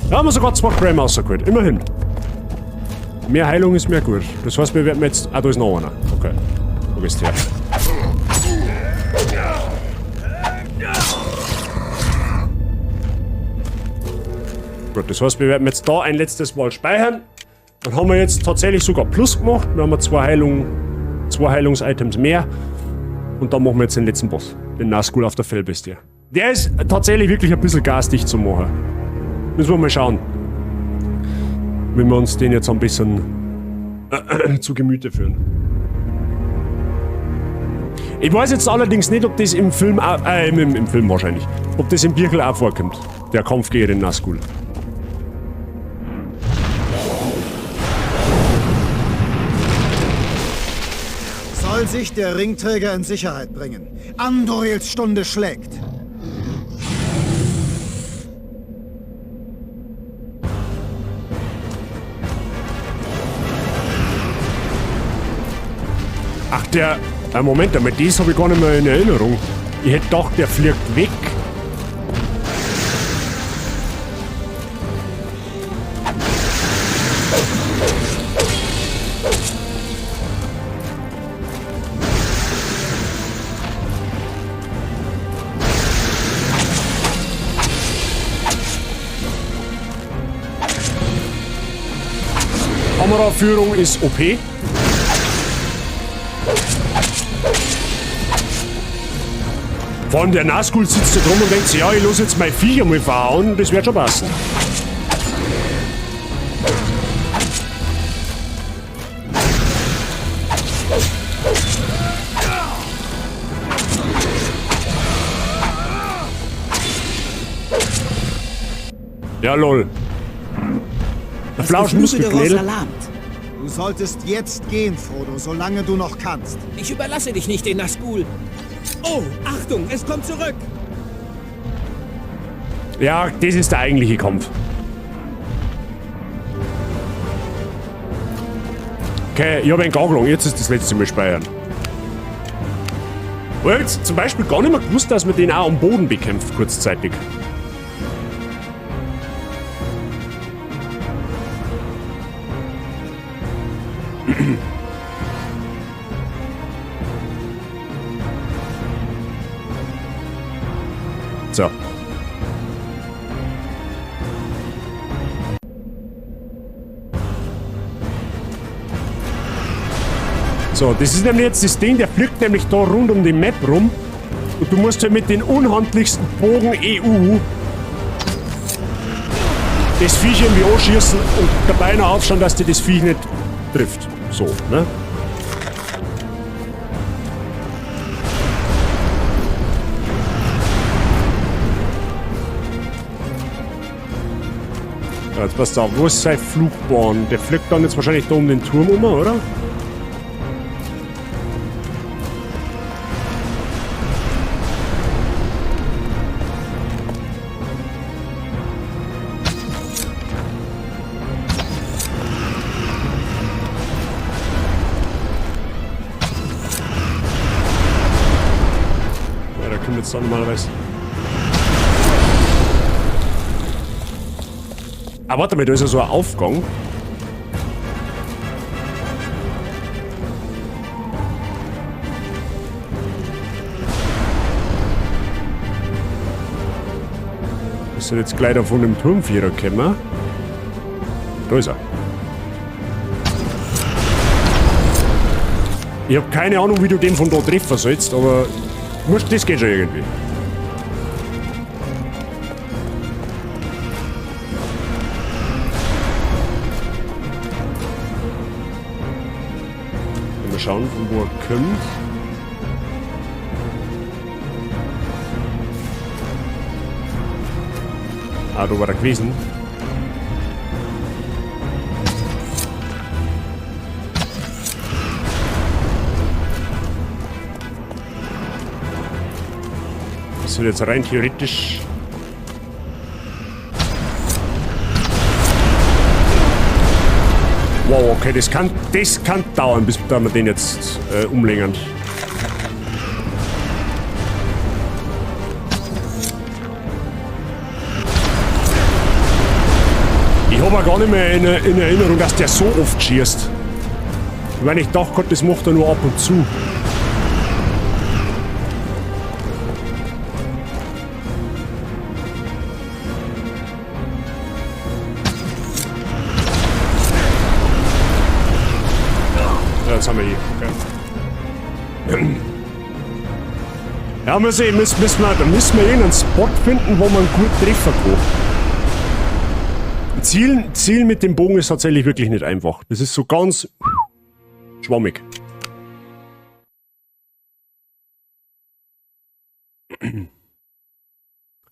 Da haben wir sogar 2 Graham rausgeholt. Immerhin. Mehr Heilung ist mehr gut. Das heißt, wir werden jetzt... Ah, da ist noch einer. Okay. Wo bist du her? Gut, das heißt, wir werden jetzt da ein letztes Mal speichern. Dann haben wir jetzt tatsächlich sogar Plus gemacht. Dann haben wir 2 Heilungs-Items mehr. Und dann machen wir jetzt den letzten Boss. Den Nazgul auf der Fellbestie. Der ist tatsächlich wirklich ein bisschen garstig zu machen. Müssen wir mal schauen, wie wir uns den jetzt ein bisschen zu Gemüte führen. Ich weiß jetzt allerdings nicht, ob das im Film auch, im Film wahrscheinlich, ob das im Birkel auch vorkommt. Der Kampf gegen den Nazgul. Soll sich der Ringträger in Sicherheit bringen. Andorils Stunde schlägt. Ach, der... Moment, aber das habe ich gar nicht mehr in Erinnerung. Ich hätte gedacht, der fliegt weg. Kameraführung ist OP. Vor allem der Nazgul sitzt da drum und denkt sich, ja, ich los jetzt mein Viech einmal verhauen, das wird schon passen. Ja, lol. Der Flauschmuskelknädel. Du solltest jetzt gehen, Frodo, solange du noch kannst. Ich überlasse dich nicht, den Nazgul. Oh, Achtung, es kommt zurück. Ja, das ist der eigentliche Kampf. Okay, ich habe einen Gang lang, jetzt ist das letzte Mal speichern. Ich habe jetzt zum Beispiel gar nicht mehr gewusst, dass man den auch am Boden bekämpft, kurzzeitig. So. So, das ist nämlich jetzt das Ding, der fliegt nämlich da rund um die Map rum. Und du musst halt mit den unhandlichsten Bogen EU das Viech irgendwie anschießen und dabei noch aufschauen, dass dir das Viech nicht trifft. So, ne? Jetzt passt auf, wo ist sein Flugbahn? Der fliegt dann jetzt wahrscheinlich da um den Turm rum, oder? Ja, da kommt jetzt dann normalerweise. Ah, warte mal, da ist ja so ein Aufgang. Ist er jetzt gleich da von dem Turmvierer gekommen? Da ist er. Ich habe keine Ahnung, wie du den von da treffen sollst, aber das geht schon irgendwie. Mal schauen, von wo er kommt. Ah, da war er gewesen. Das wird jetzt rein theoretisch. Wow, okay, das kann dauern, bis wir den jetzt umlegen. Ich habe auch gar nicht mehr in Erinnerung, dass der so oft schießt. Ich meine, ich dachte, Gott, das macht er nur ab und zu. Jetzt haben wir hier. Okay. Ja, müssen wir irgendeinen Spot finden, wo man gut treffen kann. Zielen mit dem Bogen ist tatsächlich wirklich nicht einfach. Das ist so ganz schwammig.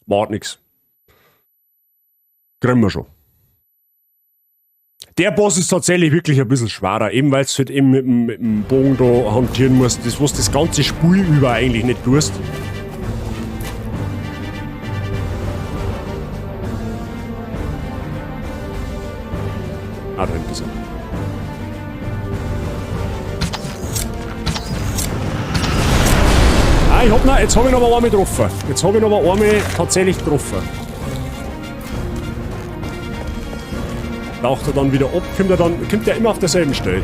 Macht nix. Kriegen wir schon. Der Boss ist tatsächlich wirklich ein bisschen schwerer, eben weil du halt eben mit dem Bogen da hantieren musst, das was das ganze Spiel über eigentlich nicht tust. Ah, da hinten ist er. Ah, jetzt hab ich noch mal einmal getroffen. Jetzt habe ich noch mal einmal tatsächlich getroffen. Taucht er dann wieder ab, kommt er immer auf derselben Stelle.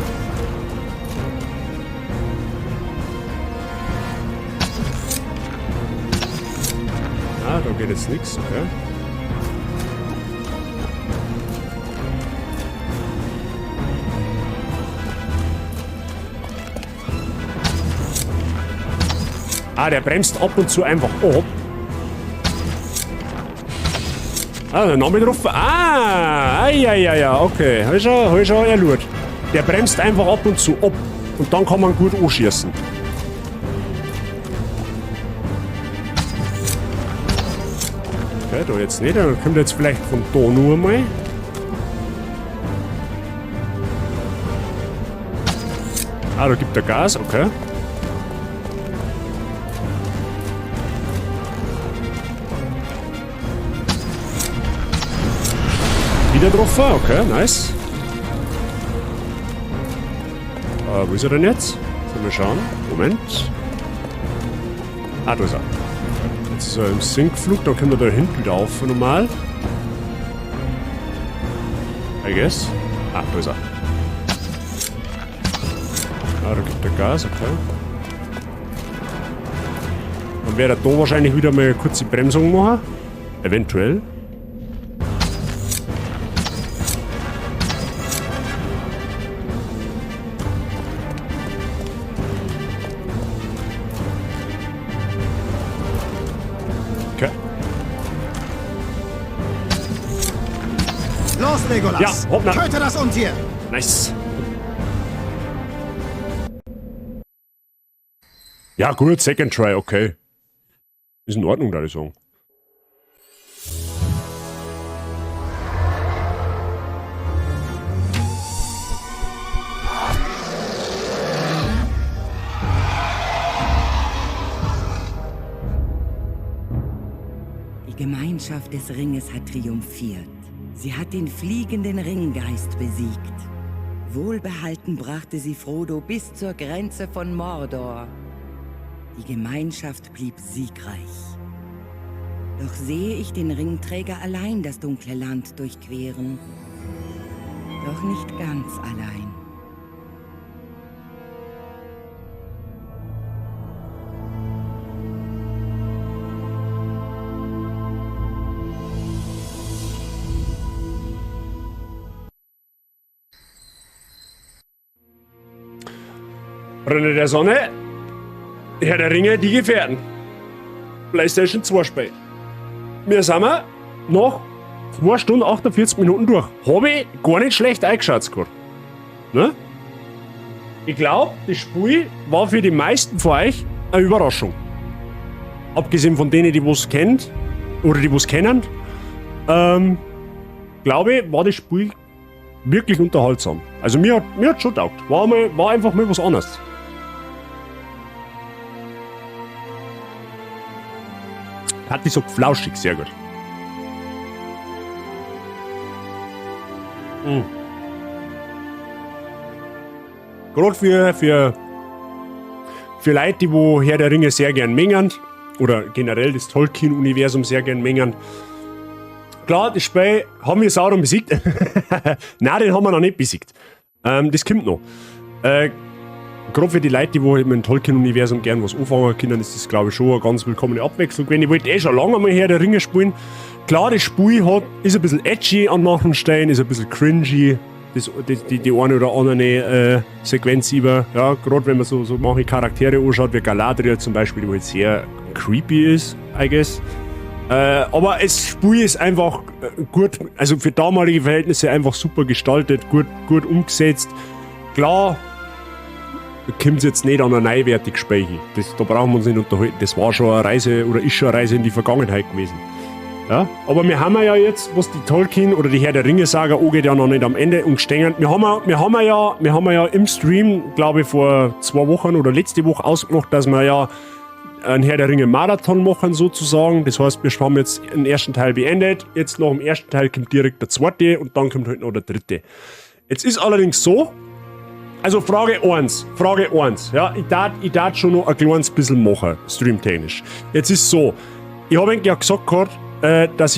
Ah, da geht jetzt nichts, okay. Ah, der bremst ab und zu einfach ab. Ah, der Name drauf. Ah, ja, okay. Hab ich schon erlaubt. Der bremst einfach ab und zu ab. Und dann kann man gut anschießen. Okay, da jetzt nicht. Dann kommt jetzt vielleicht von da nur mal. Ah, da gibt er Gas, okay. Wieder getroffen, okay, nice. Wo ist er denn jetzt? Sollen wir schauen? Moment. Ah, da ist er. Jetzt ist er im Sinkflug, dann können wir da hinten wieder auf, normal. I guess. Ah, da ist er. Ah, da gibt er Gas, okay. Dann werde er da wahrscheinlich wieder mal eine kurze Bremsung machen. Eventuell. Legolas! Ja, hoppla. Töte das Untier! Nice. Ja, gut, Second Try, okay. Ist in Ordnung, da die sagen. Die Gemeinschaft des Ringes hat triumphiert. Sie hat den fliegenden Ringgeist besiegt. Wohlbehalten brachte sie Frodo bis zur Grenze von Mordor. Die Gemeinschaft blieb siegreich. Doch sehe ich den Ringträger allein das dunkle Land durchqueren. Doch nicht ganz allein. Freunde der Sonne, Herr der Ringe, die Gefährten. PlayStation 2 Spiel. Wir sind noch 2 Stunden 48 Minuten durch. Habe ich gar nicht schlecht eingeschaut gerade. Ne? Ich glaube, das Spiel war für die meisten von euch eine Überraschung. Abgesehen von denen, die was kennt oder die was kennen, glaube ich, war das Spiel wirklich unterhaltsam. Also mir hat schon taugt. War einfach mal was anderes. Hat die so flauschig, sehr gut. Mhm. Gerade für Leute, die wo Herr der Ringe sehr gern mengen, oder generell das Tolkien-Universum sehr gern mengen. Klar, das Spiel haben wir Sauron besiegt. Nein, den haben wir noch nicht besiegt. Das kommt noch. Gerade für die Leute, die mit dem Tolkien-Universum gern was anfangen können, ist das, glaube ich, schon eine ganz willkommene Abwechslung gewesen. Ich wollte schon lange mal Herr der Ringe spielen. Klar, das Spiel ist ein bisschen edgy an manchen Stellen, ist ein bisschen cringy. Die eine oder andere Sequenz über. Ja, gerade wenn man so manche Charaktere anschaut, wie Galadriel zum Beispiel, die halt sehr creepy ist, I guess. Aber das Spiel ist einfach gut, also für damalige Verhältnisse einfach super gestaltet, gut umgesetzt. Klar, kommt es jetzt nicht an ein neuwertiges Spiel. Da brauchen wir uns nicht unterhalten. Das war schon eine Reise oder ist schon eine Reise in die Vergangenheit gewesen. Ja, aber wir haben ja jetzt, was die Tolkien oder die Herr der Ringe-Saga angeht, ja noch nicht am Ende und stehen. Wir haben ja im Stream, glaube ich, vor 2 Wochen oder letzte Woche ausgemacht, dass wir ja einen Herr der Ringe-Marathon machen, sozusagen. Das heißt, wir haben jetzt den ersten Teil beendet. Jetzt nach dem ersten Teil kommt direkt der zweite und dann kommt halt noch der dritte. Jetzt ist allerdings so, also Frage 1, ja, ich darf schon noch ein kleines bisschen machen, streamtechnisch. Jetzt ist so, ich habe ja gesagt gehabt, dass